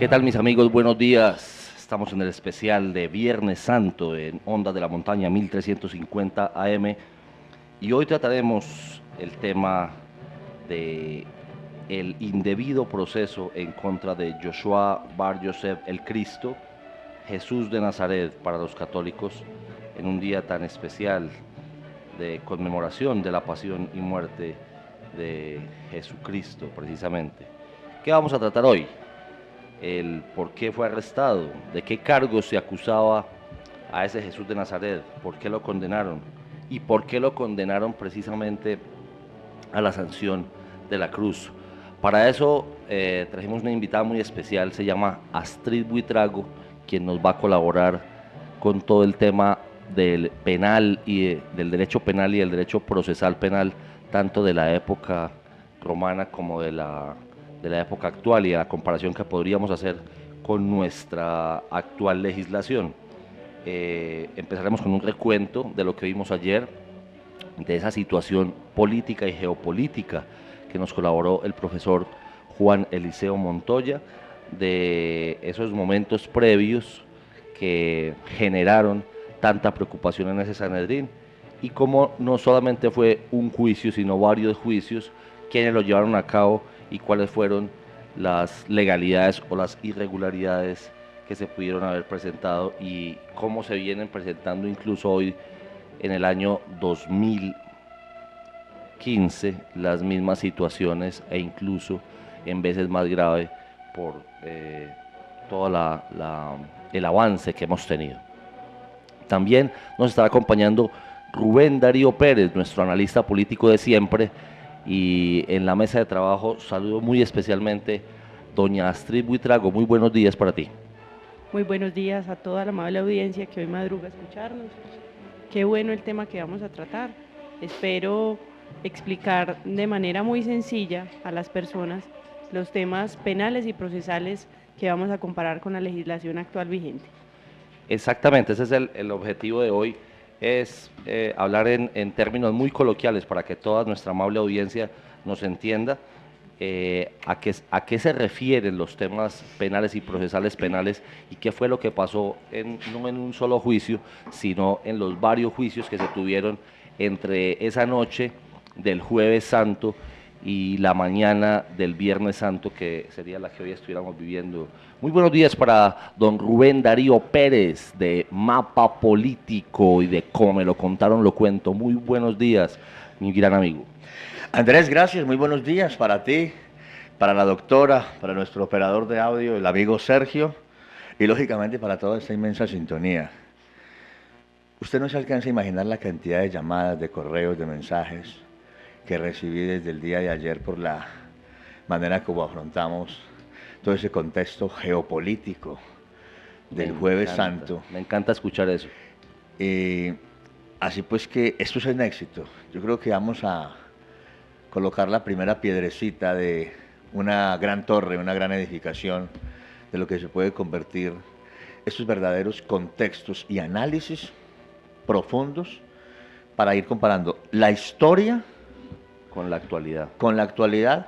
¿Qué tal, mis amigos? Buenos días. Estamos en el especial de Viernes Santo en Ondas de la Montaña 1350 AM y hoy trataremos el tema de el indebido proceso en contra de Joshua Bar Yosef el Cristo, Jesús de Nazaret para los católicos, en un día tan especial de conmemoración de la pasión y muerte de Jesucristo, precisamente. ¿Qué vamos a tratar hoy? El por qué fue arrestado, de qué cargos se acusaba a ese Jesús de Nazaret, por qué lo condenaron y por qué lo condenaron precisamente a la sanción de la cruz. Para eso trajimos una invitada muy especial, se llama Astrid Buitrago, quien nos va a colaborar con todo el tema del penal y del derecho penal y del derecho procesal penal, tanto de la época romana como de la época actual y a la comparación que podríamos hacer con nuestra actual legislación. Empezaremos con un recuento de lo que vimos ayer, de esa situación política y geopolítica que nos colaboró el profesor Juan Eliseo Montoya, de esos momentos previos que generaron tanta preocupación en ese Sanedrín y cómo no solamente fue un juicio, sino varios juicios, quienes lo llevaron a cabo y cuáles fueron las legalidades o las irregularidades que se pudieron haber presentado y cómo se vienen presentando incluso hoy en el año 2015 las mismas situaciones e incluso en veces más grave por todo el avance que hemos tenido. También nos estará acompañando Rubén Darío Pérez, nuestro analista político de siempre, y en la mesa de trabajo saludo muy especialmente doña Astrid Buitrago. Muy buenos días para ti. Muy buenos días a toda la amable audiencia que hoy madruga a escucharnos. Qué bueno el tema que vamos a tratar. Espero explicar de manera muy sencilla a las personas los temas penales y procesales que vamos a comparar con la legislación actual vigente. Exactamente, ese es el objetivo de hoy, es hablar en términos muy coloquiales para que toda nuestra amable audiencia nos entienda a qué se refieren los temas penales y procesales penales y qué fue lo que pasó no en un solo juicio, sino en los varios juicios que se tuvieron entre esa noche del Jueves Santo y la mañana del Viernes Santo, que sería la que hoy estuviéramos viviendo. Muy buenos días para don Rubén Darío Pérez, de Mapa Político y de Como me lo contaron, lo cuento. Muy buenos días, mi gran amigo. Andrés, gracias, muy buenos días para ti, para la doctora, para nuestro operador de audio, el amigo Sergio, y lógicamente para toda esta inmensa sintonía. Usted no se alcanza a imaginar la cantidad de llamadas, de correos, de mensajes que recibí desde el día de ayer por la manera como afrontamos todo ese contexto geopolítico del Jueves Santo. Me encanta escuchar eso. Así pues que esto es un éxito. Yo creo que vamos a colocar la primera piedrecita de una gran torre, una gran edificación de lo que se puede convertir estos verdaderos contextos y análisis profundos para ir comparando la historia con la actualidad. Con la actualidad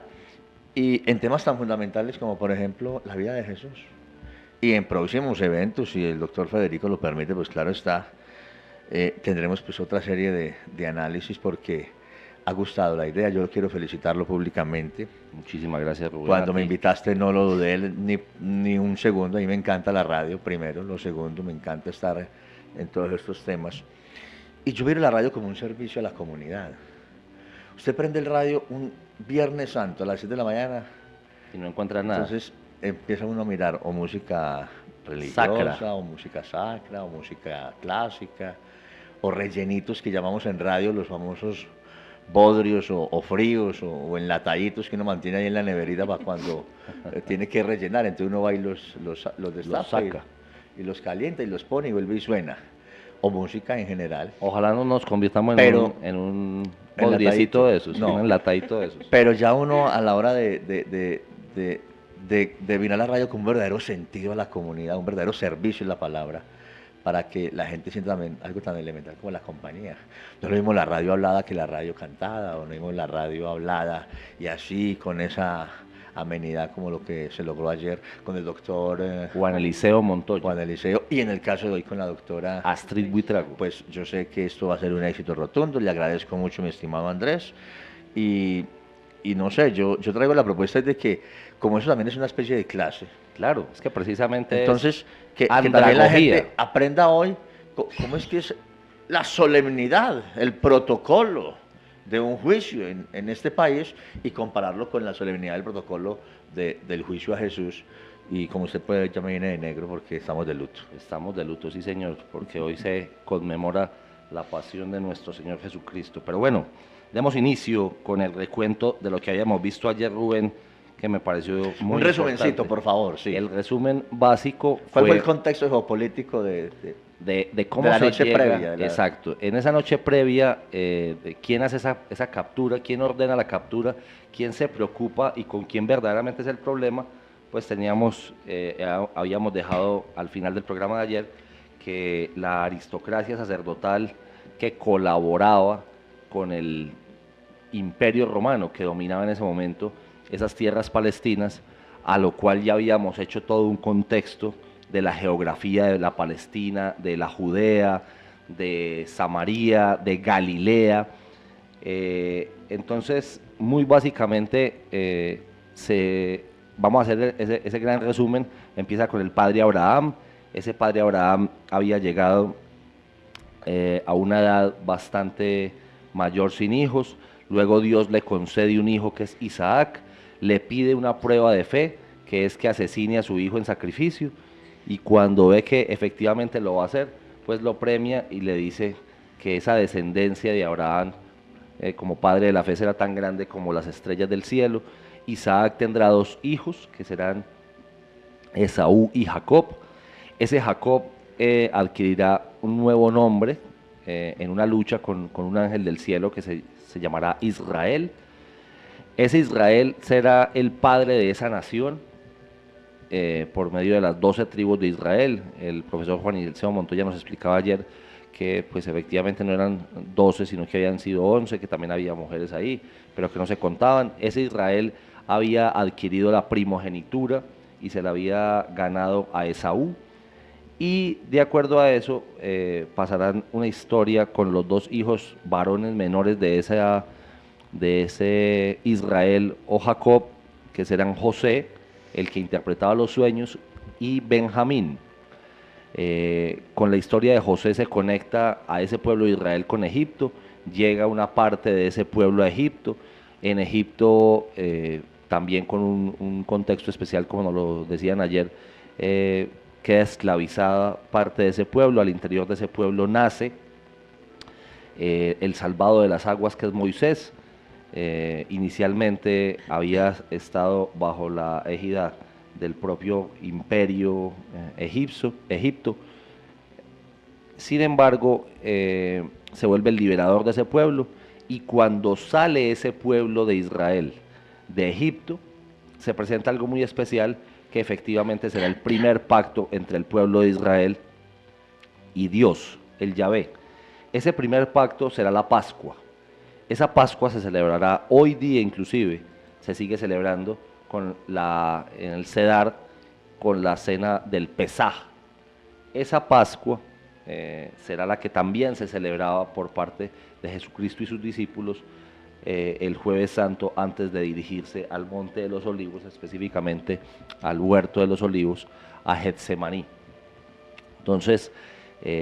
y en temas tan fundamentales como por ejemplo la vida de Jesús. Y en próximos eventos, si el doctor Federico lo permite, pues claro está, tendremos pues otra serie de análisis porque ha gustado la idea. Yo quiero felicitarlo públicamente. Muchísimas gracias, Rubén. Cuando me invitaste no lo dudé ni un segundo. A mí me encanta la radio, primero. Lo segundo, me encanta estar en todos estos temas. Y yo miro la radio como un servicio a la comunidad. Usted prende el radio un Viernes Santo a las 7 de la mañana y no encuentra nada. Entonces empieza uno a mirar o música religiosa, sacra, o música sacra, o música clásica, o rellenitos que llamamos en radio los famosos bodrios o fríos o enlataditos que uno mantiene ahí en la neverita para cuando tiene que rellenar. Entonces uno va y los destapa, los saca y los calienta y los pone y vuelve y suena. O música en general. Ojalá no nos convirtamos en un bodriecito de esos, no, un enlatadito de esos. Pero ya uno a la hora de mirar la radio con un verdadero sentido a la comunidad, un verdadero servicio en la palabra, para que la gente sienta también algo tan elemental como la compañía. No es lo mismo la radio hablada que la radio cantada, o no es lo mismo la radio hablada y así con esa amenidad como lo que se logró ayer con el doctor Juan Eliseo Montoya, Juan Eliseo, y en el caso de hoy con la doctora Astrid Buitrago. pues yo sé que esto va a ser un éxito rotundo, le agradezco mucho mi estimado Andrés, y, y no sé, yo traigo la propuesta de que como eso también es una especie de clase, Claro, es que precisamente entonces que también la andragogía. gente aprenda hoy cómo es que es la solemnidad, el protocolo de un juicio en este país y compararlo con la solemnidad del protocolo del juicio a Jesús. Y como usted puede ver, ya me viene de negro porque estamos de luto. Estamos de luto, sí señor, porque hoy se conmemora la pasión de nuestro Señor Jesucristo. Pero bueno, demos inicio con el recuento de lo que habíamos visto ayer, Rubén, que me pareció muy Un resumencito, importante. por favor, sí. El resumen básico ¿Cuál fue el fue contexto geopolítico de cómo de la se noche llega, previa, de la- exacto, en esa noche previa, de quién hace esa captura, quién ordena la captura, quién se preocupa y con quién verdaderamente es el problema, pues habíamos dejado al final del programa de ayer que la aristocracia sacerdotal que colaboraba con el imperio romano que dominaba en ese momento esas tierras palestinas, a lo cual ya habíamos hecho todo un contexto de la geografía de la Palestina, de la Judea, de Samaria, de Galilea. Entonces, muy básicamente, vamos a hacer ese gran resumen. Empieza con el padre Abraham. Ese padre Abraham había llegado a una edad bastante mayor sin hijos. Luego Dios le concede un hijo que es Isaac, le pide una prueba de fe, que es que asesine a su hijo en sacrificio, y cuando ve que efectivamente lo va a hacer, pues lo premia y le dice que esa descendencia de Abraham como padre de la fe será tan grande como las estrellas del cielo. Isaac tendrá 2 hijos, que serán Esaú y Jacob. Ese Jacob adquirirá un nuevo nombre en una lucha con un ángel del cielo que se llamará Israel. Ese Israel será el padre de esa nación por medio de las 12 tribus de Israel. El profesor Juan Eliseo Montoya nos explicaba ayer que pues efectivamente no eran 12, sino que habían sido 11, que también había mujeres ahí, pero que no se contaban. Ese Israel había adquirido la primogenitura y se la había ganado a Esaú. Y de acuerdo a eso, pasarán una historia con los 2 hijos varones menores de ese Israel o Jacob, que serán José, el que interpretaba los sueños, y Benjamín. Con la historia de José se conecta a ese pueblo de Israel con Egipto, llega una parte de ese pueblo a Egipto. En Egipto, también con un contexto especial, como nos lo decían ayer, queda esclavizada parte de ese pueblo. Al interior de ese pueblo nace el salvado de las aguas, que es Moisés. Inicialmente había estado bajo la égida del propio imperio Egipto. Sin embargo, se vuelve el liberador de ese pueblo, y cuando sale ese pueblo de Israel de Egipto, se presenta algo muy especial, que efectivamente será el primer pacto entre el pueblo de Israel y Dios, el Yahvé. Ese primer pacto será la Pascua. Esa Pascua se celebrará hoy día, inclusive se sigue celebrando en el Cedar, con la cena del Pesaj. Esa Pascua será la que también se celebraba por parte de Jesucristo y sus discípulos el Jueves Santo, antes de dirigirse al Monte de los Olivos, específicamente al Huerto de los Olivos, a Getsemaní. Entonces,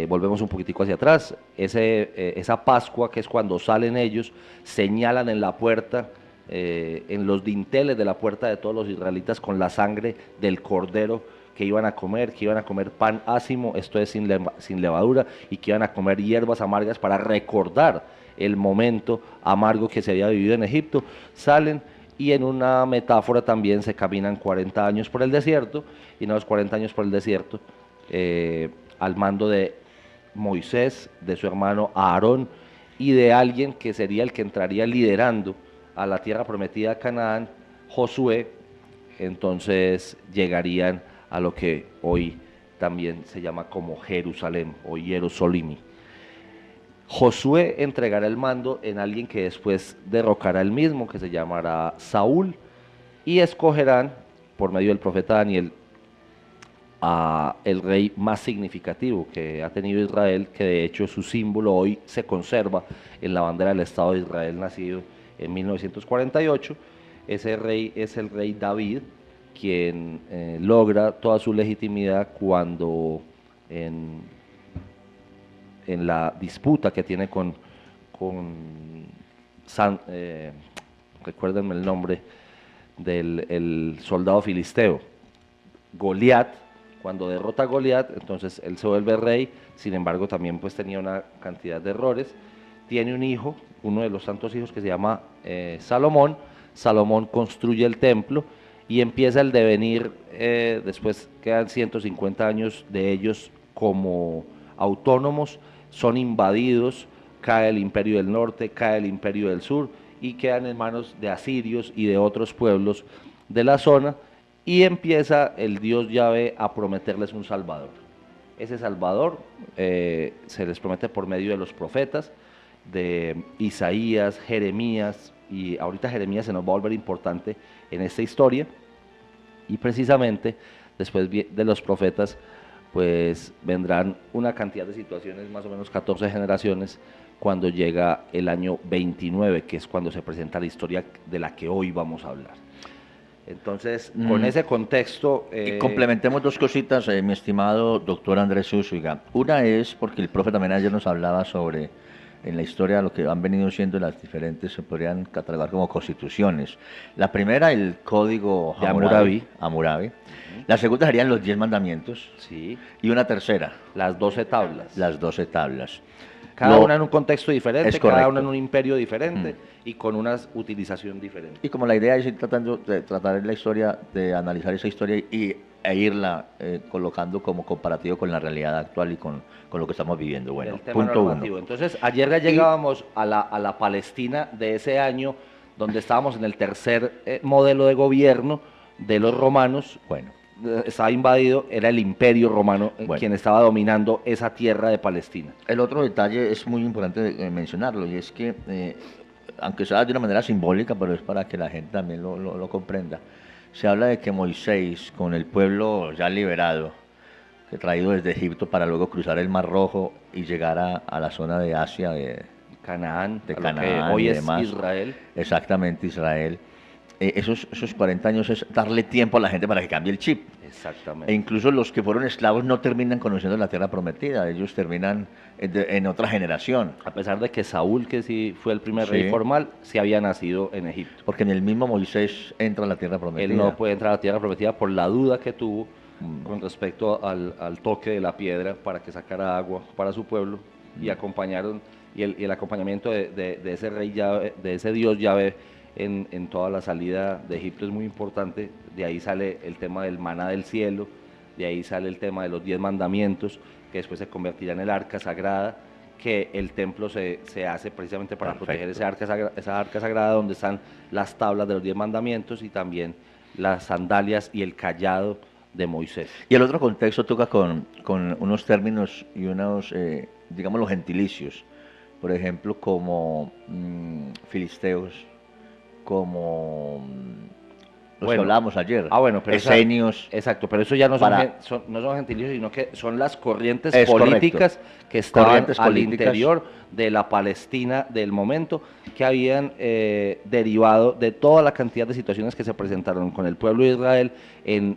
volvemos un poquitico hacia atrás. Esa Pascua, que es cuando salen ellos, señalan en la puerta, en los dinteles de la puerta de todos los israelitas, con la sangre del cordero que iban a comer pan ácimo, esto es sin levadura, y que iban a comer hierbas amargas para recordar el momento amargo que se había vivido en Egipto. Salen, y en una metáfora también se caminan 40 años por el desierto, y en los 40 años por el desierto, al mando de Moisés, de su hermano Aarón, y de alguien que sería el que entraría liderando a la tierra prometida, Canaán, Josué. Entonces llegarían a lo que hoy también se llama como Jerusalén o Jerusalimi. Josué entregará el mando en alguien que después derrocará el mismo, que se llamará Saúl. y escogerán, por medio del profeta Daniel, a el rey más significativo que ha tenido Israel, que de hecho su símbolo hoy se conserva en la bandera del Estado de Israel, nacido en 1948. Ese rey es el rey David, quien logra toda su legitimidad cuando en la disputa que tiene con recuérdenme el nombre del el soldado filisteo, Goliat. Cuando derrota a Goliat, entonces él se vuelve rey. Sin embargo, también pues tenía una cantidad de errores. Tiene un hijo, uno de los santos hijos, que se llama Salomón. Salomón construye el templo y empieza el devenir. Después quedan 150 años de ellos como autónomos, son invadidos, cae el imperio del norte, cae el imperio del sur y quedan en manos de asirios y de otros pueblos de la zona, y empieza el Dios Yahvé a prometerles un Salvador. Ese Salvador se les promete por medio de los profetas, de Isaías, Jeremías, y ahorita Jeremías se nos va a volver importante en esta historia, y precisamente después de los profetas pues vendrán una cantidad de situaciones, más o menos 14 generaciones, cuando llega el año 29, que es cuando se presenta la historia de la que hoy vamos a hablar. Entonces, con ese contexto... Y complementemos dos cositas, mi estimado doctor Andrés Zúñiga. Una es porque el profe también ayer nos hablaba sobre, en la historia, lo que han venido siendo las diferentes, se podrían catalogar como constituciones. La primera, el Código de Hammurabi. La segunda serían los 10 mandamientos. Sí. Y una tercera. Las 12 tablas. Las 12 tablas. Cada una en un contexto diferente, cada una en un imperio diferente y con una utilización diferente. Y como la idea es ir tratando de tratar la historia, de analizar esa historia e irla colocando como comparativo con la realidad actual y con lo que estamos viviendo. Bueno, punto uno. Entonces, ayer ya llegábamos a la Palestina de ese año, donde estábamos en el tercer modelo de gobierno de los romanos. Bueno. Estaba invadido, era el imperio romano quien estaba dominando esa tierra de Palestina. El otro detalle es muy importante mencionarlo, y es que, aunque sea de una manera simbólica, pero es para que la gente también lo comprenda, se habla de que Moisés, con el pueblo ya liberado, que traído desde Egipto para luego cruzar el Mar Rojo y llegar a la zona de Asia, de Canaán, que hoy es Israel. Exactamente, Israel. Esos 40 años es darle tiempo a la gente para que cambie el chip. Exactamente. E incluso los que fueron esclavos no terminan conociendo la tierra prometida, ellos terminan en otra generación. A pesar de que Saúl, que sí fue el primer rey formal, sí había nacido en Egipto. Porque en el mismo Moisés entra a la tierra prometida. Él no puede entrar a la tierra prometida por la duda que tuvo con respecto al toque de la piedra para que sacara agua para su pueblo, y acompañaron, y el acompañamiento de ese rey Yahvé, de ese Dios Yahvé, en toda la salida de Egipto es muy importante. De ahí sale el tema del maná del cielo, de ahí sale el tema de los 10 mandamientos, que después se convertirá en el arca sagrada, que el templo se hace precisamente para proteger esa arca sagrada donde están las tablas de los 10 mandamientos y también las sandalias y el cayado de Moisés. Y el otro contexto toca con unos términos y unos, digamos, los gentilicios, por ejemplo, como filisteos, como los que hablábamos ayer, pero esenios. Exacto, pero eso ya no son gentilicios, sino que son las corrientes políticas que estaban al interior de la Palestina del momento, que habían derivado de toda la cantidad de situaciones que se presentaron con el pueblo de Israel en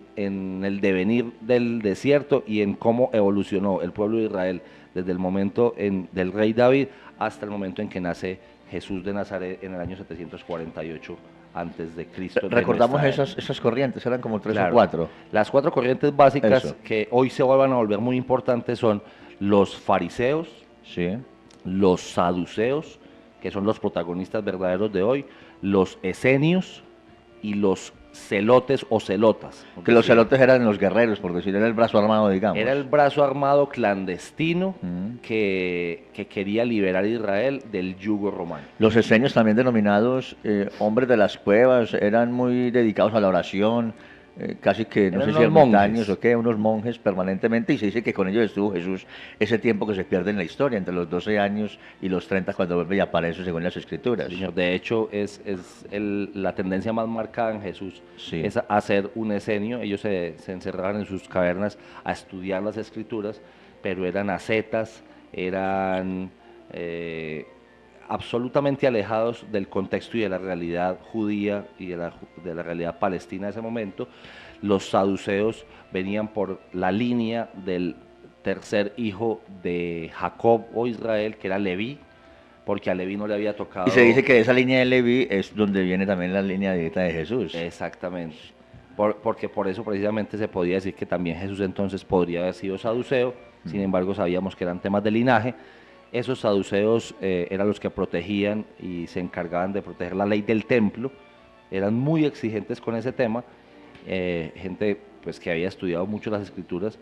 el devenir del desierto y en cómo evolucionó el pueblo de Israel desde el momento del rey David hasta el momento en que nace Jesús de Nazaret en el año 748 antes de Cristo. Recordamos esas corrientes, eran como 3 o 4. Las 4 corrientes básicas que hoy se vuelvan a volver muy importantes son los fariseos, los saduceos, que son los protagonistas verdaderos de hoy, los esenios y los celotes o celotas. Que los celotes eran los guerreros, por decir, era el brazo armado, digamos. Era el brazo armado clandestino que quería liberar a Israel del yugo romano. Los esenios, también denominados hombres de las cuevas, eran muy dedicados a la oración, casi que, no Eran sé si unos ermitaños monjes. o qué, unos monjes permanentemente, y se dice que con ellos estuvo Jesús ese tiempo que se pierde en la historia, entre los 12 años y los 30 cuando vuelve y aparece según las escrituras. Sí, señor. De hecho, la tendencia más marcada en Jesús Sí. es hacer un escenio. Ellos se encerraban en sus cavernas a estudiar las escrituras, pero eran ascetas, eran absolutamente alejados del contexto y de la realidad judía y de la realidad palestina de ese momento. Los saduceos venían por la línea del tercer hijo de Jacob o Israel, que era Leví, porque a Leví no le había tocado. Y se dice que de esa línea de Leví es donde viene también la línea directa de Jesús. Exactamente. Porque por eso precisamente se podía decir que también Jesús entonces podría haber sido saduceo, sin embargo sabíamos que eran temas de linaje. Esos saduceos eran los que protegían y se encargaban de proteger la ley del templo, eran muy exigentes con ese tema, gente pues que había estudiado mucho las escrituras,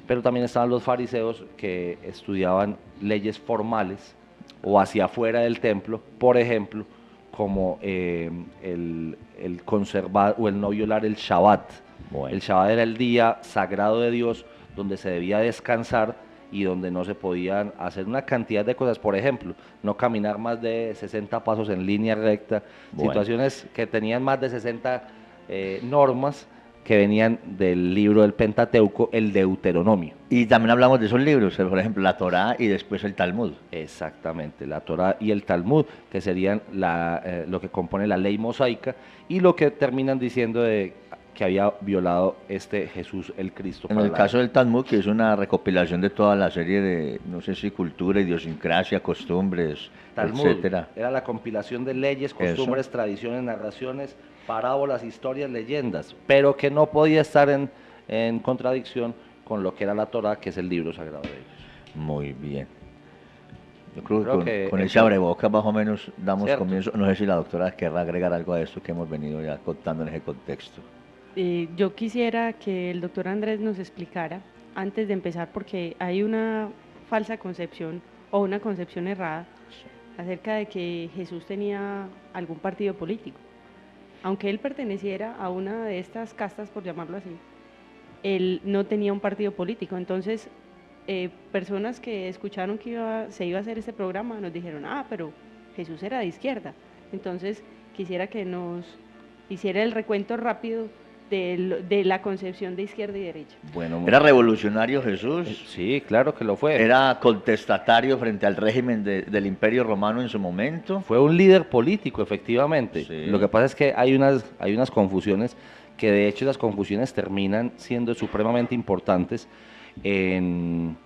pero también estaban los fariseos que estudiaban leyes formales o hacia afuera del templo, por ejemplo, como el conservar o el no violar el Shabbat. Bueno. El Shabbat era el día sagrado de Dios donde se debía descansar y donde no se podían hacer una cantidad de cosas. Por ejemplo, no caminar más de 60 pasos en línea recta, Bueno. situaciones que tenían más de 60 normas que venían del libro del Pentateuco, el Deuteronomio. Y también hablamos de esos libros, por ejemplo, la Torá y después el Talmud. Exactamente, la Torá y el Talmud, que serían lo que compone la ley mosaica y lo que terminan diciendo de que había violado Jesús el Cristo. En el caso del Talmud, que es una recopilación de toda la serie de, no sé si cultura, idiosincrasia, costumbres, Talmud etcétera. era la compilación de leyes, costumbres, tradiciones, narraciones, parábolas, historias, leyendas, pero que no podía estar en contradicción con lo que era la Torá, que es el libro sagrado de ellos. Muy bien. Yo creo que con el ese abrebocas más o menos damos Cierto. comienzo. No sé si la doctora querrá agregar algo a esto que hemos venido ya contando en ese contexto. Yo quisiera que el doctor Andrés nos explicara, antes de empezar, porque hay una falsa concepción o una concepción errada acerca de que Jesús tenía algún partido político. Aunque él perteneciera a una de estas castas, por llamarlo así, él no tenía un partido político. Entonces, personas que escucharon que se iba a hacer este programa nos dijeron, pero Jesús era de izquierda. Entonces, quisiera que nos hiciera el recuento rápido de la concepción de izquierda y derecha. Bueno, ¿Era revolucionario Jesús? sí, claro que lo fue. ¿Era contestatario frente al régimen del Imperio Romano en su momento? Fue un líder político, efectivamente. Sí. Lo que pasa es que hay unas confusiones, que de hecho esas confusiones terminan siendo supremamente importantes en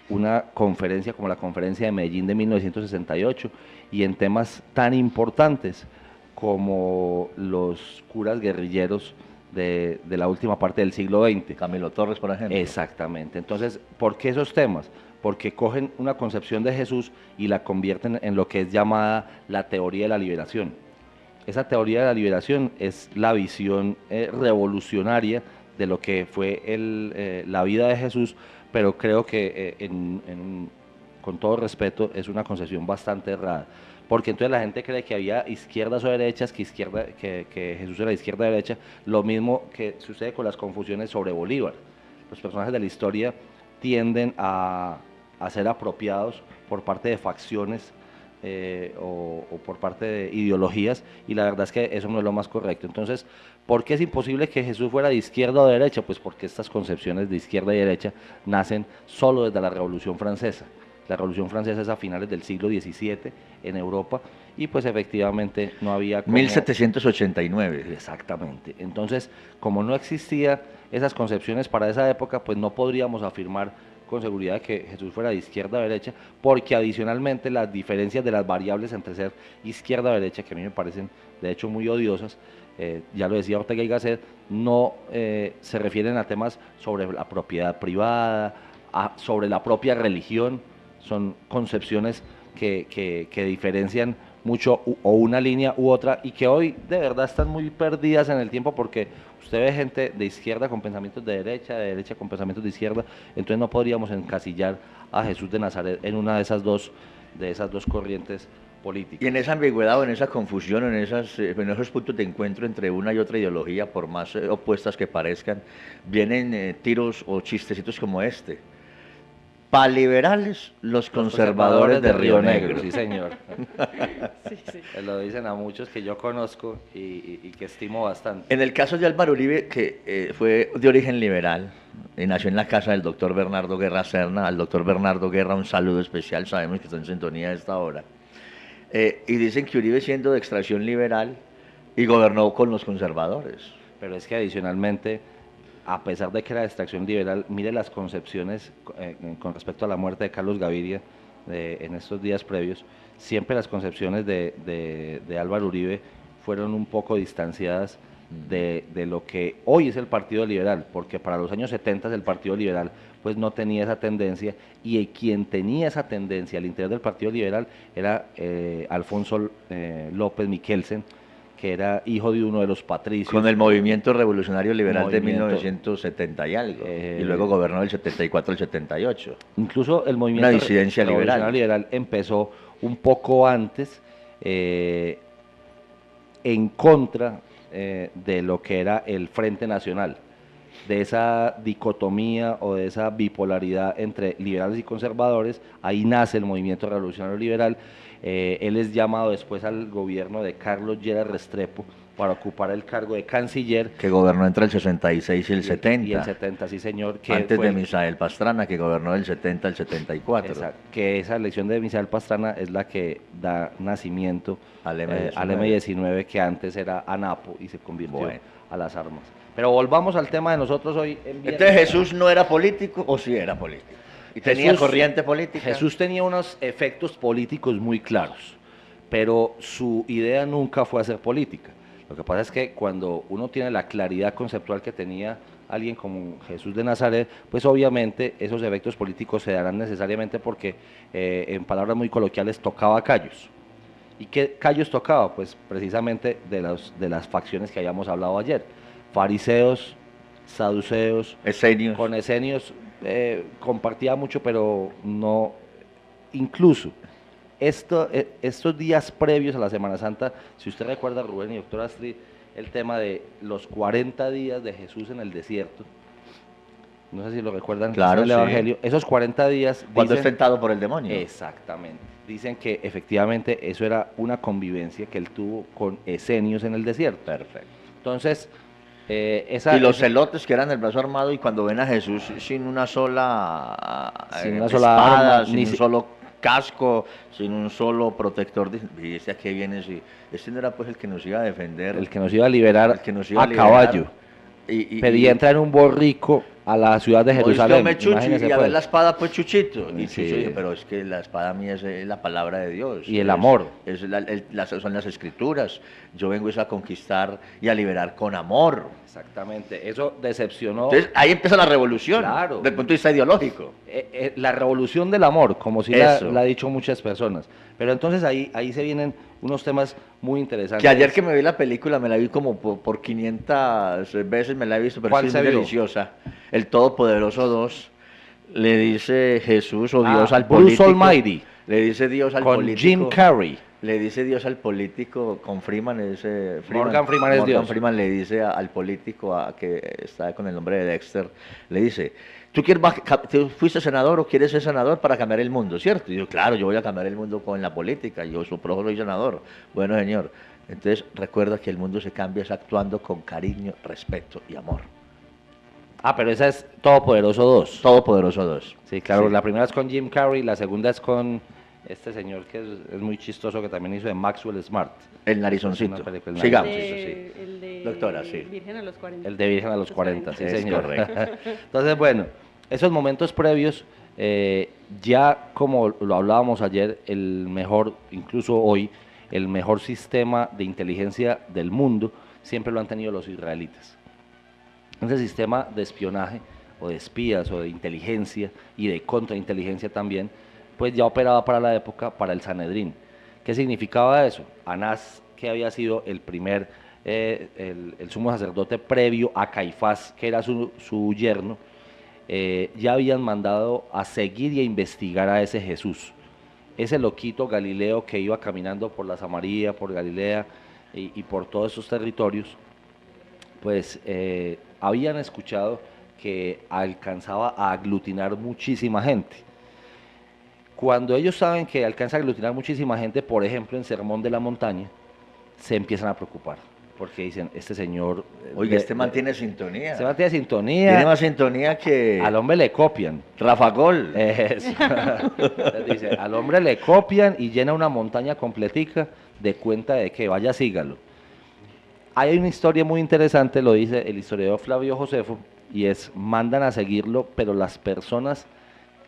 una conferencia como la Conferencia de Medellín de 1968 y en temas tan importantes como los curas guerrilleros de la última parte del siglo XX. Camilo Torres, por ejemplo. Exactamente. Entonces, ¿por qué esos temas? Porque cogen una concepción de Jesús y la convierten en lo que es llamada la teoría de la liberación. Esa teoría de la liberación es la visión revolucionaria de lo que fue la vida de Jesús, pero creo que con todo respeto es una concepción bastante errada. Porque entonces la gente cree que había izquierdas o derechas, que Jesús era izquierda o derecha, lo mismo que sucede con las confusiones sobre Bolívar. Los personajes de la historia tienden a ser apropiados por parte de facciones o por parte de ideologías, y la verdad es que eso no es lo más correcto. Entonces, ¿por qué es imposible que Jesús fuera de izquierda o de derecha? Pues porque estas concepciones de izquierda y derecha nacen solo desde la Revolución Francesa. La Revolución Francesa es a finales del siglo XVII en Europa y pues efectivamente no había como... 1789. Exactamente. Entonces, como no existían esas concepciones para esa época, pues no podríamos afirmar con seguridad que Jesús fuera de izquierda o derecha, porque adicionalmente las diferencias de las variables entre ser izquierda o derecha, que a mí me parecen de hecho muy odiosas, ya lo decía Ortega y Gasset, no se refieren a temas sobre la propiedad privada, sobre la propia religión. Son concepciones que diferencian mucho o una línea u otra y que hoy de verdad están muy perdidas en el tiempo, porque usted ve gente de izquierda con pensamientos de derecha con pensamientos de izquierda, entonces no podríamos encasillar a Jesús de Nazaret en una de esas dos corrientes política. Y en esa ambigüedad o en esa confusión, en esos puntos de encuentro entre una y otra ideología, por más opuestas que parezcan, vienen tiros o chistecitos como este. Para liberales, los conservadores de Río Negro. Sí, señor. Sí, sí. Lo dicen a muchos que yo conozco y que estimo bastante. En el caso de Álvaro Uribe, que fue de origen liberal, y nació en la casa del doctor Bernardo Guerra Serna, al doctor Bernardo Guerra un saludo especial, sabemos que está en sintonía a esta hora. Y dicen que Uribe, siendo de extracción liberal, y gobernó con los conservadores. Pero es que adicionalmente, a pesar de que era de extracción liberal, mire las concepciones con respecto a la muerte de Carlos Gaviria en estos días previos, siempre las concepciones de Álvaro Uribe fueron un poco distanciadas de lo que hoy es el Partido Liberal, porque para los años 70 el Partido Liberal pues no tenía esa tendencia, y quien tenía esa tendencia al interior del Partido Liberal era Alfonso López Miquelsen, que era hijo de uno de los patricios. Con el movimiento revolucionario liberal de 1970 y algo, y luego gobernó del 74 al 78. Incluso el movimiento Una disidencia revolucionario liberal empezó un poco antes en contra de lo que era el Frente Nacional, de esa dicotomía o de esa bipolaridad entre liberales y conservadores. Ahí nace el movimiento revolucionario liberal. Él es llamado después al gobierno de Carlos Lleras Restrepo para ocupar el cargo de canciller. Que gobernó entre el 66 y el 70. Y el 70, sí señor. Que antes de Misael Pastrana, que gobernó del 70 al 74. Exacto, que esa elección de Misael Pastrana es la que da nacimiento al M19, que antes era ANAPO y se convirtió a las armas. Pero volvamos al tema de nosotros hoy. Entonces, ¿Jesús no era político o sí era político? ¿Y tenía corriente política? Jesús tenía unos efectos políticos muy claros, pero su idea nunca fue hacer política. Lo que pasa es que cuando uno tiene la claridad conceptual que tenía alguien como Jesús de Nazaret, pues obviamente esos efectos políticos se darán necesariamente porque, en palabras muy coloquiales, tocaba callos. ¿Y qué callos tocaba? Pues precisamente de las facciones que habíamos hablado ayer. Fariseos, saduceos, esenios. Con esenios compartía mucho, pero no, incluso estos días previos a la Semana Santa, si usted recuerda, Rubén y doctor Astrid, el tema de los 40 días de Jesús en el desierto, no sé si lo recuerdan, claro, en el Evangelio, esos 40 días... Cuando es tentado por el demonio. Exactamente, dicen que efectivamente eso era una convivencia que él tuvo con esenios en el desierto. Perfecto. Entonces... y los celotes que eran el brazo armado, y cuando ven a Jesús sin una sola espada, arma, sin un solo casco, sin un solo protector, y este a qué viene, si este no era pues el que nos iba a defender, el que nos iba a liberar caballo, pedía entrar en un borrico a la ciudad de Jerusalén. Y a ver la espada, pues, Chuchito. Y Chucho dijo, pero es que la espada mía es la palabra de Dios. Y el amor. Son las escrituras. Yo vengo a conquistar y a liberar con amor. Exactamente. Eso decepcionó. Entonces, ahí empieza la revolución, claro, desde el punto de vista ideológico. La revolución del amor, como si la ha dicho muchas personas. Pero entonces ahí se vienen unos temas muy interesantes. Que ayer que me vi la película, me la vi como por 500 veces, me la he visto, pero sí es muy deliciosa. El Todopoderoso 2, le dice Jesús o Dios al político. Bruce Almighty. Le dice Dios al político. Con Jim Carrey. Le dice Dios al político, con Freeman, Morgan Freeman es Dios. Morgan Freeman le dice al político que está con el nombre de Dexter, le dice, ¿tú fuiste senador o quieres ser senador para cambiar el mundo, cierto? Y yo, claro, yo voy a cambiar el mundo con la política, yo soy senador. Bueno, señor, entonces recuerda que el mundo se cambia actuando con cariño, respeto y amor. Pero esa es Todopoderoso 2. Todopoderoso 2. Sí, claro, sí. La primera es con Jim Carrey, la segunda es con este señor que es muy chistoso, que también hizo de Maxwell Smart. El narizoncito. Sigamos. El de doctora, sí. Virgen a los 40. El de Virgen a los 40, sí, señor. Correcto. Entonces, bueno, esos momentos previos, ya como lo hablábamos ayer, el mejor, incluso hoy, el mejor sistema de inteligencia del mundo, siempre lo han tenido los israelitas. Ese sistema de espionaje, o de espías, o de inteligencia, y de contrainteligencia también, pues ya operaba para la época, para el Sanedrín. ¿Qué significaba eso? Anás, que había sido el primer, el sumo sacerdote previo a Caifás, que era su yerno, ya habían mandado a seguir y a investigar a ese Jesús. ese loquito Galileo que iba caminando por la Samaria, por Galilea y por todos esos territorios, pues habían escuchado que alcanzaba a aglutinar muchísima gente. Cuando ellos saben que alcanza a aglutinar muchísima gente, por ejemplo en Sermón de la Montaña, se empiezan a preocupar, porque dicen, este señor... Oye, este mantiene sintonía. Se mantiene sintonía. Tiene más sintonía que... Al hombre le copian. Rafa Gol. Eso. Dice, al hombre le copian y llena una montaña completica de cuenta de que vaya, sígalo. Hay una historia muy interesante, lo dice el historiador Flavio Josefo, y es, mandan a seguirlo, pero las personas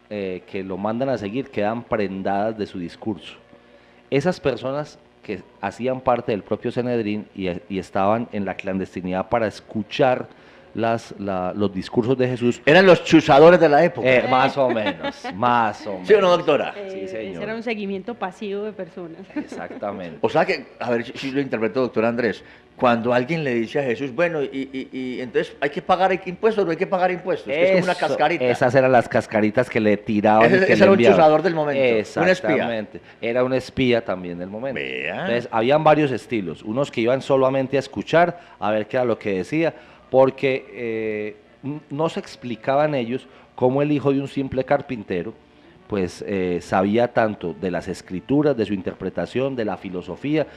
que lo mandan a seguir quedan prendadas de su discurso. Esas personas que hacían parte del propio Sanedrín y estaban en la clandestinidad para escuchar los discursos de Jesús. Eran los chuzadores de la época. Más o menos, más o menos. ¿Sí o no, doctora? Sí, señor. Ese era un seguimiento pasivo de personas. Exactamente. O sea que, a ver si lo interpreto, doctor Andrés, cuando alguien le dice a Jesús, bueno, y entonces hay que pagar impuestos o no hay que pagar impuestos, que es como una cascarita. Esas eran las cascaritas que le tiraban. Ese era un chuzador del momento, un espía. Exactamente, era un espía también del momento. Vea. Entonces, habían varios estilos, unos que iban solamente a escuchar, a ver qué era lo que decía, porque no se explicaban ellos cómo el hijo de un simple carpintero, pues sabía tanto de las escrituras, de su interpretación, de la filosofía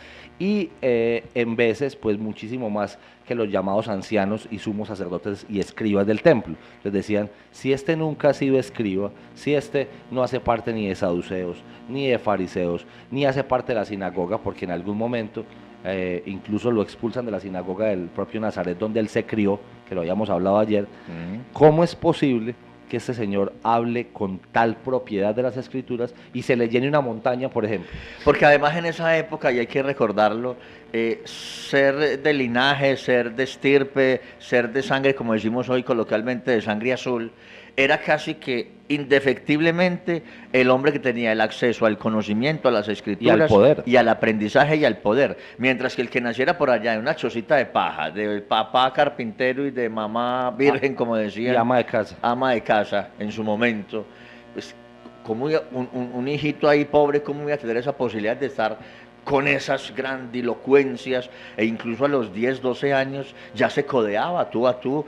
y en veces pues muchísimo más que los llamados ancianos y sumos sacerdotes y escribas del templo. Les decían, si este nunca ha sido escriba, si este no hace parte ni de saduceos, ni de fariseos, ni hace parte de la sinagoga, porque en algún momento incluso lo expulsan de la sinagoga del propio Nazaret donde él se crió, que lo habíamos hablado ayer, ¿cómo es posible que este señor hable con tal propiedad de las escrituras y se le llene una montaña, por ejemplo? Porque además en esa época, y hay que recordarlo, ser de linaje, ser de estirpe, ser de sangre, como decimos hoy coloquialmente, de sangre azul, era casi que indefectiblemente el hombre que tenía el acceso al conocimiento, a las escrituras y al poder, y al aprendizaje y al poder, mientras que el que naciera por allá en una chocita de paja, de papá carpintero y de mamá virgen, como decía, y ama de casa en su momento, pues como un hijito ahí pobre, ¿cómo iba a tener esa posibilidad de estar con esas grandilocuencias? E incluso a los 10, 12 años ya se codeaba tú a tú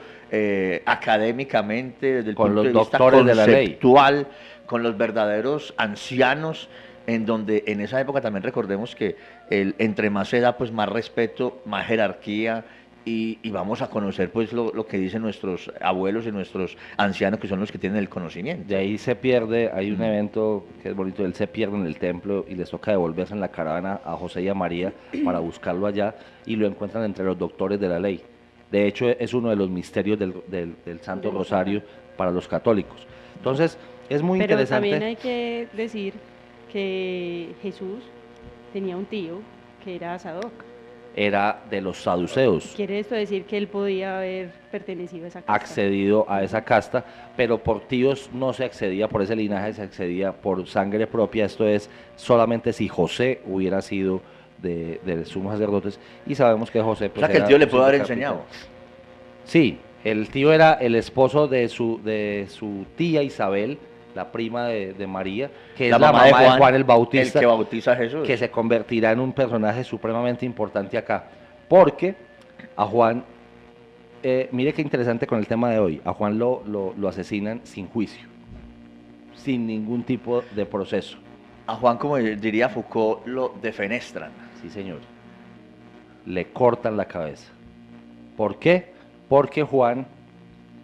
académicamente, desde el con punto los de vista doctores de la ley, conceptual, con los verdaderos ancianos, en donde en esa época también recordemos que entre más edad, pues más respeto, más jerarquía, y vamos a conocer pues lo que dicen nuestros abuelos y nuestros ancianos, que son los que tienen el conocimiento. De ahí se pierde, hay un evento que es bonito, él se pierde en el templo y les toca devolverse en la caravana a José y a María para buscarlo allá, y lo encuentran entre los doctores de la ley. De hecho, es uno de los misterios del Santo Rosario para los católicos. Entonces, es muy interesante. Pero también hay que decir que Jesús tenía un tío que era Sadoc. Era de los saduceos. ¿Quiere esto decir que él podía haber pertenecido a esa casta? Accedido a esa casta, pero por tíos no se accedía, por ese linaje se accedía por sangre propia, esto es, solamente si José hubiera sido de sumos sacerdotes, y sabemos que José... Pues, o sea, que el tío le pudo haber enseñado. Sí, el tío era el esposo de su tía Isabel, la prima de María, que es la mamá de Juan el Bautista, el que bautiza a Jesús, que se convertirá en un personaje supremamente importante acá, porque a Juan, mire qué interesante con el tema de hoy, a Juan lo asesinan sin juicio, sin ningún tipo de proceso. A Juan, como diría Foucault, lo defenestran. Sí, señor. Le cortan la cabeza. ¿Por qué? Porque Juan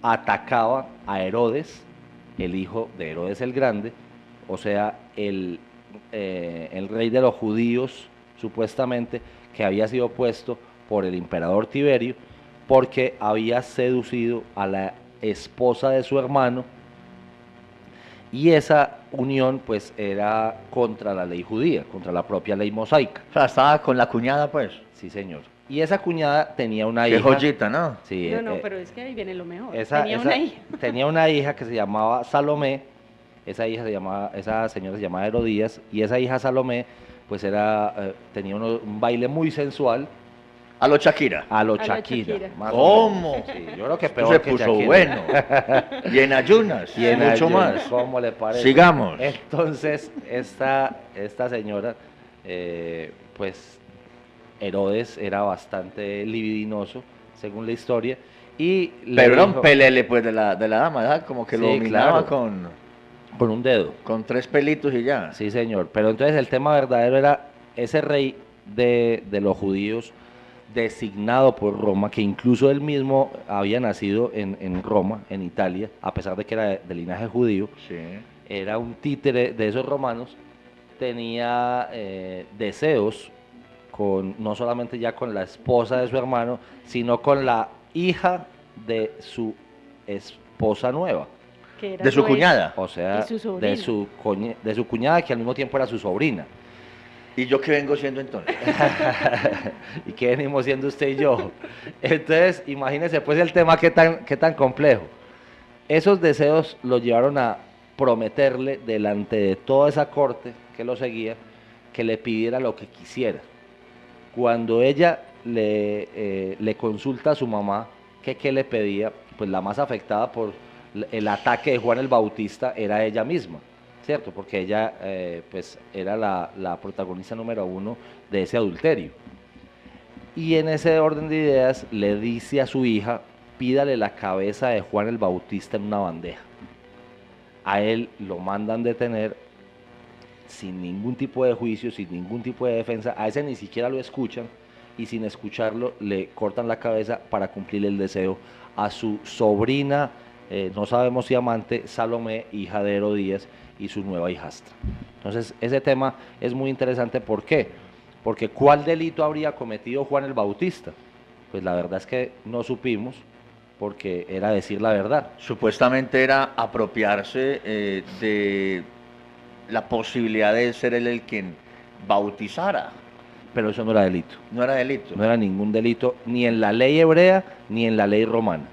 atacaba a Herodes, el hijo de Herodes el Grande, o sea, el rey de los judíos, supuestamente, que había sido puesto por el emperador Tiberio, porque había seducido a la esposa de su hermano, y esa unión pues era contra la ley judía, contra la propia ley mosaica. O sea, estaba con la cuñada, pues. Sí, señor. Y esa cuñada tenía una hija. Qué joyita, ¿no? Sí, no, pero es que ahí viene lo mejor. Tenía una hija que se llamaba Salomé, esa señora se llamaba Herodías, y esa hija Salomé pues tenía un baile muy sensual A lo Shakira. A lo A lo Shakira. Shakira. más o ¿Cómo? menos. Sí, yo creo que Esto peor se que puso Shakira. bueno. Y en ayunas. Y en mucho ayunas, más. ¿cómo le parece? Sigamos. Entonces, esta señora, pues Herodes era bastante libidinoso, según la historia, y le Pero era un dijo- pelele pues de la dama, ¿verdad? Como que lo Sí, dominaba claro. Con un dedo. con 3 pelitos y ya. Sí, señor. Pero entonces el tema verdadero era ese rey de los judíos designado por Roma, que incluso él mismo había nacido en Roma, en Italia, a pesar de que era de linaje judío, Sí. era un títere de esos romanos, tenía deseos no solamente ya con la esposa de su hermano, sino con la hija de su esposa nueva. Que era De su ex. cuñada. O sea, Y su sobrina. de su cuñada, que al mismo tiempo era su sobrina. ¿Y yo qué vengo siendo entonces? ¿Y qué venimos siendo usted y yo? Entonces, imagínense pues el tema qué tan complejo. Esos deseos lo llevaron a prometerle delante de toda esa corte que lo seguía, que le pidiera lo que quisiera. Cuando ella le consulta a su mamá que qué le pedía, pues la más afectada por el ataque de Juan el Bautista era ella misma, ¿cierto? Porque ella pues era la protagonista número 1 de ese adulterio. Y en ese orden de ideas le dice a su hija, pídale la cabeza de Juan el Bautista en una bandeja. A él lo mandan detener sin ningún tipo de juicio, sin ningún tipo de defensa, a ese ni siquiera lo escuchan y sin escucharlo le cortan la cabeza para cumplir el deseo a su sobrina, no sabemos si amante, Salomé, hija de Herodías y su nueva hijastra. Entonces ese tema es muy interesante, ¿por qué? Porque ¿cuál delito habría cometido Juan el Bautista? Pues la verdad es que no supimos, porque era decir la verdad. Supuestamente era apropiarse de la posibilidad de ser él el quien bautizara. Pero eso no era delito. No era delito. No era ningún delito, ni en la ley hebrea, ni en la ley romana.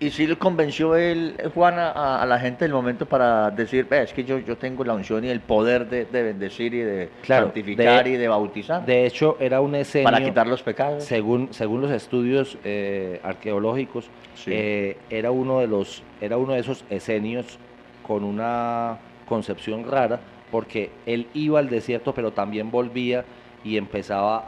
Y sí le convenció él, Juan, a la gente del momento para decir, es que yo tengo la unción y el poder de bendecir y de Claro, santificar y de bautizar. De hecho, era un escenio, para quitar los pecados. según los estudios arqueológicos, Sí. era uno de esos escenios con una concepción rara, porque él iba al desierto, pero también volvía y empezaba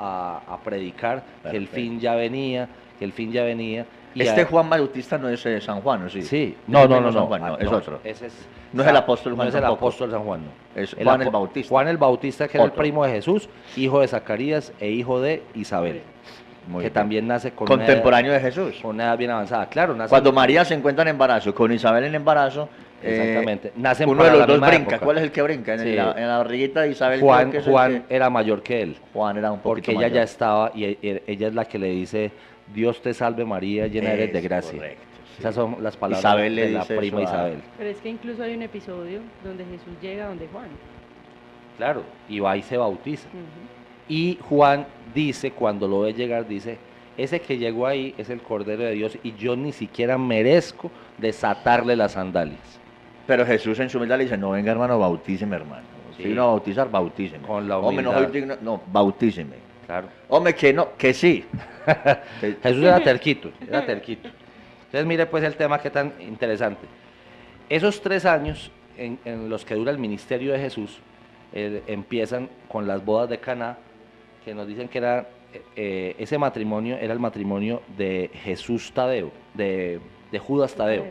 a predicar que el Perfecto. fin ya venía, que el fin ya venía. Y Este Juan Bautista no es San Juan, ¿o sí? Sí, Ese no, es San Juan, es otro. Ese es, No es el apóstol Juan No es el tampoco. apóstol San Juan, no. Es Juan el Bautista. Juan el Bautista, que era el Otro. primo de Jesús, hijo de Zacarías e hijo de Isabel, Muy que bien. también nace con Contemporáneo de Jesús. una edad bien avanzada. Claro, nace Cuando María se encuentra en embarazo, con Isabel en embarazo, Exactamente. Nacen uno para de los la dos misma brinca. época. ¿Cuál es el que brinca? Sí. En la barriguita de Isabel. Juan, creo que es el Juan que- era mayor que él, Juan era un poquito porque ella mayor. ya estaba y ella es la que le dice, Dios te salve María, llena eres de Es gracia. correcto, sí. Esas son las palabras Isabel le de la dice prima eso a- Isabel. Pero es que incluso hay un episodio donde Jesús llega donde Juan. Claro, y va y se bautiza. Ujú. Y Juan dice, cuando lo ve llegar, dice, ese que llegó ahí es el Cordero de Dios y yo ni siquiera merezco desatarle las sandalias. Pero Jesús en su humildad le dice, no, venga hermano, bautíceme hermano. Sí. Si vino a bautizar, bautíceme. Con la Hombre, no humildad. soy digno, no, bautíceme. Claro. Hombre, que no, que sí. Que- Jesús era terquito, era terquito. Entonces mire pues el tema que tan interesante. Esos 3 años en los que dura el ministerio de Jesús, empiezan con las bodas de Caná, que nos dicen que era, ese matrimonio era el matrimonio de Jesús Tadeo, de Judas Tadeo,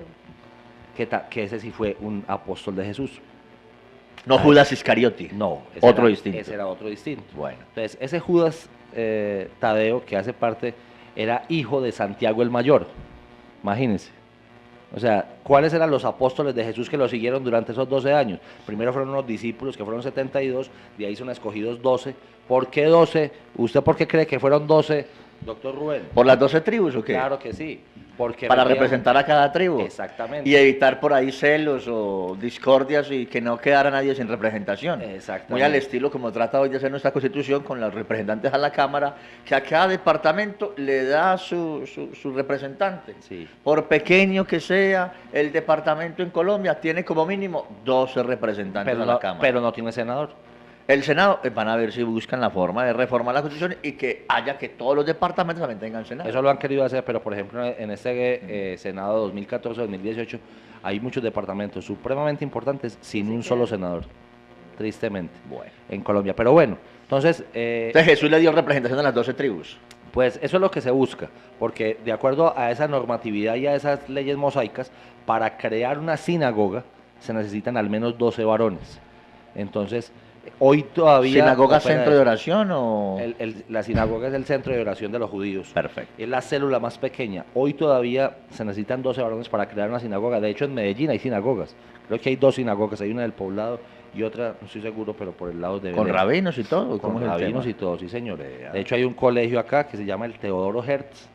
que ese sí fue un apóstol de Jesús. no Judas Iscariote. No, Otro distinto. Ese era otro distinto. Bueno. Entonces, ese Judas Tadeo, que hace parte, era hijo de Santiago el Mayor. Imagínense. O sea, ¿cuáles eran los apóstoles de Jesús que lo siguieron durante esos 12 años? Primero fueron unos discípulos, que fueron 72, de ahí son escogidos 12. ¿Por qué 12? ¿Usted por qué cree que fueron 12, doctor Rubén? ¿Por las 12 tribus o qué? Claro que sí. Porque Para venían- representar a cada tribu. Exactamente. Y evitar por ahí celos o discordias y que no quedara nadie sin representación. Exactamente. Muy al estilo como trata hoy de hacer nuestra constitución con los representantes a la Cámara, que a cada departamento le da su representante. Sí. Por pequeño que sea, el departamento en Colombia tiene como mínimo 12 representantes Pero a la no, Cámara. pero no tiene senador. El Senado van a ver si buscan la forma de reformar la Constitución y que haya que todos los departamentos también tengan Senado. Eso lo han querido hacer, pero por ejemplo en este Senado 2014-2018 hay muchos departamentos supremamente importantes sin un solo senador, tristemente, Bueno. en Colombia. Pero bueno, entonces, Entonces Jesús le dio representación a las 12 tribus. pues eso es lo que se busca, porque de acuerdo a esa normatividad y a esas leyes mosaicas, para crear una sinagoga se necesitan al menos 12 varones. Entonces, hoy todavía... ¿Sinagoga opera centro de eso. oración o...? La sinagoga es el centro de oración de los judíos. Perfecto. Es la célula más pequeña. Hoy todavía se necesitan 12 varones para crear una sinagoga. De hecho, en Medellín hay sinagogas. Creo que hay 2 sinagogas. Hay una del Poblado y otra, no estoy seguro, pero por el lado de ¿Con Belén. rabinos y todo? Con ¿Cómo es el rabinos tema? y todo, sí señor. Vea. De hecho, hay un colegio acá que se llama el Teodoro Hertz,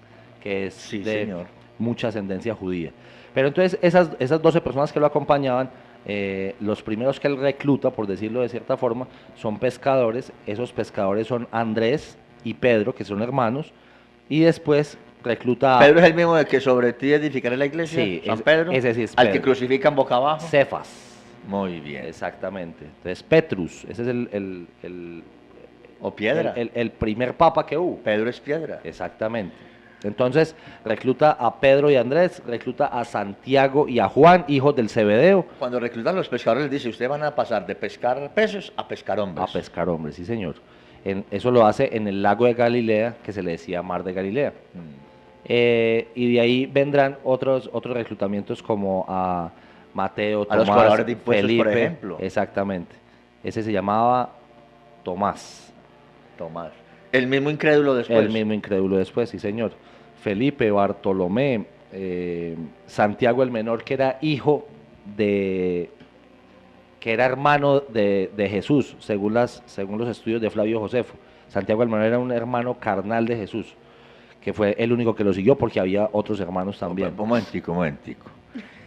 que es Sí, de señor. mucha ascendencia judía. Pero entonces esas 12 personas que lo acompañaban, los primeros que él recluta, por decirlo de cierta forma, son pescadores. Esos pescadores son Andrés y Pedro, que son hermanos, y después recluta a Pedro es el mismo de que sobre ti edificaré la iglesia. Sí, San ese- Pedro. ese sí es Al que Pedro. crucifican boca abajo. Cefas. Muy bien. Exactamente. Entonces Petrus, ese es O piedra. el primer papa que hubo. Pedro es piedra. Exactamente. Entonces recluta a Pedro y Andrés, recluta a Santiago y a Juan, hijos del Zebedeo, Cuando reclutan a los pescadores les dice, ustedes van a pasar de pescar peces a pescar hombres. a pescar hombres, sí señor. Eso lo hace en el lago de Galilea, que se le decía Mar de Galilea. Mm. Y de ahí vendrán otros reclutamientos como a Mateo, A los Tomás, cobradores de impuestos, por Felipe. ejemplo. Exactamente. Ese se llamaba Tomás. Tomás. El mismo incrédulo después. El mismo incrédulo después, sí señor. Felipe, Bartolomé, Santiago el Menor, que era hijo que era hermano de Jesús, según los estudios de Flavio Josefo. Santiago el Menor era un hermano carnal de Jesús, que fue el único que lo siguió porque había otros hermanos también. Un momentico.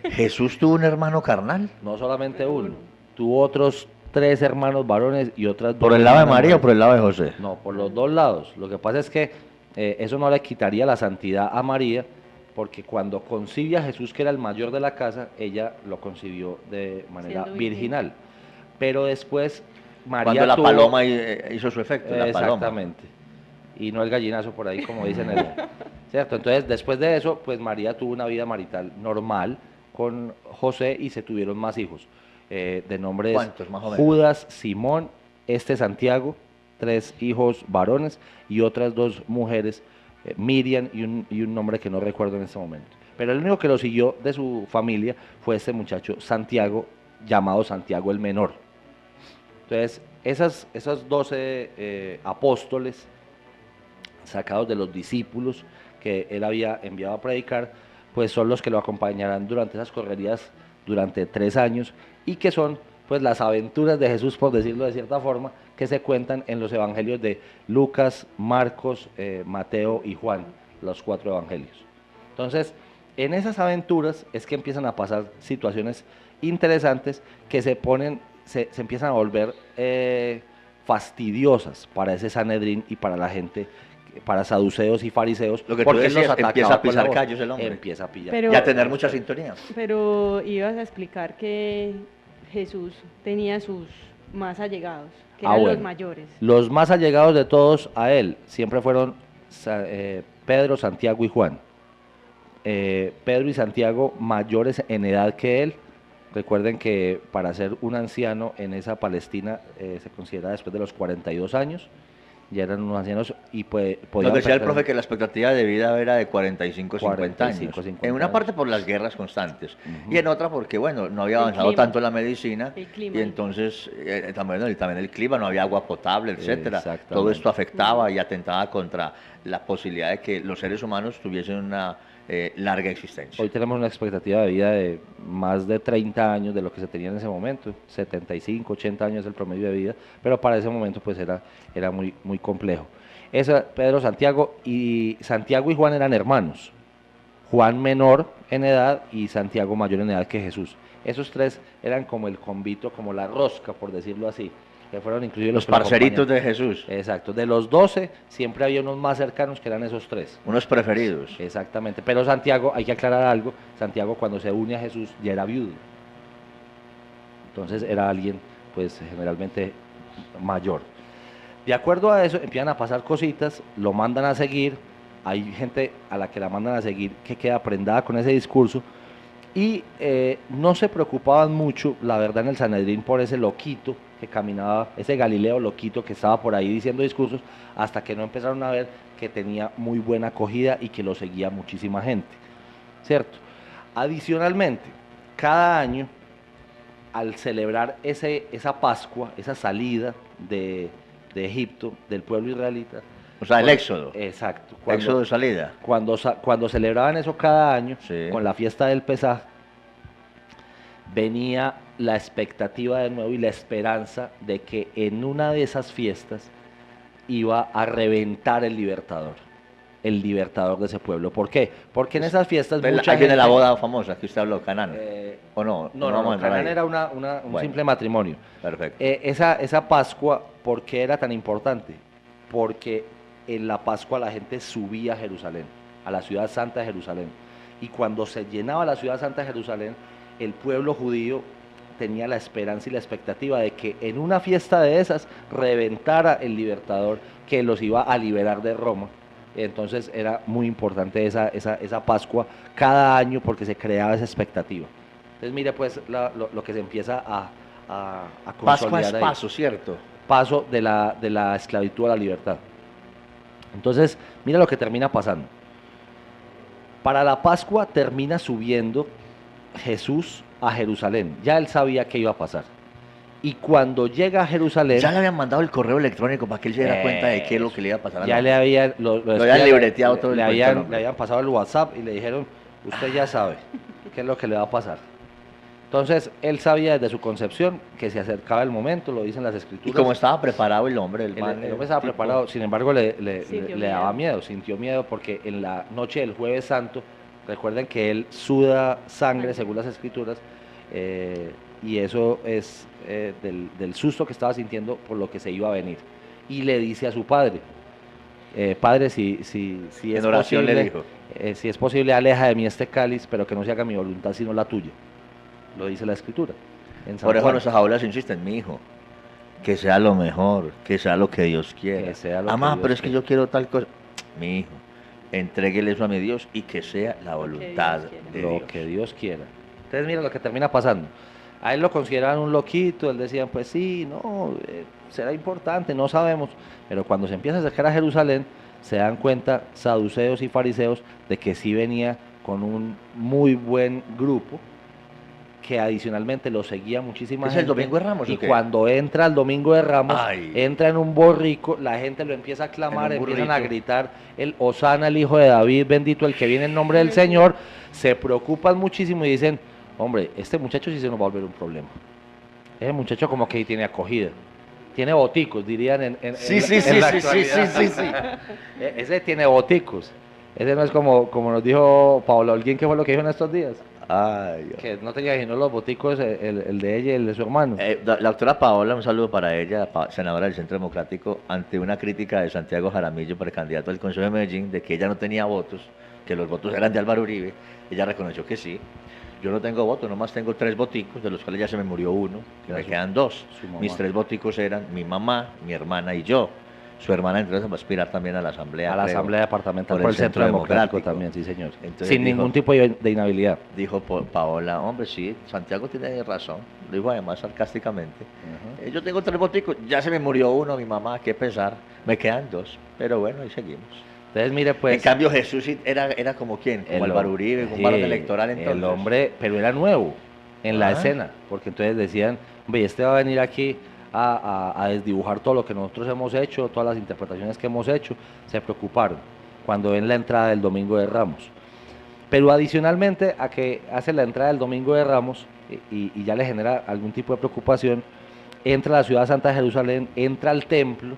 ¿Jesús tuvo un hermano carnal? No solamente uno, tuvo otros 3 hermanos varones y otras 2 ¿Por el lado de hermanas María o mujeres. por el lado de José? No, por los 2 lados. Lo que pasa es que eso no le quitaría la santidad a María, porque cuando concibe a Jesús, que era el mayor de la casa, ella lo concibió de manera Siendo virgen. virginal. Pero después María Cuando la tuvo- paloma hizo su efecto, la paloma. Exactamente. Y no el gallinazo por ahí, como dicen ellos. ¿Cierto? Entonces, después de eso, pues María tuvo una vida marital normal con José y se tuvieron más hijos. De nombres ¿Cuántos, más o menos? Judas, Simón, Santiago, 3 hijos varones y otras 2 mujeres, Miriam y un nombre que no recuerdo en este momento. Pero el único que lo siguió de su familia fue este muchacho Santiago, llamado Santiago el Menor. Entonces, esas 12 apóstoles sacados de los discípulos que él había enviado a predicar, pues son los que lo acompañarán durante esas correrías durante 3 años y que son pues las aventuras de Jesús, por decirlo de cierta forma, que se cuentan en los evangelios de Lucas, Marcos, Mateo y Juan, los 4 evangelios. Entonces, en esas aventuras es que empiezan a pasar situaciones interesantes que se empiezan a volver fastidiosas para ese Sanedrín y para la gente, para saduceos y fariseos, Lo que tú porque él los decías, atacaba empieza a con la pisar voz. callos el hombre. Empieza a pillar. Pero- Y a tener mucha sintonía. Pero ibas a explicar que Jesús tenía sus más allegados, que eran los Bueno. mayores. Los más allegados de todos a él siempre fueron Pedro, Santiago y Juan. Pedro y Santiago mayores en edad que él. Recuerden que para ser un anciano en esa Palestina se considera después de los 42 años. Ya eran unos ancianos y podían Nos decía el pertenecer- profe que la expectativa de vida era de 45, 50 años. 45, 50 En una años. parte por las guerras constantes Ujú. y en otra porque, bueno, no había El avanzado clima. tanto la medicina El clima. y entonces también el clima, no había agua potable, etcétera. Exactamente. Todo esto afectaba y atentaba contra la posibilidad de que los seres humanos tuviesen una larga existencia. Hoy tenemos una expectativa de vida de más de 30 años de lo que se tenía en ese momento, 75, 80 años el promedio de vida, pero para ese momento pues era muy, muy complejo. Pedro, Santiago y Juan eran hermanos, Juan menor en edad y Santiago mayor en edad que Jesús. Esos 3 eran como el convito, como la rosca, por decirlo así, que fueron inclusive Los que lo parceritos de acompañaron. Jesús, Exacto, de los 12 siempre había unos más cercanos que eran esos 3. unos preferidos. Exactamente, pero Santiago, hay que aclarar algo, Santiago cuando se une a Jesús ya era viudo. Entonces era alguien, pues generalmente mayor. De acuerdo a eso, empiezan a pasar cositas, lo mandan a seguir, hay gente a la que la mandan a seguir que queda prendada con ese discurso, y no se preocupaban mucho, la verdad, en el Sanedrín por ese loquito que caminaba, ese Galileo loquito que estaba por ahí diciendo discursos, hasta que no empezaron a ver que tenía muy buena acogida y que lo seguía muchísima gente, ¿cierto? Adicionalmente, cada año, al celebrar esa Pascua, esa salida de Egipto, del pueblo israelita. O sea, el éxodo. Exacto. Éxodo de salida. Cuando celebraban eso cada año, Sí. con la fiesta del Pesaj, venía la expectativa de nuevo y la esperanza de que en una de esas fiestas iba a reventar el Libertador de ese pueblo. ¿Por qué? Porque en esas fiestas mucha Ahí viene la gente- boda famosa que usted habló, Canaán. ¿O no? No, vamos a entrar Canaán ahí. era un Bueno. simple matrimonio. Perfecto. Esa Pascua, ¿por qué era tan importante? Porque en la Pascua la gente subía a Jerusalén, a la ciudad santa de Jerusalén. Y cuando se llenaba la ciudad santa de Jerusalén, el pueblo judío tenía la esperanza y la expectativa de que en una fiesta de esas reventara el Libertador que los iba a liberar de Roma. Entonces era muy importante esa Pascua cada año porque se creaba esa expectativa. Entonces mire pues lo que se empieza a Pascua consolidar es ahí. paso, ¿cierto? Paso de la esclavitud a la libertad. Entonces, mira lo que termina pasando. Para la Pascua termina subiendo Jesús a Jerusalén. Ya él sabía que iba a pasar. Y cuando llega a Jerusalén, Ya le habían mandado el correo electrónico para que él se diera cuenta de qué es lo que le iba a pasar. ya le habían, habían libreteado todo el le cuento, habían, hombre. le habían pasado el WhatsApp y le dijeron, usted ya sabe qué es lo que le va a pasar. Entonces, él sabía desde su concepción que se acercaba el momento, lo dicen las Y escrituras. como estaba preparado el hombre, El hombre estaba preparado, sin embargo le daba miedo, sintió miedo porque en la noche del Jueves Santo, recuerden que él suda sangre según las escrituras, y eso es del susto que estaba sintiendo por lo que se iba a venir. Y le dice a su padre, padre, si es En oración posible, le dijo. si es posible, aleja de mí este cáliz, pero que no se haga mi voluntad sino la tuya. Lo dice la escritura. En San Por eso Juan. nuestras abuelas insisten, mi hijo, que sea lo mejor, que sea lo que Dios quiera. Que sea lo Mamá, que Dios pero es que quiera. yo quiero tal cosa. Mi hijo, entréguele eso a mi Dios y que sea la voluntad Dios quiera. de Lo Dios. que Dios quiera. Entonces mira lo que termina pasando. A él lo consideraban un loquito, él decía, pues sí, no, será importante, no sabemos. Pero cuando se empieza a acercar a Jerusalén, se dan cuenta saduceos y fariseos de que sí venía con un muy buen grupo, que adicionalmente lo seguía muchísima ¿Es gente. el Domingo de Ramos o Y qué? cuando entra el Domingo de Ramos, Ay. entra en un borrico, la gente lo empieza a clamar, En un empiezan a burrito. gritar, el Hosana, el Hijo de David, bendito el que viene en nombre del Señor, se preocupan muchísimo y dicen, hombre, este muchacho sí se nos va a volver un problema. Ese muchacho como que tiene acogida, tiene boticos, dirían Sí, en sí, la- sí, en la sí, sí, actualidad. sí, sí. Ese tiene boticos. Ese no es como nos dijo Paola Holguín, que fue lo que dijo en estos días. Ay, Dios. Que no tenía sino los boticos, el de ella y el de su hermano. La doctora Paola, un saludo para ella, senadora del Centro Democrático, ante una crítica de Santiago Jaramillo, precandidato al Consejo de Medellín, de que ella no tenía votos, que los votos eran de Álvaro Uribe. Ella reconoció que sí. Yo no tengo votos, nomás tengo 3 boticos, de los cuales ya se me murió uno, que me quedan 2. su mamá. Mis 3 boticos eran mi mamá, mi hermana y yo. Su hermana entonces va a aspirar también a la Asamblea. A la creo, Asamblea Departamental por por el el Centro Centro Democrático Democrático. también, sí señor. Entonces Sin dijo- ningún tipo de inhabilidad. Dijo Paola, hombre, sí, Santiago tiene razón. Lo dijo además sarcásticamente. Yo tengo 3 boticos, ya se me murió uno, mi mamá, qué pesar. Me quedan 2, pero bueno, ahí seguimos. Entonces, mire, pues. En cambio, Jesús sí era como quién, como Álvaro Uribe, un sí, varón electoral entonces. El hombre, pero era nuevo en la Ah. escena, porque entonces decían, hombre, este va a venir aquí a desdibujar todo lo que nosotros hemos hecho, todas las interpretaciones que hemos hecho. Se preocuparon cuando ven la entrada del Domingo de Ramos. Pero adicionalmente a que hace la entrada del Domingo de Ramos y ya le genera algún tipo de preocupación, entra a la ciudad santa de Jerusalén, entra al templo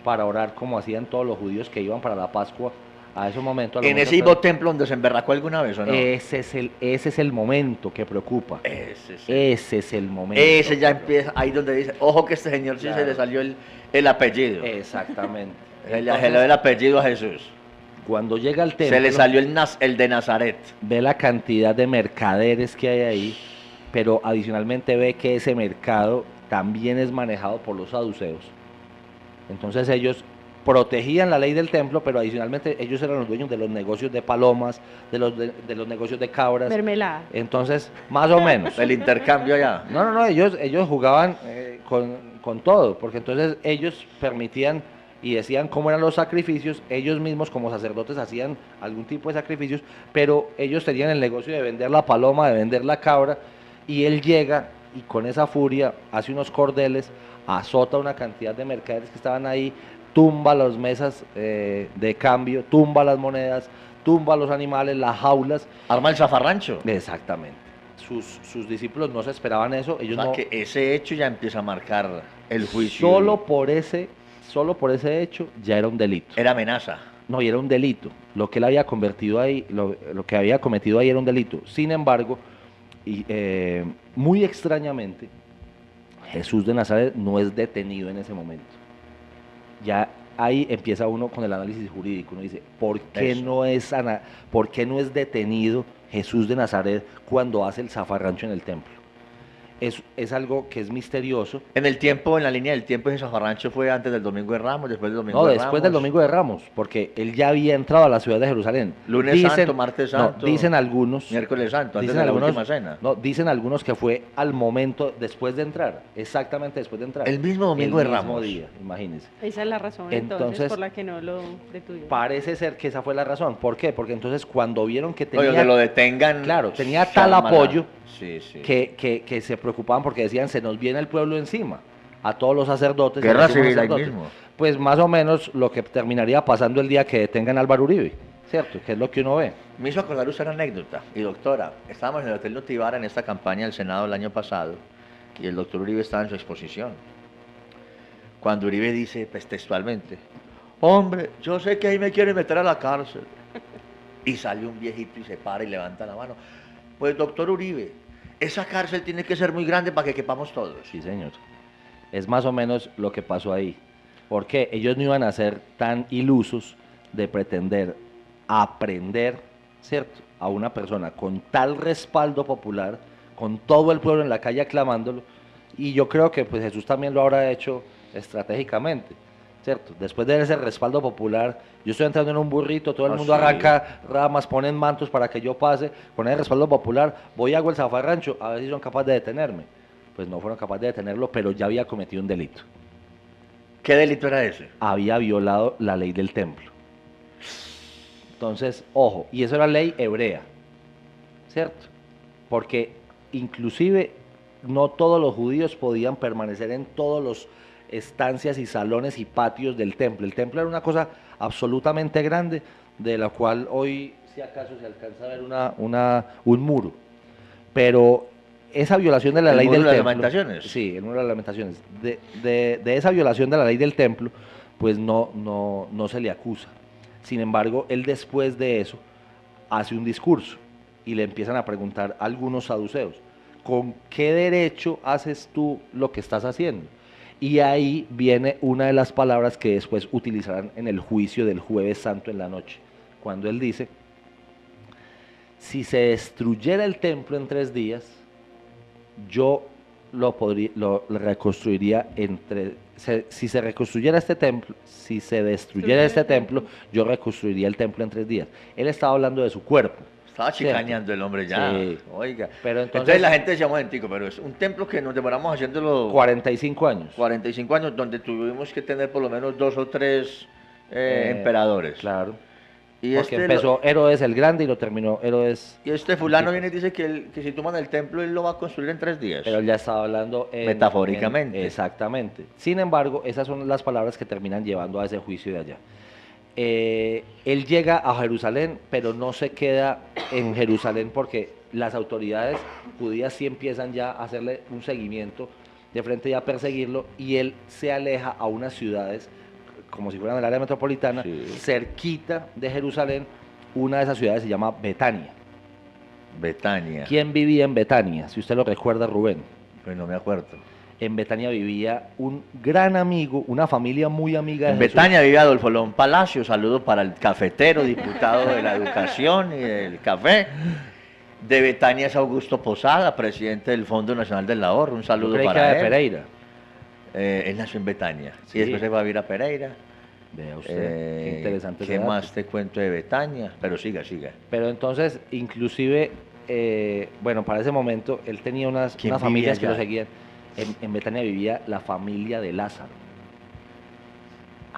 para orar como hacían todos los judíos que iban para la Pascua a esos momentos. a los En ese momentos- Ivo Templo donde se emberracó alguna vez, ¿o no? ese es el momento que preocupa. Ese, sí. Ese es el momento. Ese ya empieza, ahí donde dice, ojo que este señor sí Claro. se le salió el apellido. Exactamente. Se le Entonces, dio el apellido a Jesús. cuando llega al templo, Se le salió el de Nazaret. ve la cantidad de mercaderes que hay ahí, pero adicionalmente ve que ese mercado también es manejado por los saduceos. Entonces ellos protegían la ley del templo, pero adicionalmente ellos eran los dueños de los negocios de palomas, de los negocios de cabras. Mermelada. Entonces, más o menos. El intercambio allá. No, ellos jugaban con todo, porque entonces ellos permitían y decían cómo eran los sacrificios, ellos mismos como sacerdotes hacían algún tipo de sacrificios, pero ellos tenían el negocio de vender la paloma, de vender la cabra, y él llega y con esa furia hace unos cordeles, azota una cantidad de mercaderes que estaban ahí, tumba las mesas de cambio, tumba las monedas, tumba los animales, las jaulas. Arma el zafarrancho. Exactamente. Sus discípulos no se esperaban eso. Ellos O sea, no, que ese hecho ya empieza a marcar el juicio. solo por ese hecho ya era un delito. Era amenaza. No, y era un delito. Lo que él había convertido ahí, lo que había cometido ahí era un delito. Sin embargo, muy extrañamente, Jesús de Nazaret no es detenido en ese momento. Ya ahí empieza uno con el análisis jurídico. Uno dice, ¿por qué no es detenido Jesús de Nazaret cuando hace el zafarrancho en el templo? Es algo que es misterioso. En el tiempo, en la línea del tiempo, ese zafarrancho fue antes del Domingo de Ramos, después del Domingo No, de después Ramos. del Domingo de Ramos, porque él ya había entrado a la ciudad de Jerusalén. Lunes Santo, Martes Santo. No, dicen algunos. Miércoles Santo, antes dicen de la algunos, última cena. No, dicen algunos que fue al momento después de entrar, exactamente después de entrar. El mismo Domingo de El mismo Ramos. día, imagínense. Esa es la razón entonces por la que no lo detuvieron. Parece ser que esa fue la razón. ¿Por qué? Porque entonces cuando vieron que tenía... Oye, donde lo detengan... Claro, tenía tal apoyo sí, sí. que se preocupaban porque decían, se nos viene el pueblo encima, a todos los sacerdotes. Guerra a los civil ahí sacerdotes. mismo. Pues más o menos lo que terminaría pasando el día que detengan a Álvaro Uribe, ¿cierto? Que es lo que uno ve. Me hizo acordar usted una anécdota. Y doctora, estábamos en el Hotel Notibara en esta campaña del Senado el año pasado y el doctor Uribe estaba en su exposición. Cuando Uribe dice, pues textualmente, hombre, yo sé que ahí me quieren meter a la cárcel. Y sale un viejito y se para y levanta la mano. Pues doctor Uribe, esa cárcel tiene que ser muy grande para que quepamos todos. Sí, señor. Es más o menos lo que pasó ahí. Porque ellos no iban a ser tan ilusos de pretender aprender, ¿cierto?, a una persona con tal respaldo popular, con todo el pueblo en la calle aclamándolo, y yo creo que pues Jesús también lo habrá hecho estratégicamente, ¿cierto? Después de ese respaldo popular, yo estoy entrando en un burrito, todo el mundo sí. arranca ramas, ponen mantos para que yo pase, con el respaldo popular, voy y hago el zafarrancho, a ver si son capaces de detenerme. Pues no fueron capaces de detenerlo, pero ya había cometido un delito. ¿Qué delito era ese? Había violado la ley del templo. Entonces, ojo, y eso era ley hebrea, ¿cierto? Porque inclusive no todos los judíos podían permanecer en todos los estancias y salones y patios del templo. El templo era una cosa absolutamente grande, de la cual hoy, si acaso, se alcanza a ver un muro. Pero esa violación de la ley del templo... ¿El muro de Lamentaciones? Sí, el muro de las Lamentaciones. De esa violación de la ley del templo, pues no se le acusa. Sin embargo, él después de eso hace un discurso y le empiezan a preguntar a algunos saduceos, ¿con qué derecho haces tú lo que estás haciendo? Y ahí viene una de las palabras que después utilizarán en el juicio del Jueves Santo en la noche, cuando él dice, si se destruyera el templo en 3 días, yo lo reconstruiría si se reconstruyera este templo, si se destruyera este templo, yo reconstruiría el templo en 3 días. Él estaba hablando de su cuerpo. Estaba chicañando el hombre ya. Sí. Oiga. Pero entonces la gente decía, momentico, pero es un templo que nos demoramos haciéndolo 45 años. 45 años, donde tuvimos que tener por lo menos 2 o 3 emperadores. Claro. Y porque empezó Herodes el Grande y lo terminó Herodes... Y este fulano viene y dice que si toman el templo, él lo va a construir en 3 días. Pero él ya estaba hablando metafóricamente. Exactamente. Sin embargo, esas son las palabras que terminan llevando a ese juicio de allá. Él llega a Jerusalén, pero no se queda en Jerusalén porque las autoridades judías sí empiezan ya a hacerle un seguimiento de frente y a perseguirlo, y él se aleja a unas ciudades como si fueran del área metropolitana, sí, cerquita de Jerusalén. Una de esas ciudades se llama Betania. Betania. ¿Quién vivía en Betania? Si usted lo recuerda, Rubén. Pues no me acuerdo. En Betania vivía un gran amigo, una familia muy amiga de En Jesús. Betania vivía Adolfo León Palacio, saludo para el cafetero, diputado de la educación y del café. De Betania es Augusto Posada, presidente del Fondo Nacional del Ahorro. Un Yo saludo creí que para era de él. Pereira. Él nació en Betania Sí. y después se va a vivir a Pereira. Vea usted, qué interesante ¿Qué ese dato. más te cuento de Betania? Pero siga. Pero entonces, inclusive, bueno, para ese momento, él tenía unas ¿Quién familias que vivía lo allá? seguían. En Betania vivía la familia de Lázaro.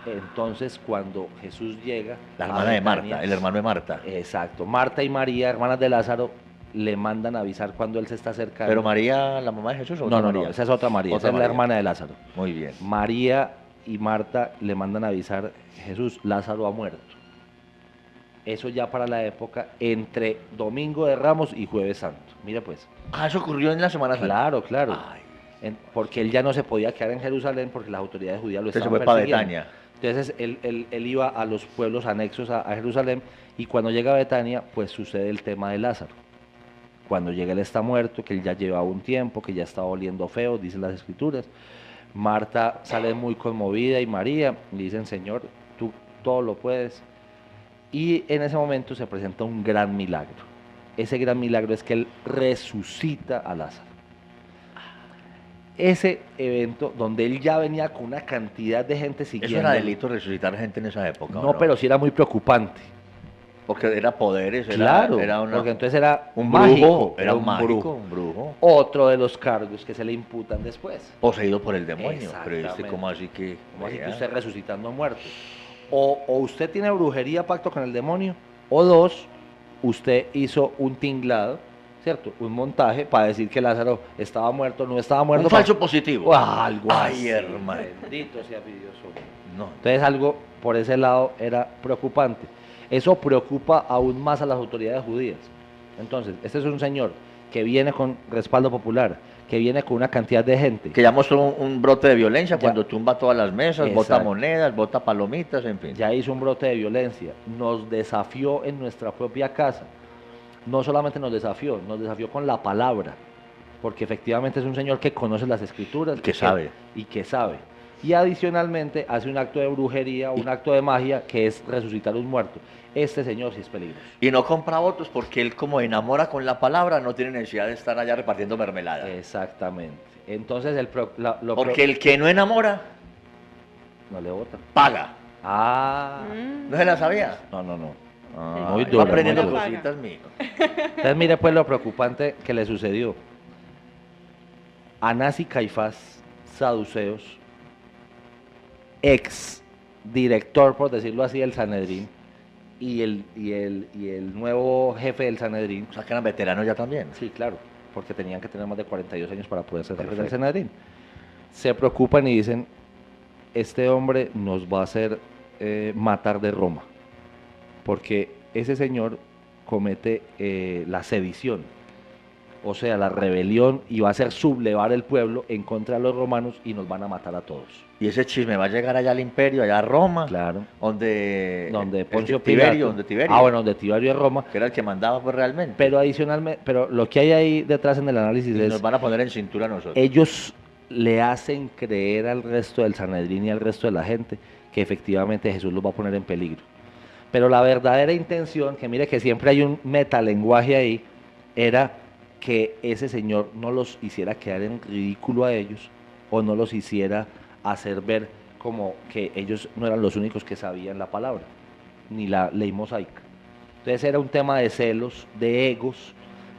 Entonces, cuando Jesús llega La a hermana de Betania, Marta, el hermano de Marta. exacto, Marta y María, hermanas de Lázaro, le mandan a avisar cuando él se está acercando. ¿Pero María, la mamá de Jesús o No, otra no, no, María? esa es otra María, Otra esa es la María. hermana de Lázaro. Muy bien. María y Marta le mandan a avisar, Jesús, Lázaro ha muerto. Eso ya para la época entre Domingo de Ramos y Jueves Santo. Mira pues. Ah, eso ocurrió en la Semana Santa. Claro, claro. Ay. Porque él ya no se podía quedar en Jerusalén porque las autoridades judías lo Entonces se estaban fue para persiguiendo. Betania. Entonces él iba a los pueblos anexos a Jerusalén y cuando llega a Betania, pues sucede el tema de Lázaro. Cuando llega él está muerto, que él ya llevaba un tiempo, que ya estaba oliendo feo, dicen las escrituras. Marta sale muy conmovida y María le dicen, Señor, tú todo lo puedes. Y en ese momento se presenta un gran milagro. Ese gran milagro es que él resucita a Lázaro. Ese evento donde él ya venía con una cantidad de gente siguiendo. Eso era delito resucitar gente en esa época. ¿o No, pero sí era muy preocupante. Porque era poderes, Claro, era porque entonces era un mágico, brujo, era un brujo. mágico, un brujo. Otro de los cargos que se le imputan después. Poseído por el demonio. Pero Exactamente. ¿cómo así que? Como así que vea? usted resucitando muertos. O usted tiene brujería, pacto con el demonio, o dos, usted hizo un tinglado, ¿cierto? Un montaje para decir que Lázaro estaba muerto, no estaba muerto. Un falso positivo. O algo Ay, así. hermano. Bendito sea mi Dios. No. Entonces algo por ese lado era preocupante. Eso preocupa aún más a las autoridades judías. Entonces, este es un señor que viene con respaldo popular, que viene con una cantidad de gente. Que ya mostró un brote de violencia Ya. cuando tumba todas las mesas, bota Exacto. monedas, bota palomitas, en fin. Ya hizo un brote de violencia, nos desafió en nuestra propia casa. No solamente nos desafió con la palabra, porque efectivamente es un señor que conoce las escrituras. Que sabe. Y que sabe. Y adicionalmente hace un acto de brujería, un acto de magia, que es resucitar un muerto. Este señor sí es peligroso. Y no compra votos porque él como enamora con la palabra no tiene necesidad de estar allá repartiendo mermelada. Exactamente. Entonces Porque el que no enamora, no le vota. paga. Ah, ¿No se la sabía? no, no, no. Ah, Muy va duro, aprendiendo muy duro. cositas, mijo. Entonces mire pues lo preocupante que le sucedió. Anás y Caifás, saduceos, ex director, por decirlo así, del Sanedrín, y el nuevo jefe del Sanedrín, O sea, que eran veteranos ya también. sí, claro, porque tenían que tener más de 42 años para poder ser jefes del Perfecto. Sanedrín, se preocupan y dicen, este hombre nos va a hacer matar de Roma, porque ese señor comete la sedición, o sea, la rebelión, y va a hacer sublevar el pueblo en contra de los romanos y nos van a matar a todos. Y ese chisme va a llegar allá al imperio, allá a Roma, Claro. donde Poncio Tiberio, Pilato. donde Tiberio, Ah, bueno, donde Tiberio es Roma. que era el que mandaba pues realmente. Pero adicionalmente, pero lo que hay ahí detrás en el análisis Y es, nos van a poner en cintura a nosotros. ellos le hacen creer al resto del Sanedrín y al resto de la gente que efectivamente Jesús los va a poner en peligro. Pero la verdadera intención, que mire que siempre hay un metalenguaje ahí, era que ese señor no los hiciera quedar en ridículo a ellos o no los hiciera hacer ver como que ellos no eran los únicos que sabían la palabra, ni la ley mosaica. Entonces era un tema de celos, de egos,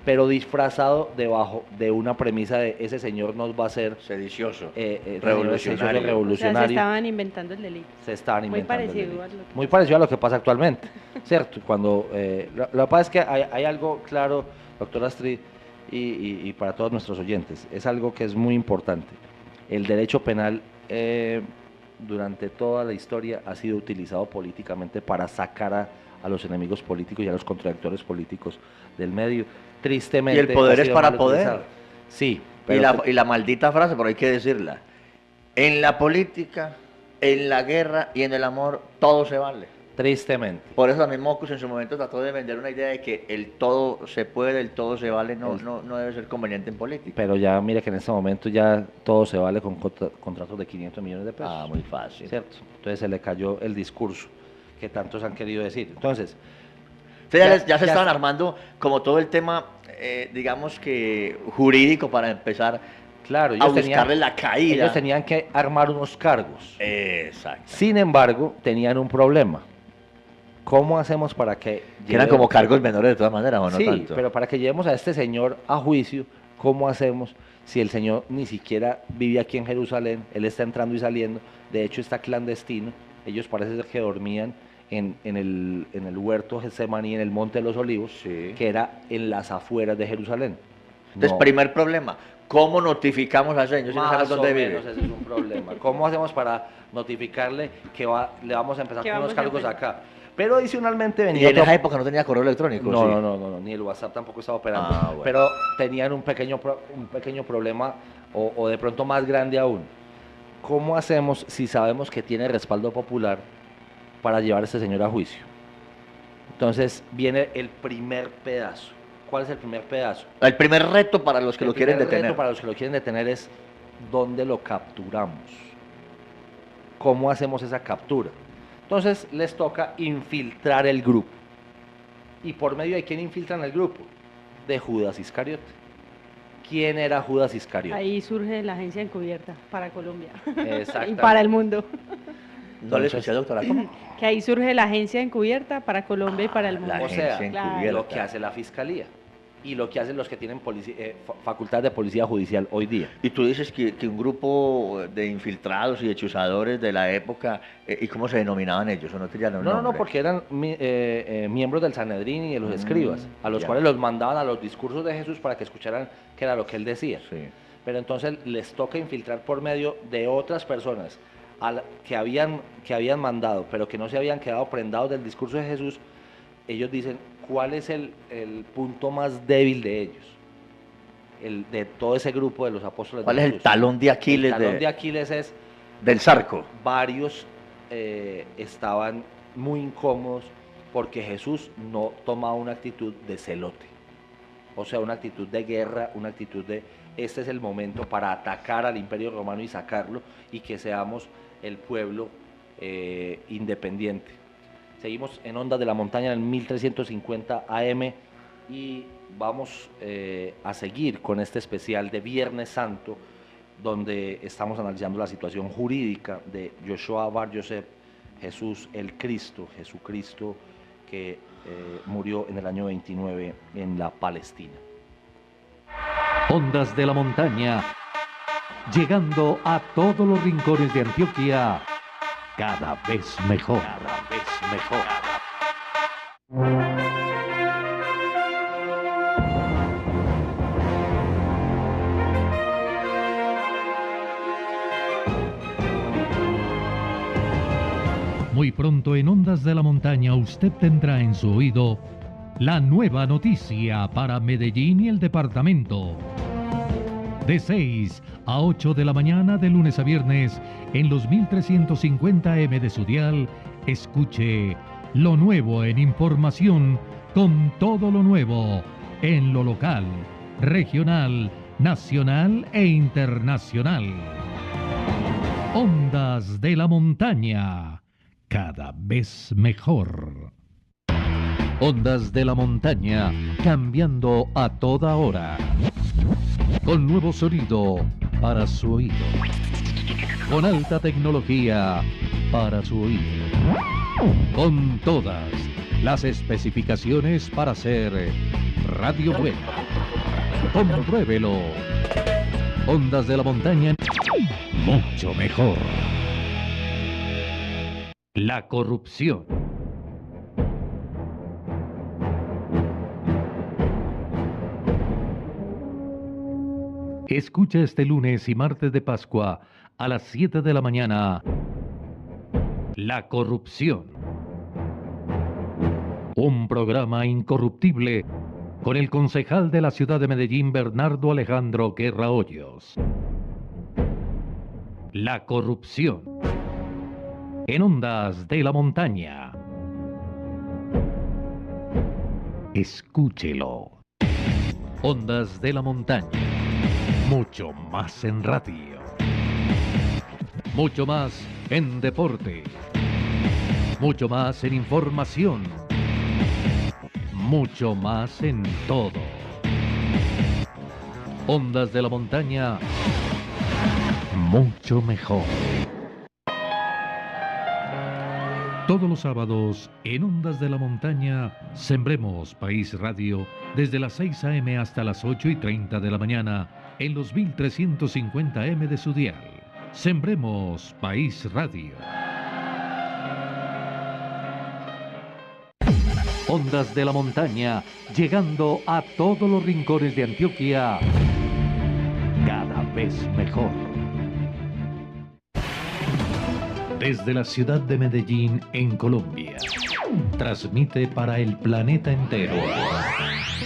pero disfrazado debajo de una premisa de ese señor nos va a hacer Sedicioso. revolucionario. Revolucionario. O sea, se estaban inventando el delito. Se estaban Muy inventando el parecido delito. a lo que Muy parecido a lo que pasa actualmente, ¿cierto? Cuando lo que pasa es que hay algo claro, doctor Astrid, y para todos nuestros oyentes, es algo que es muy importante. El derecho penal durante toda la historia ha sido utilizado políticamente para sacar a los enemigos políticos y a los contradictores políticos del medio. Tristemente. Y el poder ha es sido para mal poder. utilizado. Sí, Y pero la maldita frase, pero hay que decirla. En la política, en la guerra y en el amor, todo se vale. tristemente. Por eso también Mocus en su momento trató de vender una idea de que el todo se puede, el todo se vale, no debe ser conveniente en política. Pero ya mire que en este momento ya todo se vale con contratos de 500 millones de pesos. Ah, muy fácil. ¿Cierto? Entonces se le cayó el discurso que tantos han querido decir. Entonces, Ustedes ya se estaban armando como todo el tema, digamos que jurídico para empezar Claro, a buscarle la caída. ellos tenían que armar unos cargos. Exacto. Sin embargo, tenían un problema. ¿Cómo hacemos para que Que eran como cargos menores de todas maneras, ¿o no sí, tanto? pero para que llevemos a este señor a juicio, ¿cómo hacemos si el señor ni siquiera vive aquí en Jerusalén? Él está entrando y saliendo, de hecho está clandestino. Ellos parece ser que dormían en el huerto Getsemaní, en el Monte de los Olivos, Sí. que era en las afueras de Jerusalén. Entonces, No, primer problema, ¿cómo notificamos a ese señor si no más sabemos o dónde menos vive? ese es un problema. ¿Cómo hacemos para notificarle que le vamos a empezar Que con unos vamos a cargos empezar. acá? Pero adicionalmente Y venía en otro- esa época no tenía correo electrónico, No, ¿sí? no, ni el WhatsApp tampoco estaba operando. Ah, bueno. Pero tenían un pequeño problema, o de pronto más grande aún. ¿Cómo hacemos si sabemos que tiene respaldo popular para llevar a este señor a juicio? Entonces viene el primer pedazo. ¿Cuál es el primer pedazo? El primer reto para los que El lo quieren primer reto detener. para los que lo quieren detener es dónde lo capturamos. ¿Cómo hacemos esa captura? Entonces les toca infiltrar el grupo. ¿Y por medio de quién infiltran el grupo? De Judas Iscariote. ¿Quién era Judas Iscariote? Ahí surge la agencia encubierta para Colombia y Exactamente. para el mundo. No le escuché, doctora, ¿cómo? Que ahí surge la agencia encubierta para Colombia y para el mundo. La O sea, agencia claro. encubierta. lo que hace la fiscalía y lo que hacen los que tienen facultad de policía judicial hoy día. Y tú dices que un grupo de infiltrados y de chuzadores de la época, ¿y cómo se denominaban ellos? ¿O no tenían un No, nombre? porque eran miembros del Sanedrín y de los escribas, a los ya. cuales los mandaban a los discursos de Jesús para que escucharan qué era lo que él decía. Sí. Pero entonces les toca infiltrar por medio de otras personas que habían mandado, pero que no se habían quedado prendados del discurso de Jesús. Ellos dicen, ¿cuál es el punto más débil de ellos? De todo ese grupo de los apóstoles. ¿Cuál de es el Jesús. talón de Aquiles El talón de Aquiles es del zarco? varios estaban muy incómodos porque Jesús no tomaba una actitud de celote, o sea, una actitud de guerra, una actitud de este es el momento para atacar al Imperio Romano y sacarlo y que seamos el pueblo independiente. Seguimos en Ondas de la Montaña en el 1350 AM y vamos a seguir con este especial de Viernes Santo, donde estamos analizando la situación jurídica de Yoshua Bar Yosef, Jesús el Cristo, Jesucristo que murió en el año 29 en la Palestina. Ondas de la Montaña, llegando a todos los rincones de Antioquia, cada vez mejor. Cada vez mejor. Muy pronto en Ondas de la Montaña usted tendrá en su oído la nueva noticia para Medellín y el departamento. De 6 a 8 de la mañana de lunes a viernes en los 1350M de su dial, escuche lo nuevo en información con todo lo nuevo en lo local, regional, nacional e internacional. Ondas de la Montaña, cada vez mejor. Ondas de la Montaña, cambiando a toda hora. Con nuevo sonido para su oído. Con alta tecnología para su oído. Con todas las especificaciones para ser radio web. Compruébelo. Ondas de la Montaña, mucho mejor. La corrupción. Escucha este lunes y martes de Pascua a las 7 de la mañana. La corrupción. Un programa incorruptible con el concejal de la ciudad de Medellín, Bernardo Alejandro Guerra Hoyos. La corrupción. En Ondas de la Montaña. Escúchelo. Ondas de la Montaña. Mucho más en radio. Mucho más en deporte. Mucho más en información. mucho más en todo. Ondas de la Montaña, mucho mejor. Todos los sábados, en Ondas de la Montaña, Sembremos País Radio, desde las 6 a.m. hasta las 8:30 de la mañana, en los 1350 m de su dial. Sembremos País Radio. Ondas de la Montaña, llegando a todos los rincones de Antioquia, cada vez mejor. Desde la ciudad de Medellín, en Colombia, transmite para el planeta entero.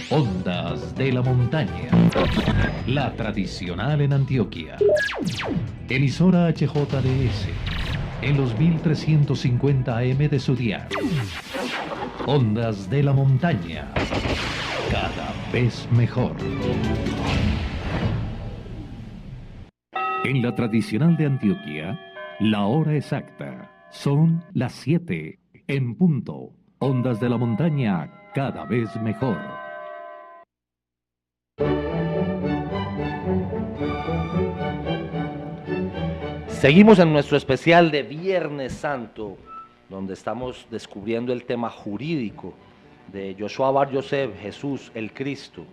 Ondas de la Montaña, la tradicional en Antioquia. Emisora HJDS, en los 1350 AM de su dial. Ondas de la Montaña, cada vez mejor. En la tradicional de Antioquia, la hora exacta son las 7 en punto. Ondas de la Montaña, cada vez mejor. Seguimos en nuestro especial de Viernes Santo, donde estamos descubriendo el tema jurídico de Yoshua Bar Yosef, Jesús el Cristo.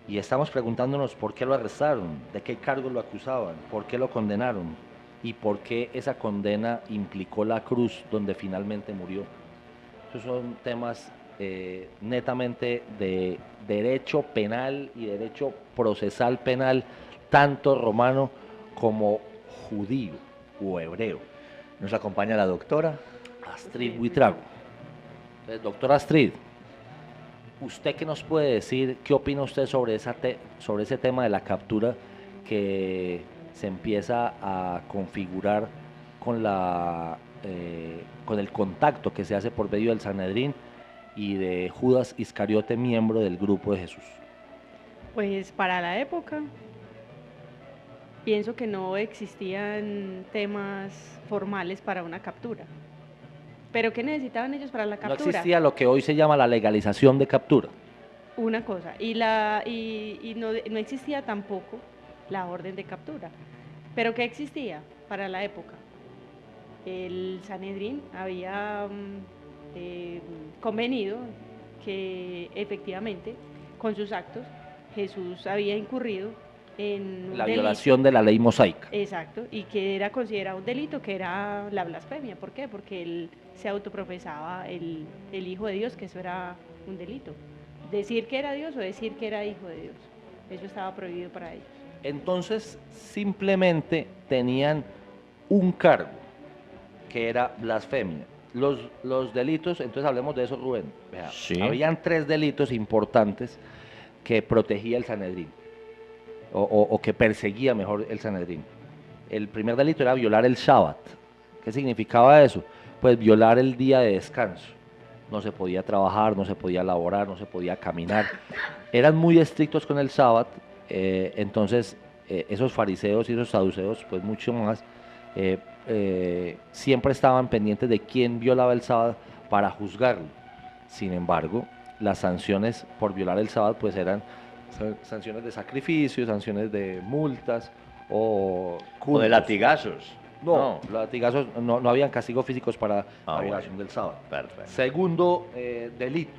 Y estamos preguntándonos por qué lo arrestaron, de qué cargos lo acusaban, por qué lo condenaron y por qué esa condena implicó la cruz donde finalmente murió. Esos son temas netamente de derecho penal y derecho procesal penal, tanto romano como judío o hebreo. Nos acompaña la doctora Astrid Buitrago. Entonces, doctora Astrid, ¿usted qué nos puede decir? ¿Qué opina usted sobre ese tema de la captura que se empieza a configurar con el contacto que se hace por medio del Sanedrín y de Judas Iscariote, miembro del grupo de Jesús? Pues para la época, pienso que no existían temas formales para una captura. ¿Pero qué necesitaban ellos para la No captura? existía lo que hoy se llama la legalización de captura. Una cosa, y no existía tampoco la orden de captura. ¿Pero qué existía para la época? El Sanedrín había convenido que efectivamente con sus actos Jesús había incurrido en La delito. violación de la ley mosaica. Exacto, y que era considerado un delito, que era la blasfemia. ¿Por qué? Porque él se autoprofesaba el Hijo de Dios, que eso era un delito. Decir que era Dios o decir que era Hijo de Dios, eso estaba prohibido para ellos. Entonces, simplemente tenían un cargo, que era blasfemia. Los delitos, entonces hablemos de eso, Rubén. Vea, Sí. habían 3 delitos importantes que protegía el Sanedrín, o que perseguía mejor el Sanedrín. El primer delito era violar el Shabbat. ¿Qué significaba eso? Pues violar el día de descanso. No se podía trabajar, no se podía laborar, no se podía caminar. Eran muy estrictos con el Shabbat. Entonces, esos fariseos y esos saduceos, pues mucho más, siempre estaban pendientes de quién violaba el sábado para juzgarlo. Sin embargo, las sanciones por violar el sábado pues eran sanciones de sacrificio, sanciones de multas o o de cultos. latigazos. No, latigazos, no habían castigos físicos para la bueno. violación del sábado. Perfecto. Segundo delito,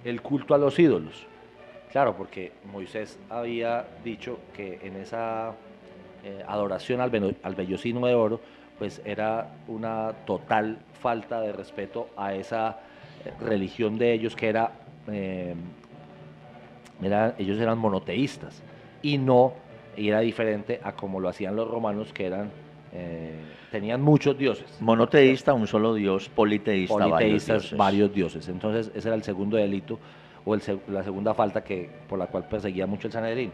el culto a los ídolos. Claro, porque Moisés había dicho que en esa adoración al vellocino de oro, pues era una total falta de respeto a esa religión de ellos, que ellos eran monoteístas, y era diferente a como lo hacían los romanos, que tenían muchos dioses. Monoteísta, un solo Dios, politeísta, Politeístas, varios varios dioses. Entonces, ese era el segundo delito, o la segunda falta por la cual perseguía mucho el Sanedrín.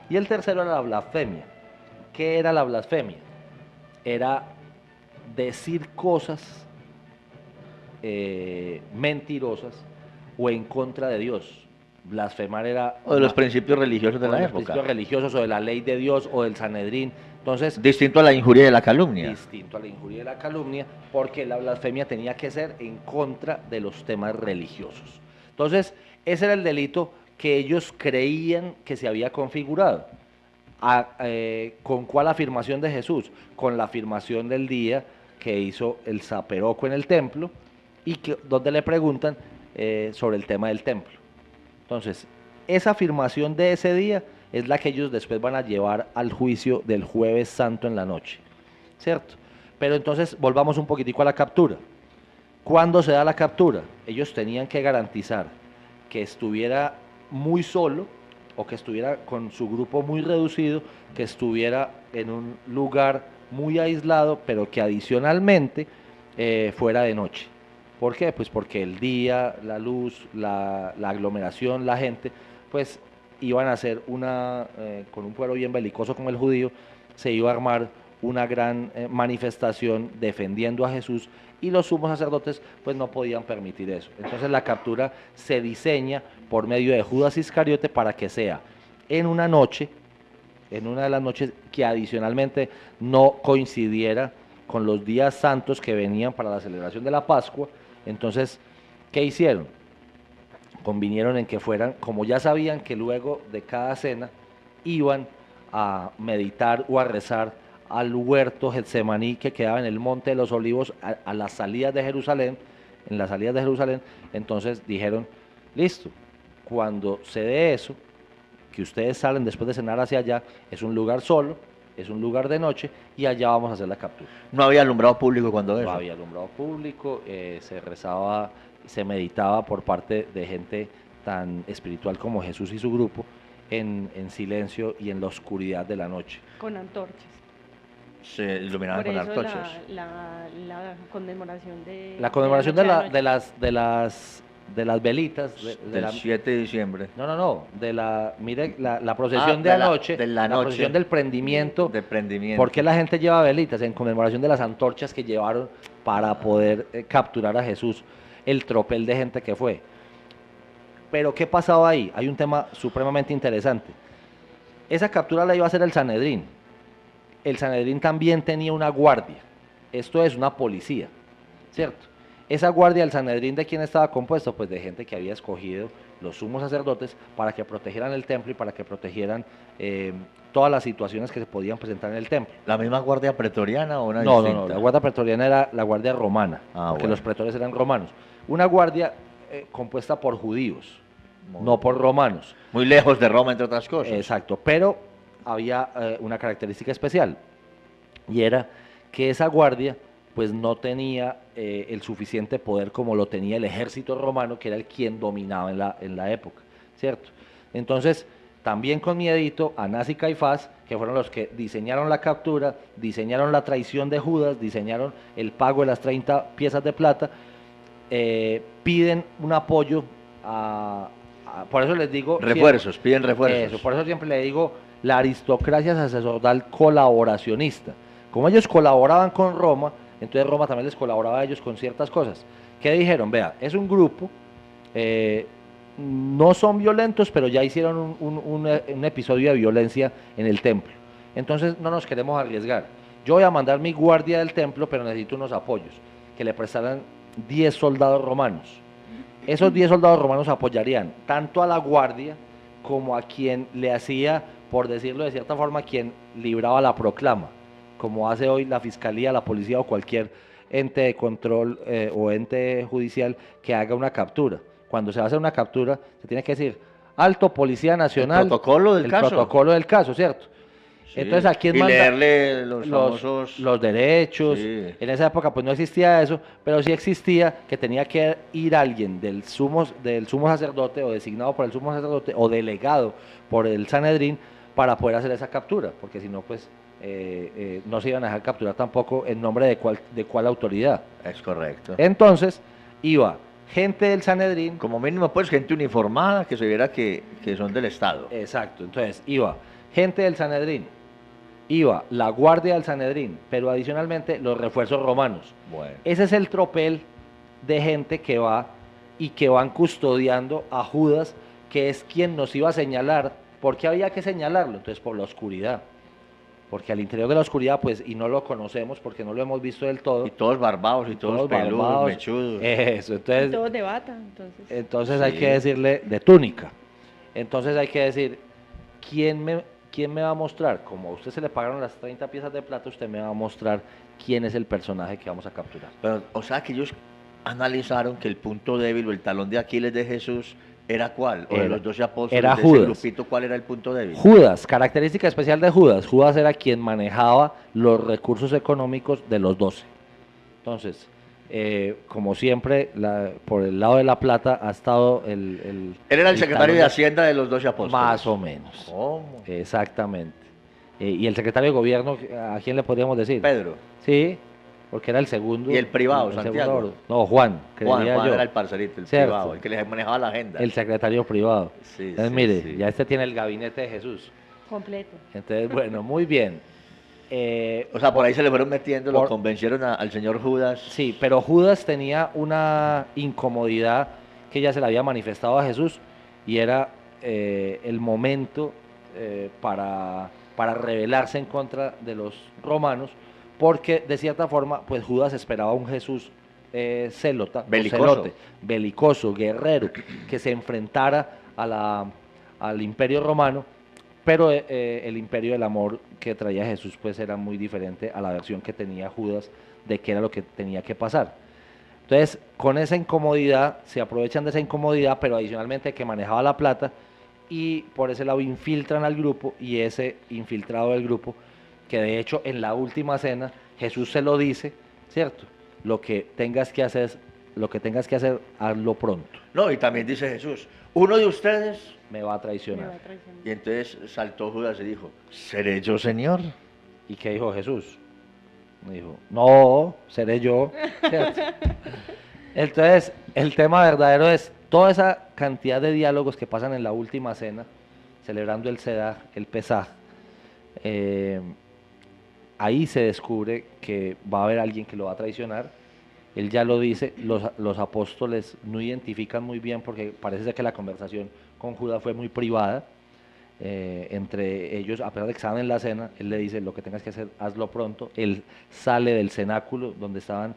Y el tercero era la blasfemia. ¿Qué era la blasfemia? Era decir cosas mentirosas o en contra de Dios. Blasfemar era... O de los principios religiosos de o la los época. principios religiosos, o de la ley de Dios, o del Sanedrín. Entonces, Distinto a la injuria y a la calumnia. distinto a la injuria y la calumnia, porque la blasfemia tenía que ser en contra de los temas religiosos. Entonces, Ese era el delito que ellos creían que se había configurado. ¿Con cuál afirmación de Jesús? Con la afirmación del día que hizo el zaperoco en el templo y donde le preguntan sobre el tema del templo. Entonces, esa afirmación de ese día es la que ellos después van a llevar al juicio del Jueves Santo en la noche, ¿cierto? Pero entonces volvamos un poquitico a la captura. ¿Cuándo se da la captura? Ellos tenían que garantizar que estuviera muy solo o que estuviera con su grupo muy reducido, que estuviera en un lugar muy aislado, pero que adicionalmente fuera de noche. ¿Por qué? Pues porque el día, la luz, la aglomeración, la gente, pues iban a hacer con un pueblo bien belicoso como el judío, se iba a armar una gran manifestación defendiendo a Jesús y los sumos sacerdotes pues no podían permitir eso. Entonces la captura se diseña por medio de Judas Iscariote para que sea en una noche, en una de las noches que adicionalmente no coincidiera con los días santos que venían para la celebración de la Pascua. Entonces, ¿qué hicieron? Convinieron en que fueran, como ya sabían que luego de cada cena iban a meditar o a rezar al huerto Getsemaní que quedaba en el Monte de los Olivos a las salidas de Jerusalén, en las salidas de Jerusalén. Entonces dijeron, listo, cuando se dé eso, que ustedes salen después de cenar hacia allá, es un lugar solo, es un lugar de noche y allá vamos a hacer la captura. No había alumbrado público cuando eso. No había alumbrado público, se rezaba, se meditaba por parte de gente tan espiritual como Jesús y su grupo en silencio y en la oscuridad de la noche. Con antorchas. Se iluminaban con antorchas. La conmemoración de... La conmemoración de las velitas. Del 7 de diciembre. No, mire, la procesión de anoche, la procesión del prendimiento. De prendimiento. ¿Por qué la gente lleva velitas? En conmemoración de las antorchas que llevaron para poder capturar a Jesús, el tropel de gente que fue. Pero ¿qué pasaba ahí? Hay un tema supremamente interesante. Esa captura la iba a hacer el Sanedrín. El Sanedrín también tenía una guardia. Esto es una policía, ¿cierto? Esa guardia del Sanedrín, ¿de quién estaba compuesto? Pues de gente que había escogido los sumos sacerdotes para que protegieran el templo y para que protegieran todas las situaciones que se podían presentar en el templo. ¿La misma guardia pretoriana o una No, distinta? no, la guardia pretoriana era la guardia romana, porque bueno. los pretores eran romanos. Una guardia compuesta por judíos, no por romanos. Muy lejos de Roma, entre otras cosas. Exacto, pero había una característica especial, y era que esa guardia pues no tenía el suficiente poder como lo tenía el ejército romano, que era el quien dominaba en la época, ¿cierto? Entonces, también con miedito, Anás y Caifás, que fueron los que diseñaron la captura, diseñaron la traición de Judas, diseñaron el pago de las 30 piezas de plata, piden un apoyo por eso les digo... Refuerzos, piden refuerzos. Eso, por eso siempre le digo, la aristocracia sacerdotal colaboracionista. Como ellos colaboraban con Roma, entonces Roma también les colaboraba a ellos con ciertas cosas. ¿Qué dijeron? Vea, es un grupo, no son violentos, pero ya hicieron un episodio de violencia en el templo. Entonces no nos queremos arriesgar. Yo voy a mandar mi guardia del templo, pero necesito unos apoyos, que le prestaran 10 soldados romanos. Esos 10 soldados romanos apoyarían tanto a la guardia como a quien le hacía, por decirlo de cierta forma, quien libraba la proclama, como hace hoy la fiscalía, la policía o cualquier ente de control o ente judicial que haga una captura. Cuando se va a hacer una captura, se tiene que decir, alto Policía Nacional, el protocolo del caso, ¿cierto? Sí. Entonces, ¿a quién manda? Leerle los derechos. Sí. En esa época pues no existía eso, pero sí existía que tenía que ir alguien del sumo sacerdote o designado por el sumo sacerdote o delegado por el Sanedrín para poder hacer esa captura, porque si no pues no se iban a dejar capturar tampoco en nombre de cuál autoridad. Es correcto. Entonces iba gente del Sanedrín. Como mínimo pues gente uniformada que se viera que son del Estado. Exacto, entonces iba gente del Sanedrín, iba la guardia del Sanedrín, pero adicionalmente los refuerzos romanos. Bueno. Ese es el tropel de gente que va y que van custodiando a Judas, que es quien nos iba a señalar. ¿Por qué había que señalarlo? Entonces por la oscuridad. porque al interior de la oscuridad, pues, y no lo conocemos porque no lo hemos visto del todo. Y todos barbados y todos peludos, barbados, mechudos. Eso, Y entonces, todos de bata, entonces. hay Sí. que decirle de túnica. Entonces hay que decir, ¿quién me va a mostrar? Como a usted se le pagaron las 30 piezas de plata, usted me va a mostrar quién es el personaje que vamos a capturar. Pero, o sea, que ellos analizaron que el punto débil o el talón de Aquiles de Jesús era cuál, o de los 12 apóstoles, era de ese Judas. grupito, ¿cuál era el punto débil? Judas, característica especial de Judas. Judas era quien manejaba los recursos económicos de los 12. Entonces, como siempre, por el lado de la plata ha estado Él Él era el secretario talón de Hacienda de los 12 apóstoles. Más o menos. ¿Cómo? Exactamente. Y el secretario de gobierno, ¿a quién le podríamos decir? Pedro. Sí, porque era el segundo. ¿Y el privado, segundo Santiago? orden. No, Juan, Juan creería yo. era el parcerito, el Cierto. privado, el que les manejaba la agenda. El secretario privado. Sí, Entonces, sí, mire, sí. ya este tiene el gabinete de Jesús. Completo. Entonces, bueno, muy bien. O sea, por ahí se le fueron metiendo, lo por- convencieron al señor Judas. Sí, pero Judas tenía una incomodidad que ya se le había manifestado a Jesús y era el momento para rebelarse en contra de los romanos, porque de cierta forma, pues Judas esperaba un Jesús célota, Belicoso. celote, belicoso, guerrero, que se enfrentara al imperio romano, pero el imperio del amor que traía Jesús pues era muy diferente a la versión que tenía Judas de qué era lo que tenía que pasar. Entonces, con esa incomodidad, se aprovechan de esa incomodidad, pero adicionalmente que manejaba la plata, y por ese lado infiltran al grupo, y ese infiltrado del grupo, que de hecho en la última cena Jesús se lo dice, ¿cierto? Lo que tengas que hacer, hazlo pronto. No, y también dice Jesús, uno de ustedes, Me va a Me traicionar. va a traicionar. y entonces saltó Judas y dijo, ¿seré yo, Señor? ¿Y qué dijo Jesús? Dijo, no, seré yo. ¿cierto? Entonces, el tema verdadero es toda esa cantidad de diálogos que pasan en la última cena, celebrando el Sedaj, el Pesaj. Ahí se descubre que va a haber alguien que lo va a traicionar. Él ya lo dice, los apóstoles no identifican muy bien porque parece ser que la conversación con Judas fue muy privada. Entre ellos, a pesar de que estaban en la cena, él le dice, lo que tengas que hacer, hazlo pronto. Él sale del cenáculo donde estaban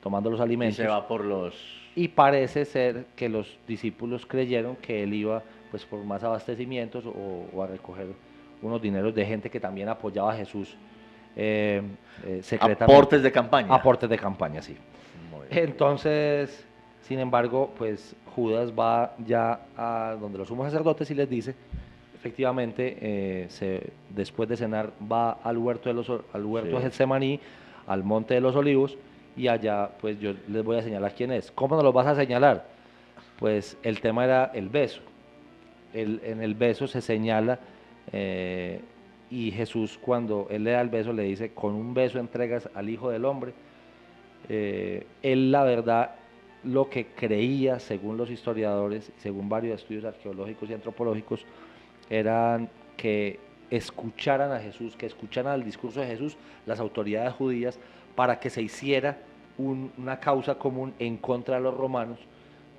tomando los Y alimentos se va por los... y parece ser que los discípulos creyeron que él iba pues por más abastecimientos o a recoger unos dineros de gente que también apoyaba a Jesús secretamente. Aportes de campaña. Aportes de campaña, sí. Muy bien. Entonces, sin embargo, pues Judas va ya a donde los sumos sacerdotes y les dice, efectivamente, después de cenar va al huerto Sí. de Getsemaní, al monte de los olivos, y allá pues yo les voy a señalar quién es. ¿Cómo nos lo vas a señalar? Pues el tema era el beso. En el beso se señala y Jesús cuando él le da el beso le dice, con un beso entregas al Hijo del Hombre. Él la verdad lo que creía, según los historiadores y según varios estudios arqueológicos y antropológicos, eran que escucharan a Jesús, que escucharan el discurso de Jesús las autoridades judías para que se hiciera una causa común en contra de los romanos,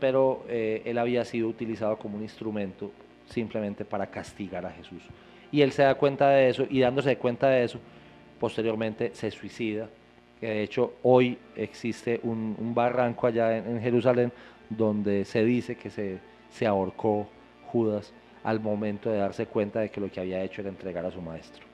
pero él había sido utilizado como un instrumento simplemente para castigar a Jesús. Y él se da cuenta de eso, y dándose cuenta de eso, posteriormente se suicida, que de hecho hoy existe un barranco allá en Jerusalén donde se dice que se ahorcó Judas al momento de darse cuenta de que lo que había hecho era entregar a su maestro.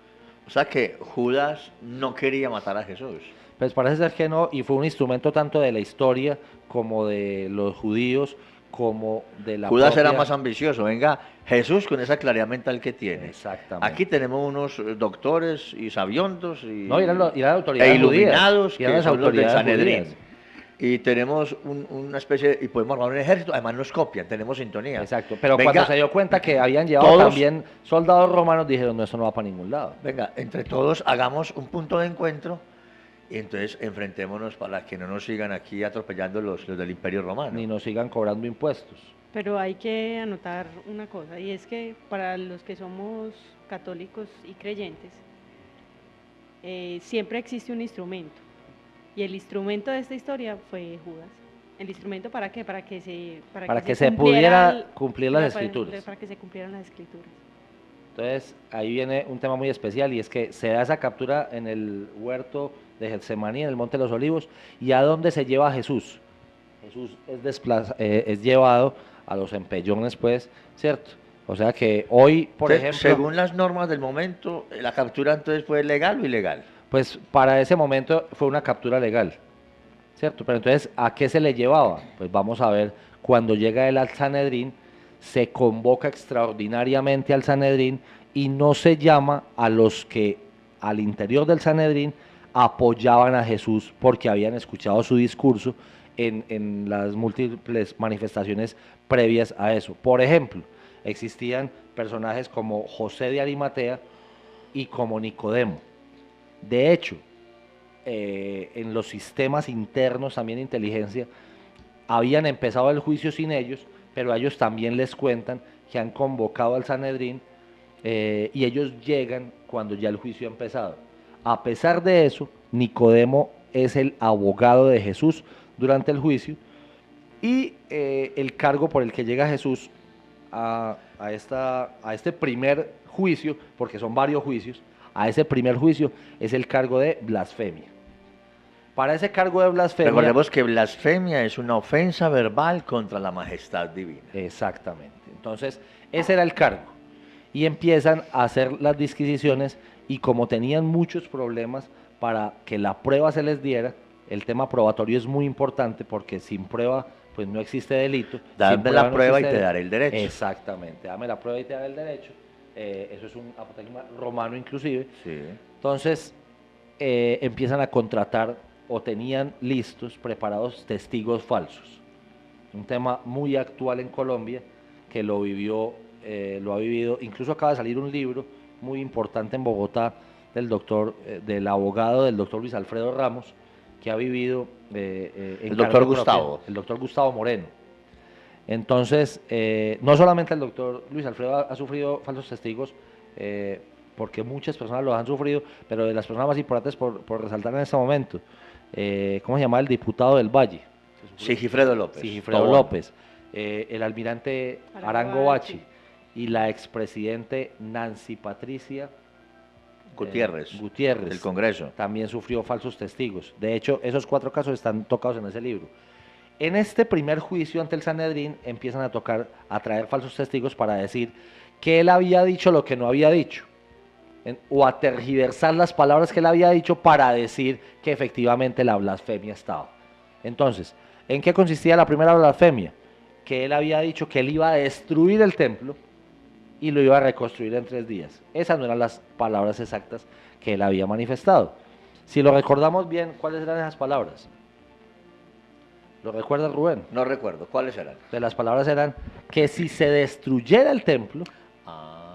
O sea que Judas no quería matar a Jesús. Pues parece ser que no, y fue un instrumento tanto de la historia como de los judíos, como de la Judas era propia- más ambicioso. Venga, Jesús con esa claridad mental que tiene. Exactamente. Aquí tenemos unos doctores y sabiondos y, No, y eran las autoridades e iluminados judías, y eran que las son los del autoridades Sanedrín. judías. Y tenemos una especie, y podemos armar un ejército, además nos copian, tenemos sintonía. Exacto, pero Venga, cuando se dio cuenta que habían llevado todos- también soldados romanos, dijeron, no, eso no va para ningún lado. Venga, entre todos hagamos un punto de encuentro y entonces enfrentémonos para que no nos sigan aquí atropellando los del Imperio Romano. Ni nos sigan cobrando impuestos. Pero hay que anotar una cosa, y es que para los que somos católicos y creyentes, siempre existe un instrumento. Y el instrumento de esta historia fue Judas. ¿El instrumento para qué? Para que se Para que se pudiera cumplir las para escrituras. que se cumplieran las escrituras. Entonces, ahí viene un tema muy especial y es que se da esa captura en el huerto de Getsemaní, en el Monte de los Olivos, y a dónde se lleva a Jesús. Jesús es llevado a los empellones, pues, ¿cierto? O sea que hoy, por ejemplo... Según las normas del momento, la captura entonces fue legal o ilegal. Pues para ese momento fue una captura legal, ¿cierto? Pero entonces, ¿a qué se le llevaba? Pues vamos a ver, cuando llega él al Sanedrín, se convoca extraordinariamente al Sanedrín y no se llama a los que al interior del Sanedrín apoyaban a Jesús porque habían escuchado su discurso en las múltiples manifestaciones previas a eso. Por ejemplo, existían personajes como José de Arimatea y como Nicodemo. De hecho, en los sistemas internos también de inteligencia, habían empezado el juicio sin ellos, pero a ellos también les cuentan que han convocado al Sanedrín y ellos llegan cuando ya el juicio ha empezado. A pesar de eso, Nicodemo es el abogado de Jesús durante el juicio y el cargo por el que llega Jesús a este primer juicio, porque son varios juicios, a ese primer juicio es el cargo de blasfemia. Para ese cargo de blasfemia... Recordemos que blasfemia es una ofensa verbal contra la majestad divina. Exactamente. Entonces, ese era el cargo. Y empiezan a hacer las disquisiciones y como tenían muchos problemas para que la prueba se les diera, el tema probatorio es muy importante porque sin prueba pues no existe delito. Dame la prueba y te daré el derecho. Exactamente, dame la prueba y te daré el derecho. Eso es un apotegma romano inclusive. Sí. Entonces, empiezan a contratar o tenían listos, preparados testigos falsos. Un tema muy actual en Colombia que lo ha vivido, incluso acaba de salir un libro muy importante en Bogotá del abogado del doctor Luis Alfredo Ramos, que ha vivido el doctor Gustavo. El doctor Gustavo Moreno. Entonces, no solamente el doctor Luis Alfredo ha sufrido falsos testigos, porque muchas personas lo han sufrido, pero de las personas más importantes por resaltar en este momento, ¿cómo se llama el diputado del Valle? Sigifredo López. Sigifredo López, el almirante Arango Bachi y la expresidente Nancy Patricia Gutiérrez, del Congreso. También sufrió falsos testigos. De hecho, esos 4 casos están tocados en ese libro. En este primer juicio ante el Sanedrín empiezan a traer falsos testigos para decir que él había dicho lo que no había dicho, o a tergiversar las palabras que él había dicho para decir que efectivamente la blasfemia estaba. Entonces, ¿en qué consistía la primera blasfemia? Que él había dicho que él iba a destruir el templo y lo iba a reconstruir en 3 días. Esas no eran las palabras exactas que él había manifestado. Si lo recordamos bien, ¿cuáles eran esas palabras? ¿Lo recuerda Rubén? No recuerdo, ¿cuáles eran? De las palabras eran que si se destruyera el templo,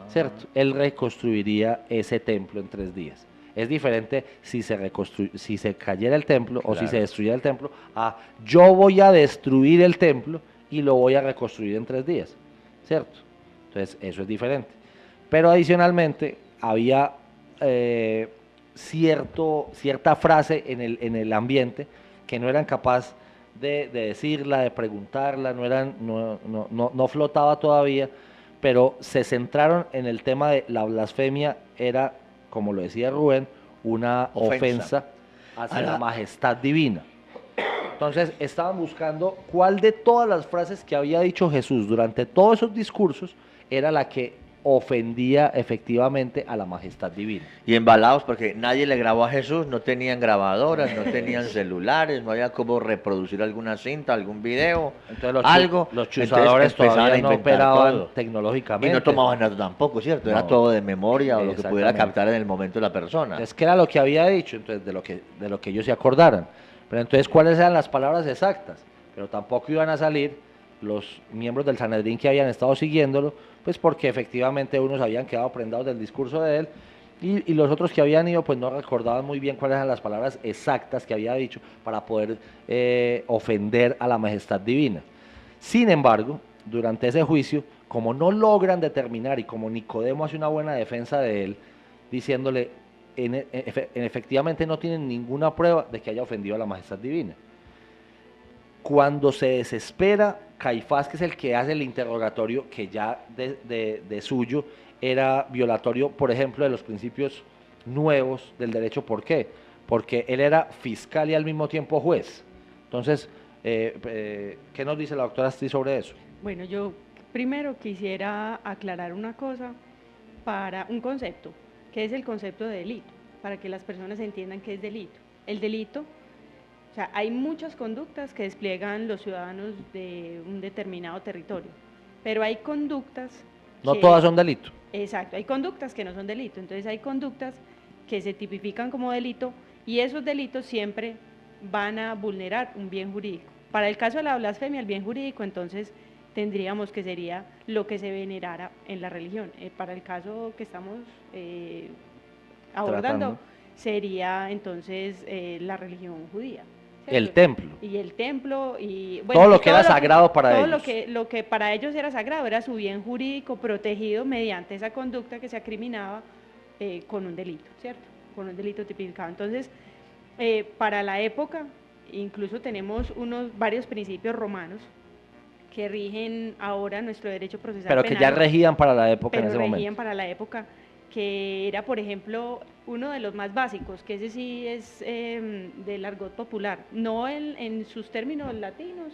¿cierto? Él reconstruiría ese templo en 3 días. Es diferente si se cayera el templo, claro, o si se destruyera el templo, a yo voy a destruir el templo y lo voy a reconstruir en 3 días, ¿cierto? Entonces, eso es diferente. Pero adicionalmente, había cierta frase en el ambiente que no eran capaces de decirla, de preguntarla, no flotaba todavía, pero se centraron en el tema de la blasfemia, era, como lo decía Rubén, una ofensa hacia la majestad divina. Entonces estaban buscando cuál de todas las frases que había dicho Jesús durante todos esos discursos era la que ofendía efectivamente a la majestad divina. Y embalados porque nadie le grabó a Jesús, no tenían grabadoras, no tenían celulares, no había cómo reproducir alguna cinta, algún video, entonces los chuzadores todavía no operaban todo tecnológicamente. Y no tomaban nada tampoco, ¿cierto? Era todo de memoria o lo que pudiera captar en el momento de la persona. Es que era lo que había dicho, entonces de lo que ellos se acordaran. Pero entonces, ¿cuáles eran las palabras exactas? Pero tampoco iban a salir los miembros del Sanedrín que habían estado siguiéndolo, pues porque efectivamente unos habían quedado prendados del discurso de él y los otros que habían ido pues no recordaban muy bien cuáles eran las palabras exactas que había dicho para poder ofender a la majestad divina. Sin embargo, durante ese juicio, como no logran determinar y como Nicodemo hace una buena defensa de él, diciéndole, efectivamente no tienen ninguna prueba de que haya ofendido a la majestad divina. Cuando se desespera, Caifás, que es el que hace el interrogatorio, que ya de suyo era violatorio, por ejemplo, de los principios nuevos del derecho. ¿Por qué? Porque él era fiscal y al mismo tiempo juez. Entonces, ¿qué nos dice la doctora Astrid sobre eso? Bueno, yo primero quisiera aclarar una cosa para un concepto, que es el concepto de delito, para que las personas entiendan qué es delito. El delito, o sea, hay muchas conductas que despliegan los ciudadanos de un determinado territorio, pero hay conductas No que, todas son delito. exacto, hay conductas que no son delito, entonces hay conductas que se tipifican como delito y esos delitos siempre van a vulnerar un bien jurídico. Para el caso de la blasfemia, el bien jurídico, entonces tendríamos que sería lo que se venerara en la religión. Para el caso que estamos abordando, Tratando. sería entonces la religión judía. ¿cierto? El templo. Y el templo, y Todo lo y que era sagrado para todo ellos. Lo que para ellos era sagrado era su bien jurídico protegido mediante esa conducta que se acriminaba con un delito, ¿cierto? Con un delito tipificado. Entonces, para la época, incluso tenemos varios principios romanos que rigen ahora nuestro derecho procesal Pero penal, que ya regían para la época en pero ese regían momento. para la época, que era, por ejemplo, uno de los más básicos, que ese sí es del argot popular, no en sus términos latinos,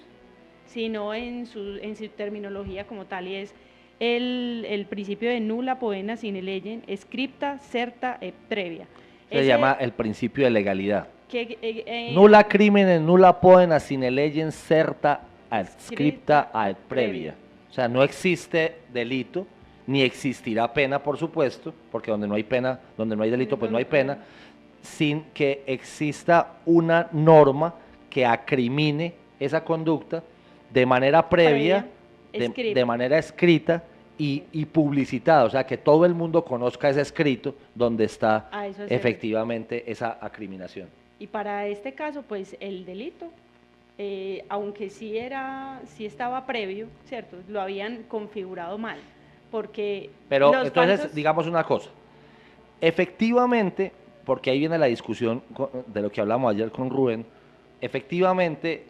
sino en su terminología como tal, y es el principio de nulla poena sine legem, scripta certa et previa. Se llama el principio de legalidad. Que, Nulla crimine, nulla poena sine legem certa adscripta ad previa. O sea, no existe delito, ni existirá pena, por supuesto, porque donde no hay pena, donde no hay delito, pues no hay pena, sin que exista una norma que acrimine esa conducta de manera previa, de manera escrita y publicitada, o sea, que todo el mundo conozca ese escrito donde está efectivamente esa acriminación. Y para este caso, pues el delito, aunque sí estaba previo, ¿cierto? Lo habían configurado mal, porque pero entonces, digamos una cosa, efectivamente, porque ahí viene la discusión de lo que hablamos ayer con Rubén, efectivamente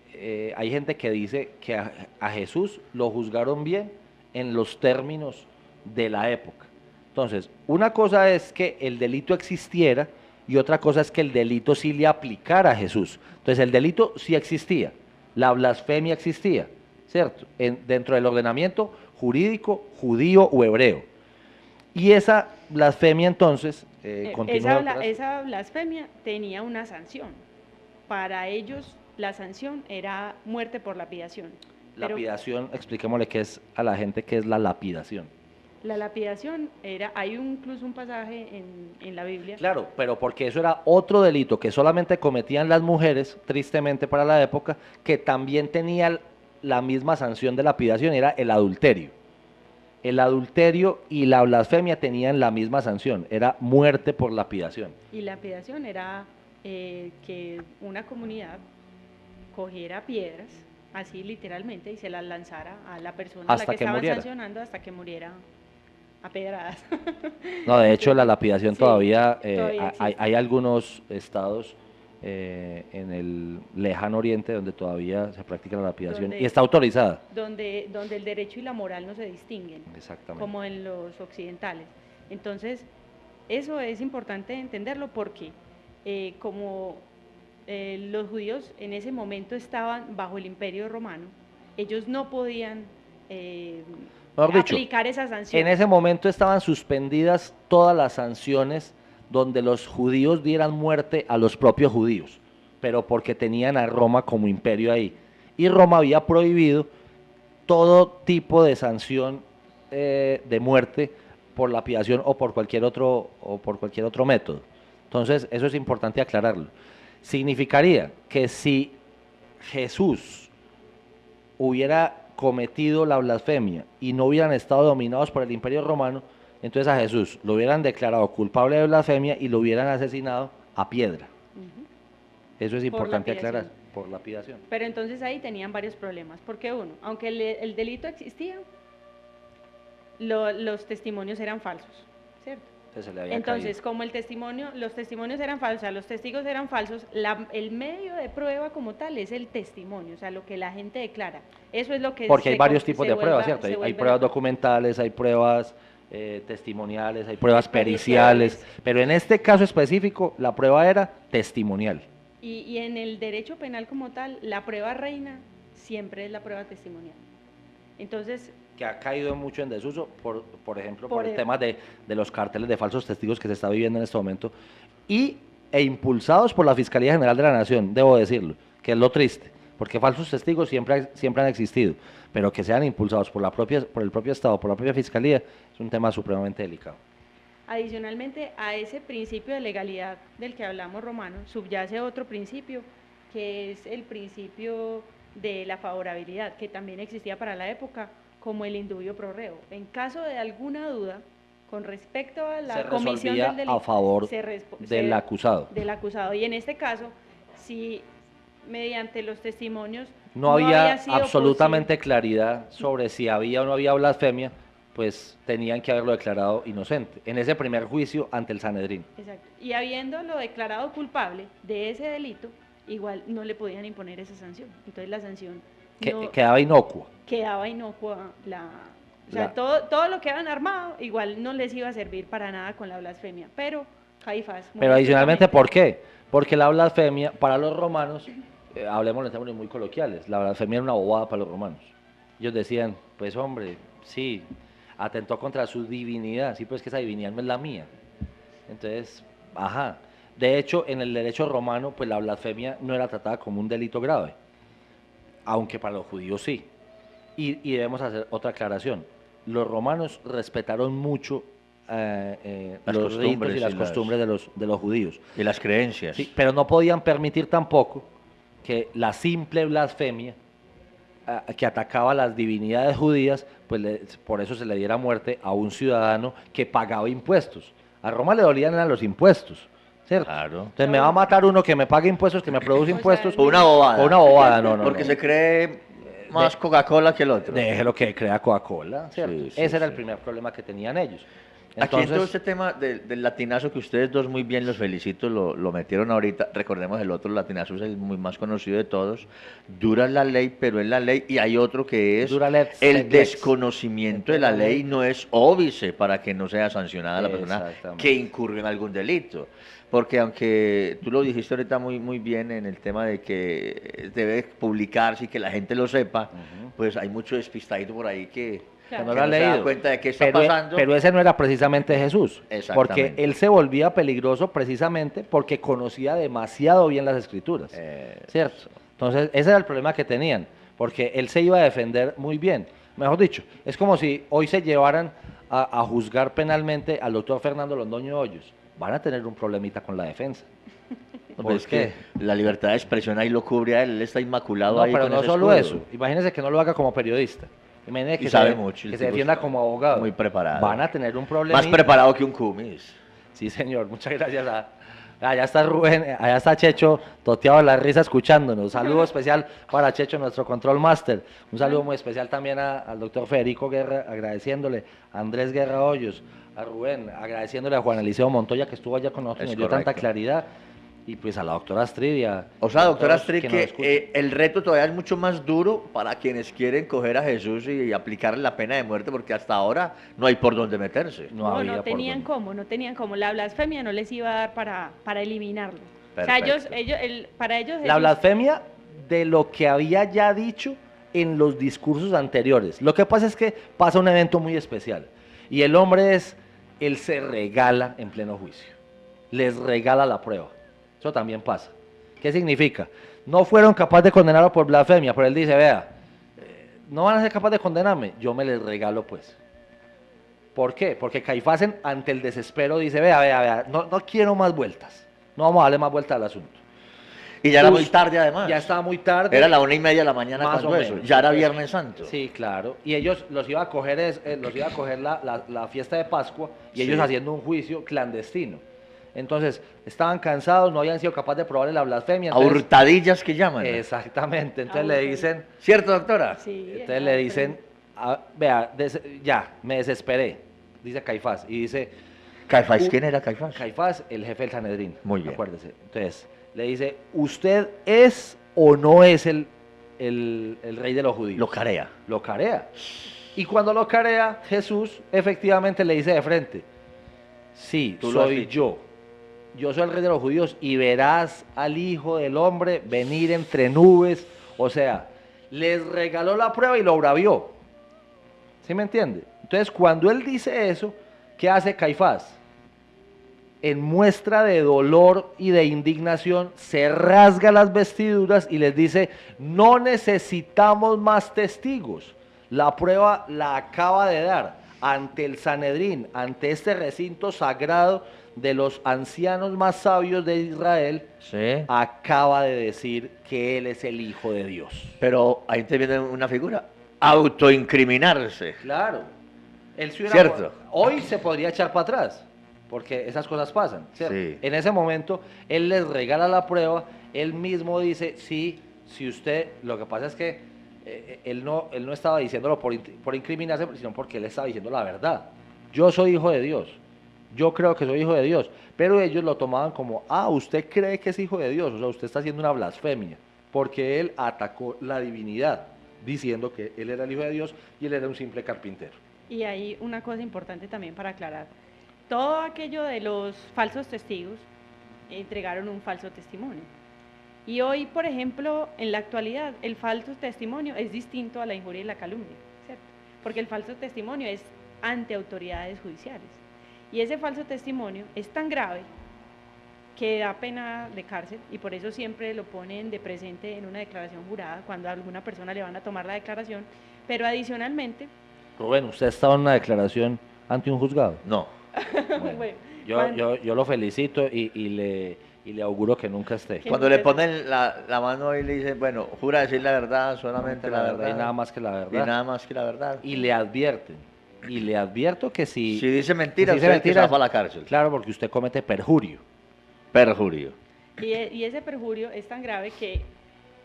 hay gente que dice que a Jesús lo juzgaron bien en los términos de la época. Entonces, una cosa es que el delito existiera y otra cosa es que el delito sí le aplicara a Jesús. Entonces, el delito sí existía, la blasfemia existía, ¿cierto? Dentro del ordenamiento jurídico, judío o hebreo. Y esa blasfemia entonces, esa blasfemia tenía una sanción. Para ellos la sanción era muerte por lapidación. Lapidación, expliquémosle qué es a la gente qué es la lapidación. La lapidación hay incluso un pasaje en la Biblia. Claro, pero porque eso era otro delito que solamente cometían las mujeres, tristemente para la época, que también tenía la misma sanción de lapidación, era el adulterio. El adulterio y la blasfemia tenían la misma sanción, era muerte por lapidación. Y lapidación era que una comunidad cogiera piedras, así literalmente, y se las lanzara a la persona a la que estaban sancionando hasta que muriera a pedradas. No, de hecho la lapidación sí, todavía hay algunos estados en el lejano oriente donde todavía se practica la lapidación y está autorizada. Donde el derecho y la moral no se distinguen, exactamente, como en los occidentales. Entonces, eso es importante entenderlo porque como los judíos en ese momento estaban bajo el imperio romano, ellos no podían aplicar esa sanción. En ese momento estaban suspendidas todas las sanciones donde los judíos dieran muerte a los propios judíos, pero porque tenían a Roma como imperio ahí. Y Roma había prohibido todo tipo de sanción de muerte por lapidación o por cualquier otro método. Entonces, eso es importante aclararlo. Significaría que si Jesús hubiera cometido la blasfemia y no hubieran estado dominados por el imperio romano, entonces a Jesús lo hubieran declarado culpable de blasfemia y lo hubieran asesinado a piedra. Eso es importante aclarar, por lapidación. Pero entonces ahí tenían varios problemas, porque uno, aunque el delito existía, los testimonios eran falsos, ¿cierto? Entonces, como los testimonios eran falsos, los testigos eran falsos, el medio de prueba como tal es el testimonio, o sea, lo que la gente declara. Eso es lo que porque hay varios tipos de pruebas, ¿cierto? Hay pruebas documentales, hay pruebas testimoniales, hay pruebas periciales, pero en este caso específico la prueba era testimonial. Y en el derecho penal como tal, la prueba reina siempre es la prueba testimonial. Entonces, que ha caído mucho en desuso, por ejemplo, por el tema de los cárteles de falsos testigos que se está viviendo en este momento, e impulsados por la Fiscalía General de la Nación, debo decirlo, que es lo triste, porque falsos testigos siempre han existido, pero que sean impulsados por el propio Estado, por la propia Fiscalía, es un tema supremamente delicado. Adicionalmente a ese principio de legalidad del que hablamos, Romano, subyace otro principio, que es el principio de la favorabilidad, que también existía para la época, como el indubio pro reo. En caso de alguna duda, con respecto a la comisión del delito, a favor del acusado. Del acusado. Y en este caso, si mediante los testimonios no había sido absolutamente claridad sobre si había o no había blasfemia, pues tenían que haberlo declarado inocente, en ese primer juicio ante el Sanedrín. Exacto. Y habiéndolo declarado culpable de ese delito, igual no le podían imponer esa sanción. Entonces la sanción quedaba inocua. Quedaba inocua todo lo que habían armado, igual no les iba a servir para nada con la blasfemia. Pero Caifás... Pero adicionalmente, ¿por qué? Porque la blasfemia, para los romanos, hablemos en términos muy coloquiales, la blasfemia era una bobada para los romanos. Ellos decían, pues hombre, sí, atentó contra su divinidad, sí, pero es que esa divinidad no es la mía. Entonces, ajá. De hecho, en el derecho romano, pues la blasfemia no era tratada como un delito grave, aunque para los judíos sí. Y debemos hacer otra aclaración. Los romanos respetaron mucho los ritos y las costumbres de los judíos. Y las creencias. Sí, pero no podían permitir tampoco que la simple blasfemia que atacaba a las divinidades judías, pues por eso se le diera muerte a un ciudadano que pagaba impuestos. A Roma le dolían eran los impuestos, ¿cierto? Claro. Entonces me va a matar uno que me pague impuestos, que me produce impuestos. O una bobada. O una bobada, no. Porque se cree más Coca-Cola que el otro. Déjelo que crea Coca-Cola, ¿cierto? Sí, Ese era el primer problema que tenían ellos. Entonces, aquí en todo este tema del latinazo, que ustedes dos muy bien, los felicito, lo metieron ahorita. Recordemos, el otro latinazo es el muy más conocido de todos. Dura la ley, pero es la ley. Y hay otro que es el desconocimiento de la ley, no es óbice para que no sea sancionada la persona que incurre en algún delito. Porque aunque tú lo dijiste ahorita muy bien en el tema de que debe publicarse y que la gente lo sepa, pues hay mucho despistadito por ahí que Claro. no lo ha leído. Se da cuenta de qué está pasando. Pero ese no era precisamente Jesús, porque Exactamente. él se volvía peligroso precisamente porque conocía demasiado bien las Escrituras, ¿cierto? Entonces ese era el problema que tenían, porque él se iba a defender muy bien. Mejor dicho, es como si hoy se llevaran a juzgar penalmente al doctor Fernando Londoño Hoyos. Van a tener un problemita con la defensa. ¿Por es qué? Que la libertad de expresión ahí lo cubre a él, él está inmaculado ahí. No, pero con no ese solo escudo. eso. Imagínese que no lo haga como periodista. Imagínese que sabe mucho, que se defienda como abogado. Muy preparado. Van a tener un problema. Más preparado que un cumis. Sí, señor. Muchas gracias. Allá está Rubén, allá está Checho, toteado de la risa escuchándonos. Saludo especial para Checho, nuestro control master. Un saludo muy especial también al doctor Federico Guerra, agradeciéndole a Andrés Guerra Hoyos, a Rubén, agradeciéndole a Juan Eliseo Montoya, que estuvo allá con nosotros y nos dio tanta claridad. Y pues a la doctora Astrid. O sea, doctora Astrid, que el reto todavía es mucho más duro para quienes quieren coger a Jesús y aplicarle la pena de muerte, porque hasta ahora no hay por dónde meterse. No tenían cómo. La blasfemia no les iba a dar para eliminarlo. Perfecto. O sea, para ellos... La blasfemia de lo que había ya dicho en los discursos anteriores. Lo que pasa es que pasa un evento muy especial. Y el hombre él se regala en pleno juicio. Les regala la prueba. Eso también pasa. ¿Qué significa? No fueron capaces de condenarlo por blasfemia, pero él dice, vea, no van a ser capaces de condenarme, yo me les regalo pues. ¿Por qué? Porque Caifás ante el desespero dice, vea, no quiero más vueltas, no vamos a darle más vueltas al asunto. Y ya era muy tarde además. Ya estaba muy tarde. Era la 1:30 de la mañana cuando eso, ya era Viernes Santo. Sí, claro. Y ellos los iba a coger, la fiesta de Pascua y ellos haciendo un juicio clandestino. Entonces, estaban cansados, no habían sido capaces de probarle la blasfemia. Entonces, a hurtadillas que llaman. Exactamente. Entonces le dicen... ¿Cierto, doctora? Sí. Entonces le dicen, vea, ya, me desesperé, dice Caifás. Y dice... ¿Caifás? ¿Quién era Caifás? Caifás, el jefe del Sanedrín. Muy bien. Acuérdese. Entonces, le dice, ¿usted es o no es el rey de los judíos? Lo carea. Lo carea. Y cuando lo carea, Jesús efectivamente le dice de frente, sí, Tú lo has soy dicho. yo soy el rey de los judíos y verás al Hijo del Hombre venir entre nubes. O sea, les regaló la prueba y lo bravió. ¿Sí me entiende? Entonces, cuando él dice eso, ¿qué hace Caifás? En muestra de dolor y de indignación, se rasga las vestiduras y les dice, no necesitamos más testigos. La prueba la acaba de dar ante el Sanedrín, ante este recinto sagrado de los ancianos más sabios de Israel, Sí. acaba de decir que él es el Hijo de Dios. Pero ahí te viene una figura, autoincriminarse. Claro. Él se hubiera- Cierto. Hoy se podría echar para atrás, porque esas cosas pasan, ¿cierto? Sí. En ese momento, él les regala la prueba, él mismo dice, sí, si usted, lo que pasa es que él no estaba diciéndolo por incriminarse, sino porque él estaba diciendo la verdad. Yo soy hijo de Dios, yo creo que soy hijo de Dios, pero ellos lo tomaban como, usted cree que es hijo de Dios, o sea, usted está haciendo una blasfemia, porque él atacó la divinidad, diciendo que él era el hijo de Dios y él era un simple carpintero. Y hay una cosa importante también para aclarar. Todo aquello de los falsos testigos entregaron un falso testimonio. Y hoy, por ejemplo, en la actualidad, el falso testimonio es distinto a la injuria y la calumnia, ¿cierto? Porque el falso testimonio es ante autoridades judiciales. Y ese falso testimonio es tan grave que da pena de cárcel, y por eso siempre lo ponen de presente en una declaración jurada cuando a alguna persona le van a tomar la declaración, pero adicionalmente, Rubén, ¿usted estaba en una declaración ante un juzgado? No. Bueno, bueno, yo, cuando- yo lo felicito y le auguro que nunca esté. Que Cuando le nunca- ponen la mano y le dicen, bueno, jura decir la verdad, solamente la verdad. Y nada más que la verdad. Y nada más que la verdad. Y le advierten. Y le advierto que si... Si dice mentira, si dice usted que mentiras, zafa a la cárcel. Claro, porque usted comete perjurio. Perjurio. y ese perjurio es tan grave que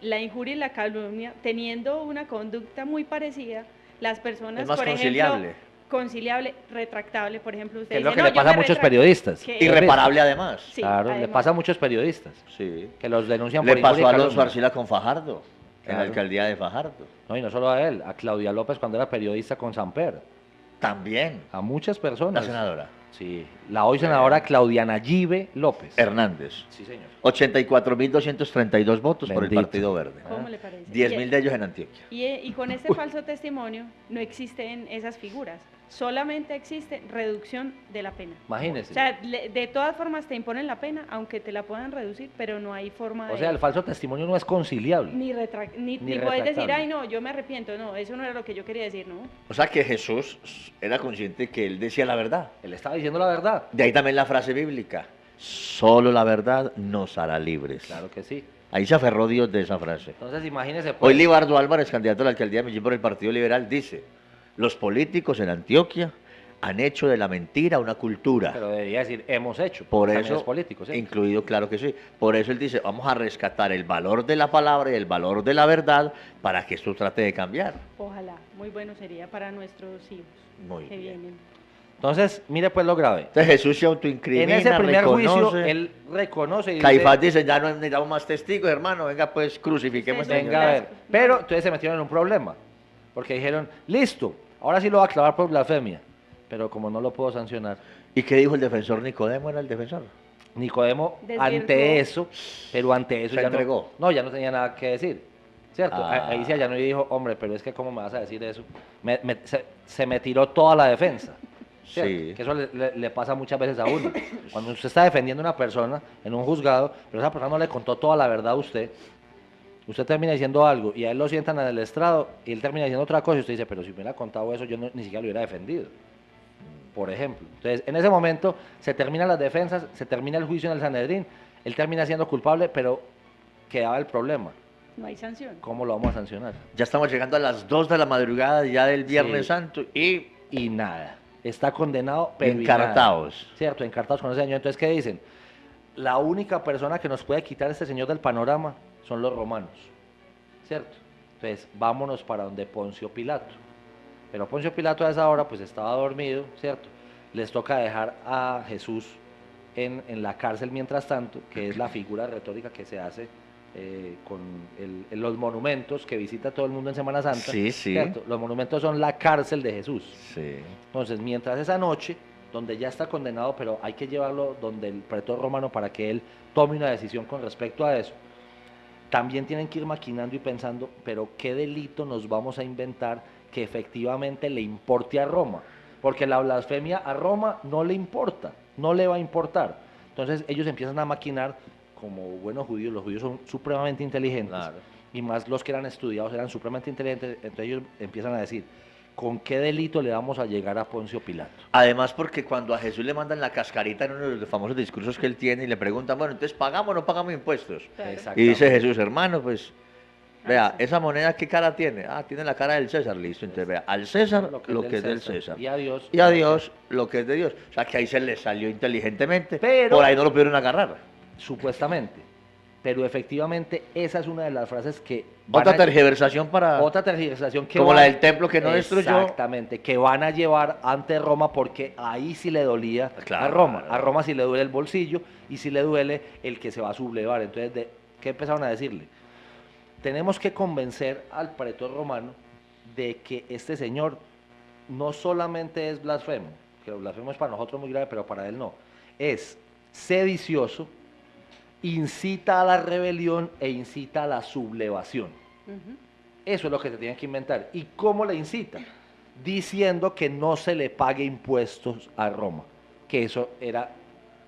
la injuria y la calumnia, teniendo una conducta muy parecida, las personas, Es más por conciliable. ejemplo, conciliable, retractable, por ejemplo, usted Que es lo dice, que "No, le yo pasa a me muchos retracto", periodistas. que- Irreparable además. Sí, Claro, le además. pasa a muchos periodistas. Sí. Que los denuncian Le por pasó injuria a y Alonso calumnia. Arcila con Fajardo, en la Claro. alcaldía de Fajardo. No, y no solo a él, a Claudia López cuando era periodista con Samper. También. A muchas La personas. senadora. Sí, la hoy senadora Claudiana Yive López. Hernández. Sí, señor. 84.232 votos por el Bendito. Partido Verde. ¿Cómo le parece? 10.000 de ellos en Antioquia. Y con este falso testimonio no existen esas figuras, solamente existe reducción de la pena. Imagínese. O sea, de todas formas te imponen la pena, aunque te la puedan reducir, pero no hay forma O de... sea, el falso testimonio no es conciliable. Ni Ni puedes decir, retractable. ay no, yo me arrepiento, no, eso no era lo que yo quería decir, ¿no? O sea que Jesús era consciente que él decía la verdad. Él estaba diciendo la verdad. De ahí también la frase bíblica. Solo la verdad nos hará libres. Claro que sí. Ahí se aferró Dios de esa frase. Entonces, imagínese. Hoy Pues, Libardo Álvarez, candidato a la alcaldía de Medellín por el Partido Liberal, dice, los políticos en Antioquia han hecho de la mentira una cultura. pero debería decir, hemos hecho. Por También eso, es político, ¿sí? incluido, claro que sí. Por eso él dice, vamos a rescatar el valor de la palabra y el valor de la verdad para que esto trate de cambiar. Ojalá, muy bueno sería para nuestros hijos Muy que bien. vienen. Entonces, mire pues lo grave. Entonces Jesús se autoincrimina, En ese primer juicio, reconoce. él reconoce y dice, Caifás dice, ya no necesitamos más testigos, hermano, venga pues crucifiquemos a este venga a señor. ver. Pero entonces se metieron en un problema. Porque dijeron, listo, ahora sí lo va a clavar por blasfemia. Pero como no lo puedo sancionar. ¿Y qué dijo el defensor Nicodemo? ¿Era el defensor? Nicodemo, Desvirtuó. ante eso, pero ante eso Se ya entregó. No, ya no tenía nada que decir. ¿Cierto? Ah. Ahí se allanó y dijo, hombre, pero es que ¿cómo me vas a decir eso? Se me tiró toda la defensa. ¿Cierto? Sí. Que eso le pasa muchas veces a uno. Cuando usted está defendiendo a una persona en un juzgado, pero esa persona no le contó toda la verdad a usted, usted termina diciendo algo y a él lo sientan en el estrado y él termina diciendo otra cosa y usted dice, pero si me hubiera contado eso, yo ni siquiera lo hubiera defendido. Por ejemplo. Entonces, en ese momento se terminan las defensas, se termina el juicio en el Sanedrín, él termina siendo culpable, pero quedaba el problema. No hay sanción. ¿Cómo lo vamos a sancionar? Ya estamos llegando a las 2 de la madrugada ya del Viernes Sí. Santo y Y nada. Está condenado, pero y encartados. nada. Cierto, encartados con ese señor. Entonces, ¿qué dicen? La única persona que nos puede quitar a este señor del panorama son los romanos. ¿Cierto? Entonces, vámonos para donde Poncio Pilato. Pero Poncio Pilato a esa hora pues estaba dormido, ¿cierto? Les toca dejar a Jesús en la cárcel mientras tanto, que es la figura retórica que se hace con los monumentos que visita todo el mundo en Semana Santa. Sí, sí. ¿Cierto? Los monumentos son la cárcel de Jesús. Sí. Entonces, mientras esa noche, donde ya está condenado, pero hay que llevarlo donde el pretor romano para que él tome una decisión con respecto a eso, también tienen que ir maquinando y pensando, pero ¿qué delito nos vamos a inventar que efectivamente le importe a Roma? Porque la blasfemia a Roma no le importa, no le va a importar. Entonces ellos empiezan a maquinar, como buenos judíos, los judíos son supremamente inteligentes, Claro. y más los que eran estudiados eran supremamente inteligentes, entonces ellos empiezan a decir, ¿con qué delito le vamos a llegar a Poncio Pilato? Además, porque cuando a Jesús le mandan la cascarita en uno de los famosos discursos que él tiene y le preguntan, bueno, entonces ¿pagamos o no pagamos impuestos? Claro. Y dice Jesús, hermano, pues, vea, sí. esa moneda, ¿qué cara tiene? Ah, tiene la cara del César, listo. Entonces, vea, al César lo que es del César. Y a Dios. Y a Dios lo que es de Dios. O sea, que ahí se le salió inteligentemente, Pero- por ahí no lo pudieron agarrar. Supuestamente. Pero efectivamente esa es una de las frases que... van Otra a- tergiversación para... Otra tergiversación que Como van- la del templo que no destruyó. Exactamente, que van a llevar ante Roma porque ahí sí le dolía Claro. a Roma. A Roma sí le duele el bolsillo y sí le duele el que se va a sublevar. Entonces, ¿qué empezaron a decirle? Tenemos que convencer al pretor romano de que este señor no solamente es blasfemo, que el blasfemo es para nosotros muy grave, pero para él no. Es sedicioso, incita a la rebelión e incita a la sublevación. Ujú. Eso es lo que se tienen que inventar. ¿Y cómo le incita? Diciendo que no se le pague impuestos a Roma, que eso era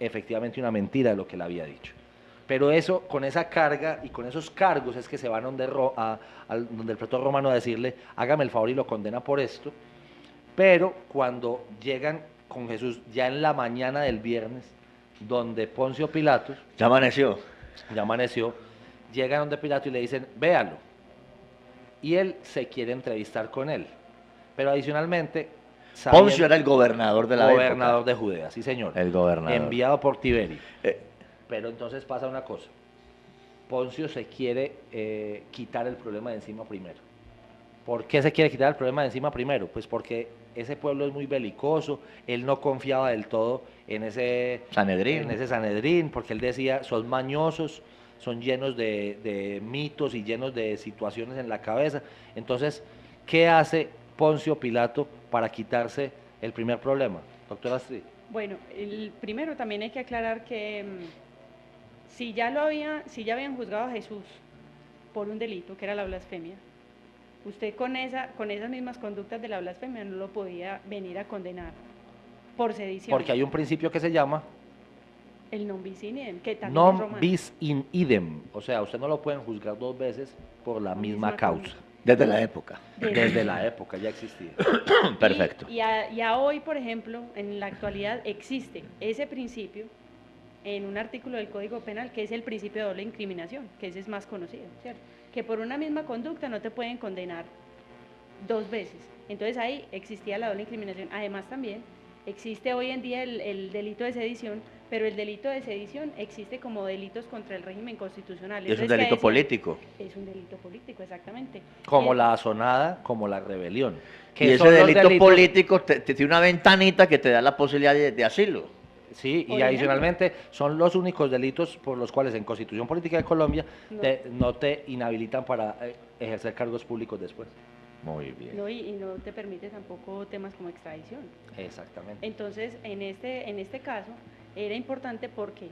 efectivamente una mentira de lo que le había dicho. Pero eso, con esa carga y con esos cargos es que se van donde, donde el pretor romano a decirle, hágame el favor y lo condena por esto. Pero cuando llegan con Jesús ya en la mañana del viernes, donde Poncio Pilatos, Ya amaneció. ya amaneció, llegan donde Pilato y le dicen, véalo. Y él se quiere entrevistar con él. Pero adicionalmente, Poncio era el gobernador de la gobernador época. de Judea, sí señor. El gobernador. Enviado por Tiberio. Eh, Pero entonces pasa una cosa. Poncio se quiere quitar el problema de encima primero. ¿Por qué se quiere quitar el problema de encima primero? Pues porque ese pueblo es muy belicoso, él no confiaba del todo en ese Sanedrín, porque él decía, son mañosos, son llenos de mitos y llenos de situaciones en la cabeza. Entonces, ¿qué hace Poncio Pilato para quitarse el primer problema? Doctora Astrid. Bueno, primero también hay que aclarar que si ya habían juzgado a Jesús por un delito, que era la blasfemia, usted con esas mismas conductas de la blasfemia no lo podía venir a condenar por sedición. Porque hay un principio que se llama El non bis in idem, que también es non romano. bis in idem. O sea, usted no lo pueden juzgar dos veces por la misma causa. Desde la época. Desde la época ya existía. Perfecto. Y a hoy, por ejemplo, en la actualidad existe ese principio en un artículo del Código Penal que es el principio de doble incriminación, que ese es más conocido, ¿cierto? Que por una misma conducta no te pueden condenar dos veces. Entonces ahí existía la doble incriminación. Además también existe hoy en día el delito de sedición, pero el delito de sedición existe como delitos contra el régimen constitucional. Y es un Entonces, ¿qué delito decían? político. Es un delito político, exactamente. Como Y- la asonada, como la rebelión. Y ese son los delito delitos- político te tiene una ventanita que te da la posibilidad de asilo. Sí, y Por adicionalmente son los únicos delitos por los cuales en Constitución Política de Colombia No. no te inhabilitan para ejercer cargos públicos después. Muy bien. No, y no te permite tampoco temas como extradición. Exactamente. Entonces, en este caso, era importante porque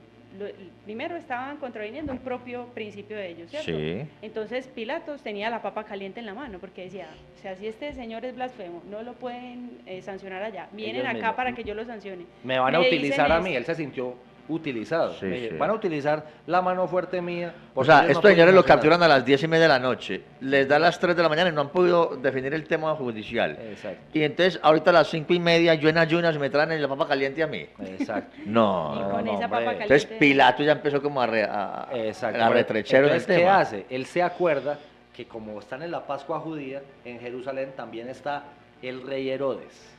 primero estaban contraviniendo un propio principio de ellos, ¿cierto? Sí. Entonces, Pilatos tenía la papa caliente en la mano, porque decía, o sea, si este señor es blasfemo, no lo pueden sancionar allá, vienen Ellos acá mismos. para que yo lo sancione. Me van a Me dicen utilizar a mí, esto. él se sintió utilizado. Sí, Me dije, sí. van a utilizar la mano fuerte mía. O porque sea, ellos no estos pueden señores lo sancionar. capturan a las 10:30 de la noche, les da las 3 de la mañana y no han podido definir el tema judicial. Exacto, Y entonces, ahorita a las 5:30, yo en ayunas me traen la papa caliente a mí. exacto. No. Y no, con no, esa hombre. papa caliente. Entonces Pilato ya empezó como Exacto. a retrechero en el Entonces, ¿qué tema. hace? Él se acuerda que como están en la Pascua judía, en Jerusalén también está el rey Herodes.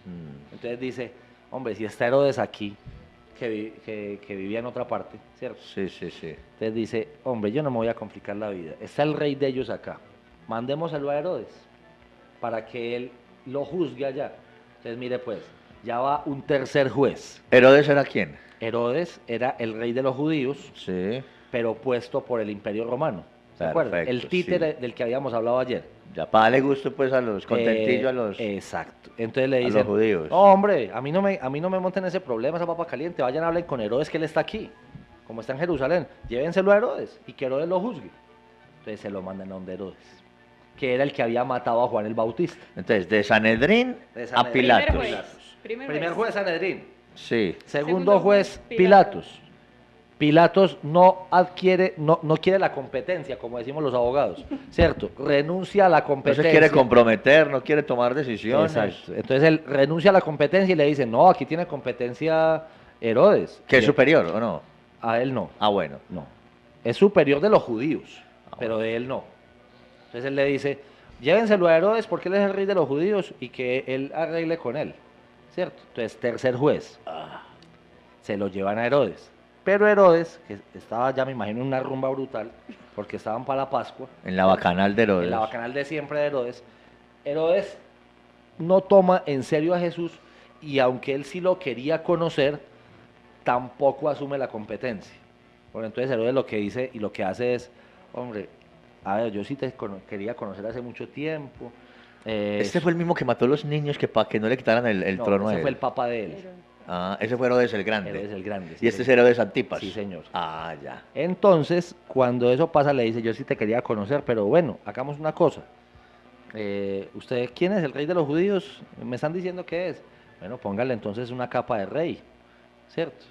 Mm. Entonces dice, hombre, si está Herodes aquí, que vivía en otra parte, ¿cierto? Sí, sí, sí. Entonces dice, hombre, yo no me voy a complicar la vida. Está el rey de ellos acá. Mandémoselo a Herodes para que él lo juzgue allá. Entonces mire pues, ya va un tercer juez. ¿Herodes era quién? Herodes era el rey de los judíos, Sí. pero puesto por el Imperio Romano. ¿Se acuerdan? Perfecto, El títere sí. del que habíamos hablado ayer. Ya para darle gusto pues a los contentillos, a los... Exacto. Entonces le a los dicen, judíos. no hombre, a mí no me monten ese problema, esa papa caliente, vayan a hablar con Herodes que él está aquí, como está en Jerusalén, llévenselo a Herodes y que Herodes lo juzgue. Entonces se lo mandan a donde Herodes, que era el que había matado a Juan el Bautista. Entonces, de Sanedrín De a Sanedrín. Pilatos. Primer juez. Primer juez Sanedrín, Sí. segundo juez Pilatos. Pilatos no adquiere, no quiere la competencia, como decimos los abogados, ¿cierto? Renuncia a la No competencia. se quiere comprometer, no quiere tomar decisiones. Exacto. Entonces él renuncia a la competencia y le dice, no, aquí tiene competencia Herodes. ¿Que es Y superior o no? a él no, Ah, bueno. no. Es superior de los judíos, pero de él no. Entonces él le dice, llévenselo a Herodes porque él es el rey de los judíos y que él arregle con él, ¿cierto? Entonces, tercer juez, se lo llevan a Herodes. Pero Herodes, que estaba ya me imagino en una rumba brutal, porque estaban para la Pascua, En la bacanal de Herodes. en la bacanal de siempre de Herodes, Herodes no toma en serio a Jesús y aunque él sí lo quería conocer, tampoco asume la competencia. Bueno, entonces Herodes lo que dice y lo que hace es, hombre, a ver, yo sí te quería conocer hace mucho tiempo. Este fue el mismo que mató a los niños que para que no le quitaran el no, trono a ese él. fue el papa de él. Ah, ese fue Herodes el Grande. Herodes el Grande. sí, Y este es señor. Herodes Antipas. Sí, señor. Ah, ya. Entonces, cuando eso pasa, le dice, yo sí te quería conocer, pero bueno, hagamos una cosa. ¿Usted quién es el rey de los judíos? Me están diciendo que es. Bueno, póngale entonces una capa de rey, ¿cierto?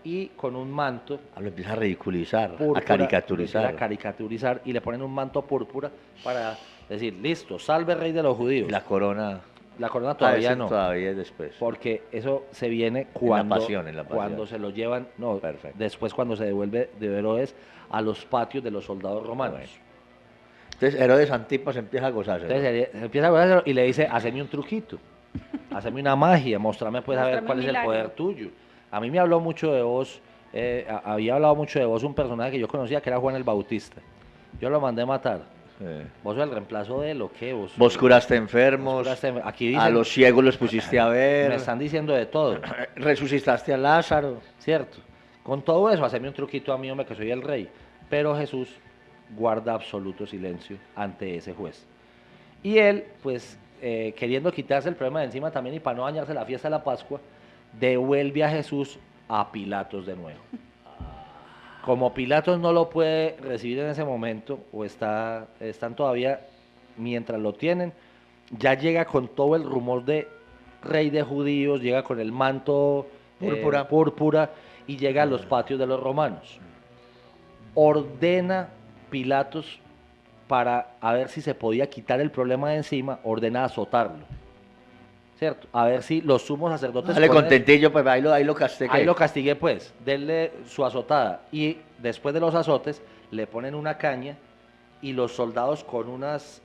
Y con un manto Ah, lo empieza a ridiculizar, púrpura, a caricaturizar. a caricaturizar y le ponen un manto púrpura para decir, listo, salve rey de los judíos. La corona. La corona todavía ese no. Todavía es después. Porque eso se viene cuando, pasión, en la pasión. cuando se lo llevan, no, Perfecto. después cuando se devuelve de Herodes a los patios de los soldados romanos. Bueno. Entonces Herodes Antipas empieza a gozarse. Entonces él empieza a hablar y le dice, haceme un truquito, haceme una magia, mostrame pues a ver Muéstrame cuál un es el milagro. poder tuyo. A mí me habló mucho de vos, había hablado mucho de vos un personaje que yo conocía que era Juan el Bautista. Yo lo mandé a matar. ¿Vos sos el reemplazo de él o qué? Vos curaste enfermos, Aquí dicen, a los ciegos los pusiste a me ver, están diciendo de todo. resucitaste a Lázaro. ¿Cierto? Con todo eso, haceme un truquito a mí, hombre, que soy el rey. Pero Jesús guarda absoluto silencio ante ese juez. Y él, pues, queriendo quitarse el problema de encima también y para no dañarse la fiesta de la Pascua, devuelve a Jesús a Pilatos de nuevo. Como Pilatos no lo puede recibir en ese momento, o están todavía, mientras lo tienen, ya llega con todo el rumor de rey de judíos, llega con el manto púrpura y llega a los patios de los romanos. Ordena Pilatos para a ver si se podía quitar el problema de encima, ordena azotarlo. ¿Cierto? A ver si los sumos sacerdotes... Dale con él- contentillo, pues ahí lo castigué. Ahí lo castigué pues, denle su azotada y después de los azotes le ponen una caña y los soldados con unas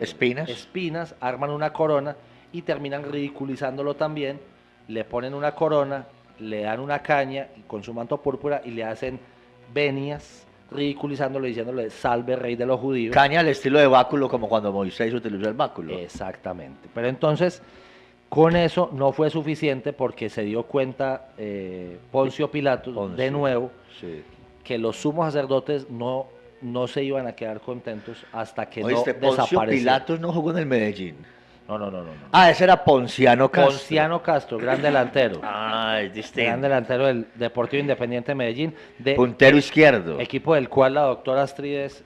Espinas. arman una corona y terminan ridiculizándolo también, le ponen una corona, le dan una caña con su manto púrpura y le hacen venias ridiculizándolo diciéndole salve rey de los judíos. Caña al estilo de báculo, como cuando Moisés utilizó el báculo. Exactamente. Pero entonces, con eso no fue suficiente porque se dio cuenta Poncio Pilatos, de Poncio. nuevo, Sí. que los sumos sacerdotes no se iban a quedar contentos hasta que Oíste, no Poncio desapareciera. Pilatos no jugó en el Medellín. No. Ah, ese era Ponciano Castro. Ponciano Castro, gran delantero. Ah, es Gran distinto. delantero del Deportivo Independiente de Medellín, de Puntero izquierdo. equipo del cual la doctora Astrid es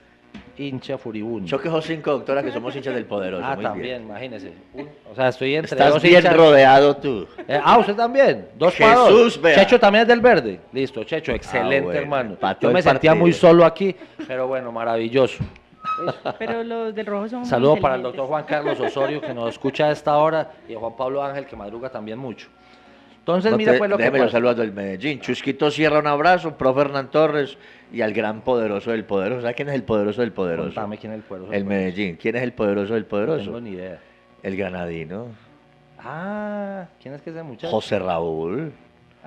hincha furibunda. Yo quejo 5, doctora, que somos hinchas del Poderoso. Ah, muy también, bien. imagínese. O sea, estoy entre Estás dos bien hinchas. rodeado tú. Usted también. 2 Jesús, para 2. vea. Checho también es del verde. Listo, Checho, excelente, bueno, hermano. empató Yo el me sentía partido. muy solo aquí, pero bueno, maravilloso. Pero los del rojo son muy Saludo para el inteligentes. doctor Juan Carlos Osorio, que nos escucha a esta hora, y a Juan Pablo Ángel, que madruga también mucho. Entonces, No mira te- pues lo que déjeme los pasa. saludos del Medellín. Chusquito Sierra, un abrazo. Profe Hernán Torres y al gran poderoso del poderoso. ¿Sabes quién es el poderoso del poderoso? Contame quién es el pueblo. El Medellín. ¿Quién es el poderoso del No poderoso? tengo ni idea. El granadino. ¿Quién es que es ese muchacho? José Raúl.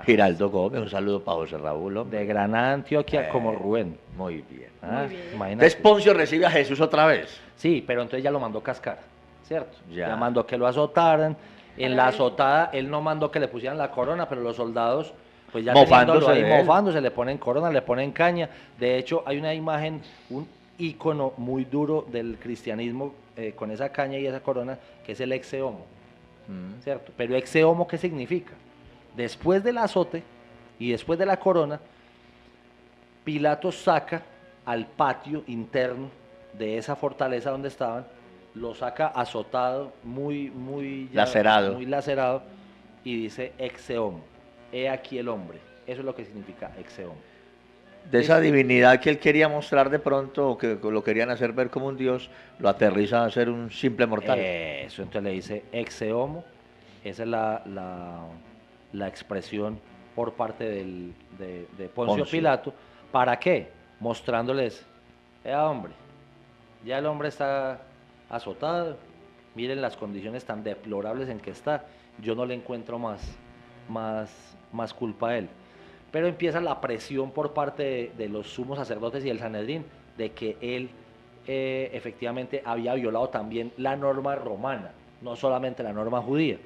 Giraldo Gómez. Un saludo para José Raúl, hombre. De Granada, Antioquia, como Rubén. Muy bien. Muy bien. Imagínate. Entonces Poncio recibe a Jesús otra vez. Sí, pero entonces ya lo mandó cascar, ¿cierto? Ya. Ya mandó que lo azotaran. En Para la ver. azotada, él no mandó que le pusieran la corona, pero los soldados pues ya Mofándose teniéndolo ahí, de él. mofándose, le ponen corona, le ponen caña. De hecho, hay una imagen, un ícono muy duro del cristianismo con esa caña y esa corona, que es el exe homo, ¿cierto? Pero exe homo, ¿qué significa? Después del azote y después de la corona, Pilato saca al patio interno de esa fortaleza donde estaban, lo saca azotado, muy lacerado, y dice exe homo, he aquí el hombre. Eso es lo que significa exe homo. De esa divinidad que él quería mostrar de pronto, o que lo querían hacer ver como un dios, lo aterriza a ser un simple mortal. Eso, entonces le dice exe homo, esa es la expresión por parte de Poncio Pilato. ¿Para qué? Mostrándoles, hombre, ya el hombre está azotado, miren las condiciones tan deplorables en que está, yo no le encuentro más culpa a él. Pero empieza la presión por parte de los sumos sacerdotes y el Sanedrín de que él efectivamente había violado también la norma romana, no solamente la norma judía.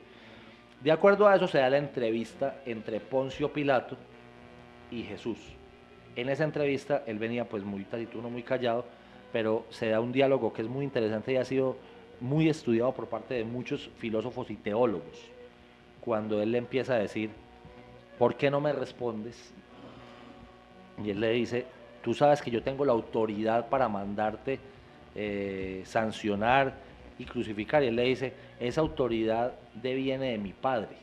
De acuerdo a eso se da la entrevista entre Poncio Pilato y Jesús. En esa entrevista él venía pues muy taciturno, muy callado, pero se da un diálogo que es muy interesante y ha sido muy estudiado por parte de muchos filósofos y teólogos. Cuando él le empieza a decir, ¿por qué no me respondes? Y él le dice, tú sabes que yo tengo la autoridad para mandarte sancionar y crucificar. Y él le dice, esa autoridad deviene de mi Padre.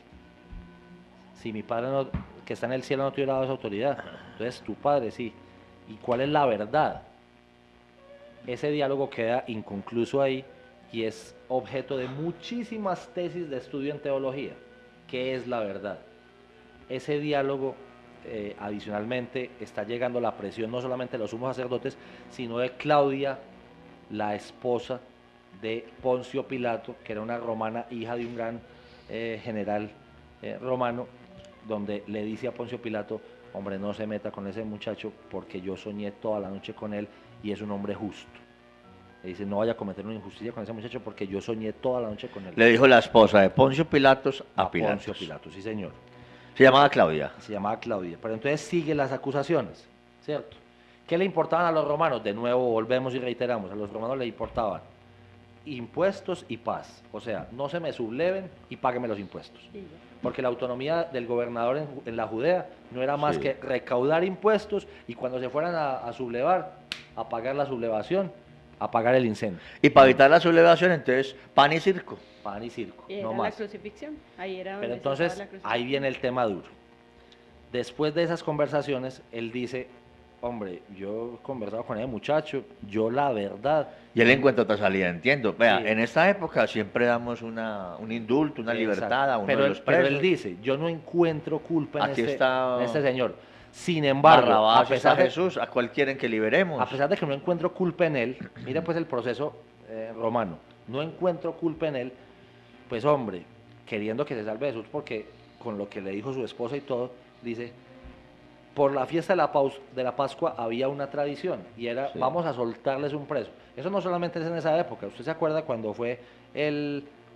Si mi Padre que está en el cielo no te hubiera dado esa autoridad, entonces tu Padre sí. ¿Y cuál es la verdad? Ese diálogo queda inconcluso ahí y es objeto de muchísimas tesis de estudio en teología. ¿Qué es la verdad? Ese diálogo, adicionalmente, está llegando la presión no solamente de los sumos sacerdotes, sino de Claudia, la esposa de Poncio Pilato, que era una romana, hija de un gran general romano, donde le dice a Poncio Pilato, hombre, no se meta con ese muchacho porque yo soñé toda la noche con él y es un hombre justo. Le dice, no vaya a cometer una injusticia con ese muchacho porque yo soñé toda la noche con él. Le dijo la esposa de Poncio Pilatos a Pilatos. Poncio Pilato, sí señor. Se llamaba Claudia. Se llamaba Claudia. Pero entonces sigue las acusaciones, ¿cierto? ¿Qué le importaban a los romanos? De nuevo volvemos y reiteramos, a los romanos le importaban impuestos y paz. O sea, no se me subleven y páguenme los impuestos. Porque la autonomía del gobernador en la Judea no era más que recaudar impuestos y cuando se fueran a sublevar, a pagar la sublevación, a pagar el incendio. Y para evitar la sublevación, entonces, pan y circo. Pan y circo, Era no la más. crucifixión. Ahí era donde Pero se entonces, estaba la crucifixión. ahí viene el tema duro. Después de esas conversaciones, él dice, hombre, yo he conversado con ese muchacho, yo la verdad... Y él encuentra otra salida, entiendo. Vea, Sí. en esta época siempre damos un indulto, una libertad a uno de los pero presos. él dice, yo no encuentro culpa en Aquí está este señor. Sin embargo, Barrabás, está Jesús, ¿a cuál quieren que liberemos? a pesar de que no encuentro culpa en él, mira pues el proceso romano, no encuentro culpa en él, pues hombre, queriendo que se salve Jesús, porque con lo que le dijo su esposa y todo, dice, por la fiesta de la Pascua había una tradición, y era, Sí. vamos a soltarles un preso. Eso no solamente es en esa época, ¿usted se acuerda cuando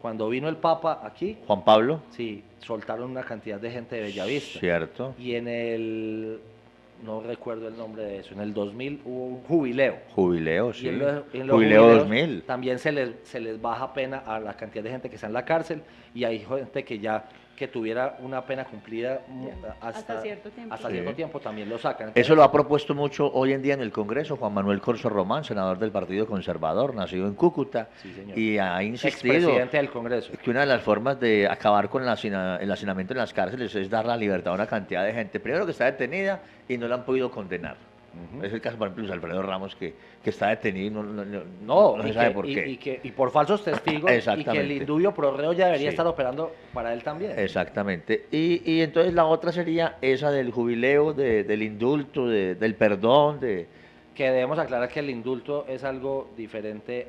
cuando vino el Papa aquí? Juan Pablo. Sí, soltaron una cantidad de gente de Bellavista. Cierto. Y no recuerdo el nombre de eso, en el 2000 hubo un jubileo. Jubileo, sí. Y en los Jubileo jubileos 2000. también se les baja pena a la cantidad de gente que está en la cárcel y hay gente que tuviera una pena cumplida Hasta cierto tiempo. hasta Sí. cierto tiempo también lo sacan. Eso lo ha propuesto mucho hoy en día en el Congreso Juan Manuel Corso Román, senador del Partido Conservador, nacido en Cúcuta, Sí, señor. y ha insistido Expresidente del Congreso. que una de las formas de acabar con el hacinamiento en las cárceles es dar la libertad a una cantidad de gente, primero que está detenida y no la han podido condenar. Ujú. Es el caso, por ejemplo, de Alfredo Ramos, que está detenido y No, se y sabe que- por y- qué. y por falsos testigos, y que el Exactamente. indubio pro reo ya debería Sí. estar operando para él también. Exactamente. Y entonces la otra sería esa del jubileo, del indulto, del perdón, Que debemos aclarar que el indulto es algo diferente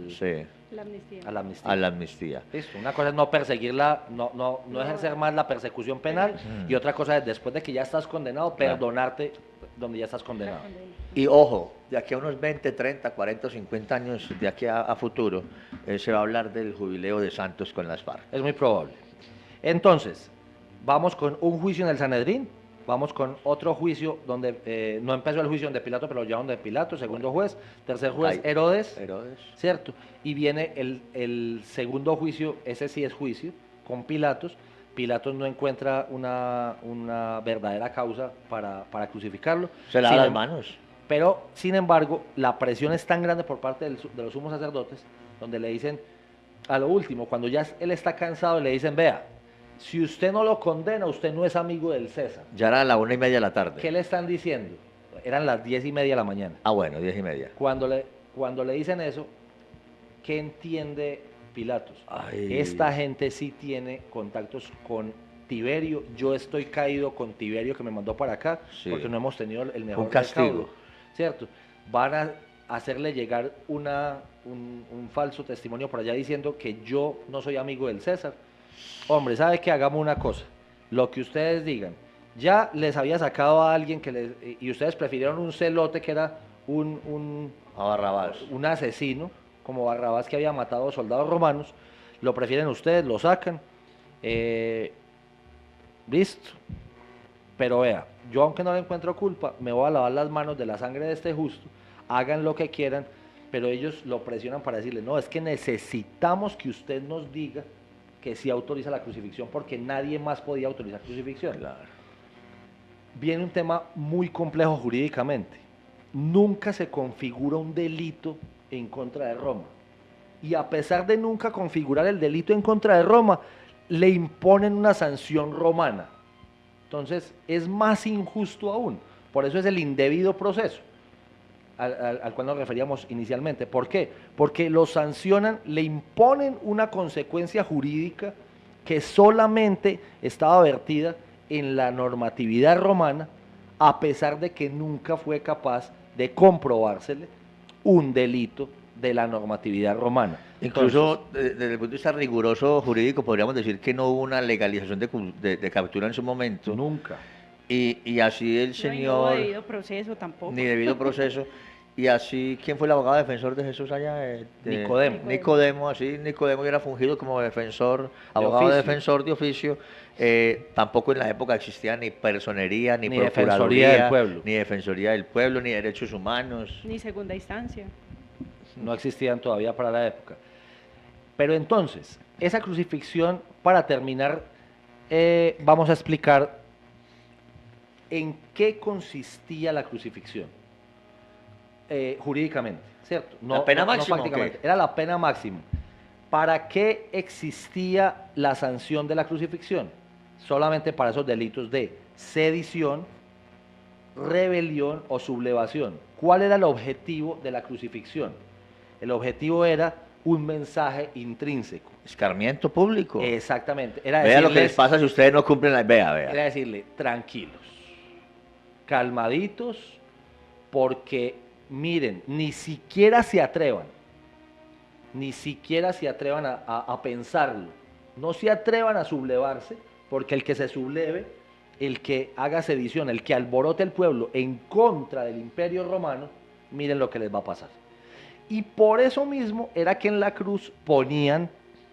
sí, La amnistía. a la amnistía. a la amnistía. Listo. Una cosa es no perseguirla, no ejercer más la persecución penal, y otra cosa es después de que ya estás condenado, Claro. perdonarte donde ya estás condenado. Y ojo, de aquí a unos 20, 30, 40 o 50 años, de aquí a futuro, se va a hablar del jubileo de Santos con las FARC. Es muy probable. Entonces, vamos con un juicio en el Sanedrín, vamos con otro juicio donde no empezó el juicio donde Pilato, pero ya donde Pilato, segundo juez, tercer juez Ay, Herodes, Herodes. ¿cierto? Y viene el segundo juicio, ese sí es juicio, con Pilatos. Pilatos no encuentra una verdadera causa para crucificarlo. Se lava Sin las em- manos. Pero, sin embargo, la presión es tan grande por parte de los sumos sacerdotes, donde le dicen, a lo último, cuando ya él está cansado, le dicen, vea, si usted no lo condena, usted no es amigo del César. Ya era la 1:30 de la tarde. ¿Qué le están diciendo? Eran las 10:30 de la mañana. Ah, bueno, 10:30. Cuando le dicen eso, ¿qué entiende Pilatos? Ay. Esta gente sí tiene contactos con Tiberio. Yo estoy caído con Tiberio que me mandó para acá, Sí. porque no hemos tenido el mejor Un castigo. recaudo, ¿cierto? Van a hacerle llegar un falso testimonio por allá diciendo que yo no soy amigo del César. Hombre, ¿sabe qué? Hagamos una cosa. Lo que ustedes digan. Ya les había sacado a alguien y ustedes prefirieron un celote que era A Barrabás. un asesino, como Barrabás que había matado soldados romanos. Lo prefieren ustedes, lo sacan. Listo. Pero vea, yo aunque no le encuentro culpa, me voy a lavar las manos de la sangre de este justo. Hagan lo que quieran, pero ellos lo presionan para decirle, no, es que necesitamos que usted nos diga que sí autoriza la crucifixión, porque nadie más podía autorizar crucifixión. Claro. Viene un tema muy complejo jurídicamente. Nunca se configura un delito en contra de Roma. Y a pesar de nunca configurar el delito en contra de Roma, le imponen una sanción romana. Entonces es más injusto aún. Por eso es el indebido proceso al cual nos referíamos inicialmente. ¿Por qué? Porque lo sancionan, le imponen una consecuencia jurídica que solamente estaba vertida en la normatividad romana, a pesar de que nunca fue capaz de comprobársele un delito de la normatividad romana. Incluso desde el punto de vista riguroso jurídico podríamos decir que no hubo una legalización de captura en su momento. Nunca. Y así el No, y no señor... hubo debido proceso tampoco. Ni debido proceso. Y así, ¿quién fue el abogado defensor de Jesús allá? Nicodemo. Nicodemo, así Nicodemo hubiera fungido como defensor, abogado oficio. defensor de oficio. Tampoco en la época existía ni personería, ni Defensoría procuraduría, del pueblo. ni defensoría del pueblo, ni derechos humanos. Ni segunda instancia. No existían todavía para la época. Pero entonces, esa crucifixión, para terminar, vamos a explicar en qué consistía la crucifixión jurídicamente, ¿cierto? ¿La pena máxima o qué? prácticamente, era la pena máxima. ¿Para qué existía la sanción de la crucifixión? Solamente para esos delitos de sedición, rebelión o sublevación. ¿Cuál era el objetivo de la crucifixión? El objetivo era un mensaje intrínseco. Escarmiento público. Exactamente. Era Vea lo que les decirles, pasa si ustedes no cumplen la... Vea. era decirle, tranquilos, calmaditos, porque miren, ni siquiera se atrevan a pensarlo, no se atrevan a sublevarse, porque el que se subleve, el que haga sedición, el que alborote el pueblo en contra del imperio romano, miren lo que les va a pasar. Y por eso mismo era que en la cruz ponían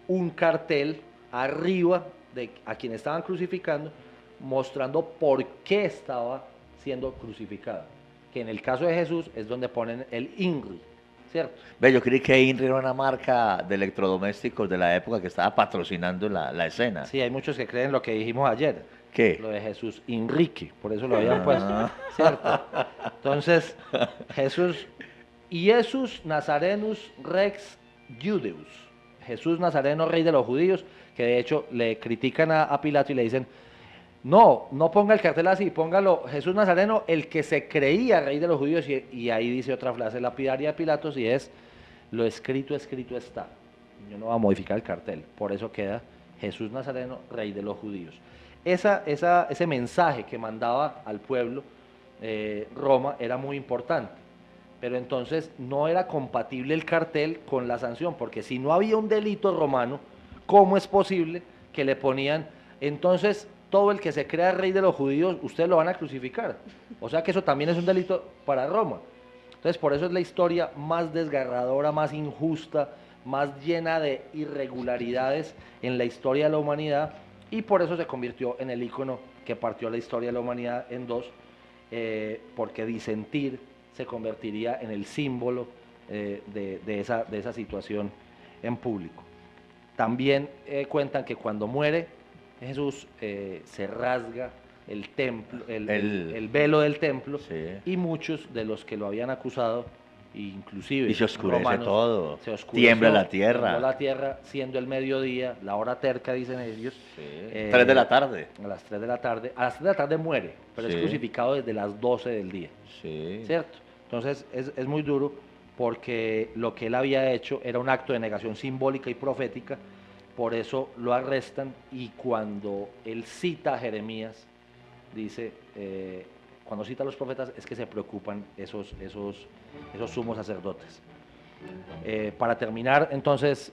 un cartel arriba de a quien estaban crucificando, mostrando por qué estaba siendo crucificado. Que en el caso de Jesús es donde ponen el INRI, ¿cierto? Ve, yo creí que INRI era una marca de electrodomésticos de la época que estaba patrocinando la escena. Sí, hay muchos que creen lo que dijimos ayer. ¿Qué? Lo de Jesús Enrique, por eso lo habían puesto, ¿cierto? Entonces, Jesús Nazarenus Rex Judeus, Jesús Nazareno, rey de los judíos, que de hecho le critican a Pilato y le dicen, no ponga el cartel así, póngalo Jesús Nazareno, el que se creía rey de los judíos, y ahí dice otra frase lapidaria de Pilatos y es, lo escrito, escrito está. Yo no voy a modificar el cartel, por eso queda Jesús Nazareno, rey de los judíos. Ese mensaje que mandaba al pueblo Roma era muy importante, pero entonces no era compatible el cartel con la sanción, porque si no había un delito romano, ¿cómo es posible que le ponían, entonces todo el que se crea rey de los judíos, ustedes lo van a crucificar? O sea que eso también es un delito para Roma. Entonces por eso es la historia más desgarradora, más injusta, más llena de irregularidades en la historia de la humanidad, y por eso se convirtió en el ícono que partió la historia de la humanidad en dos, porque disentir se convertiría en el símbolo de esa situación en público. También cuentan que cuando muere Jesús se rasga el templo, el velo del templo, Sí. y muchos de los que lo habían acusado, inclusive Y se oscurece romanos, todo, se oscureció, tiembla la tierra. tembló la tierra, siendo el mediodía, la hora terca, dicen ellos. Sí. 3 de la tarde. A las 3 de la tarde. A las 3 de la tarde muere, pero Sí. es crucificado desde las 12 del día. Sí. ¿Cierto? Entonces es muy duro porque lo que él había hecho era un acto de negación simbólica y profética, por eso lo arrestan, y cuando él cita a Jeremías, dice, cuando cita a los profetas es que se preocupan esos sumos sacerdotes. Para terminar, entonces,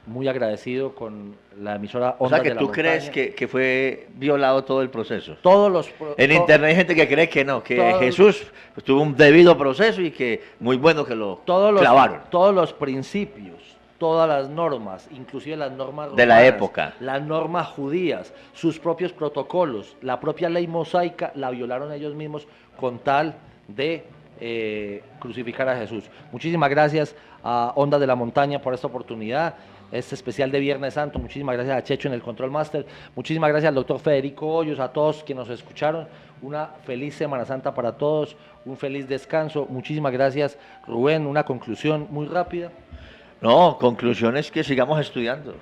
muy agradecido con la emisora O Ondas sea, que de la tú crees Montaña. que fue violado todo el proceso. Todos los En internet hay gente que cree que no, que todo- Jesús tuvo un debido proceso y que muy bueno que lo clavaron. todos los principios, todas las normas, inclusive las normas De la romanas, época. las normas judías, sus propios protocolos, la propia ley mosaica, la violaron ellos mismos con tal de crucificar a Jesús. Muchísimas gracias a Ondas de la Montaña por esta oportunidad, este especial de Viernes Santo. Muchísimas gracias a Checho en el Control Master. Muchísimas gracias al doctor Federico Hoyos, a todos quienes nos escucharon. Una feliz Semana Santa para todos, un feliz descanso. Muchísimas gracias, Rubén. Una conclusión muy rápida. No, conclusión es que sigamos estudiando.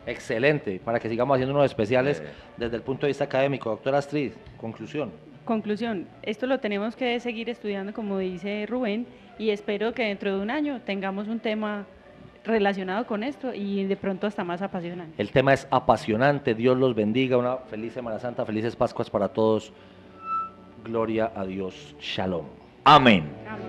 Excelente, para que sigamos haciendo unos especiales Sí. desde el punto de vista académico. Doctora Astrid, conclusión. Conclusión, esto lo tenemos que seguir estudiando, como dice Rubén, y espero que dentro de un año tengamos un tema relacionado con esto y de pronto hasta más apasionante. El tema es apasionante. Dios los bendiga. Una feliz Semana Santa, felices Pascuas para todos. Gloria a Dios. Shalom. Amén. Amén.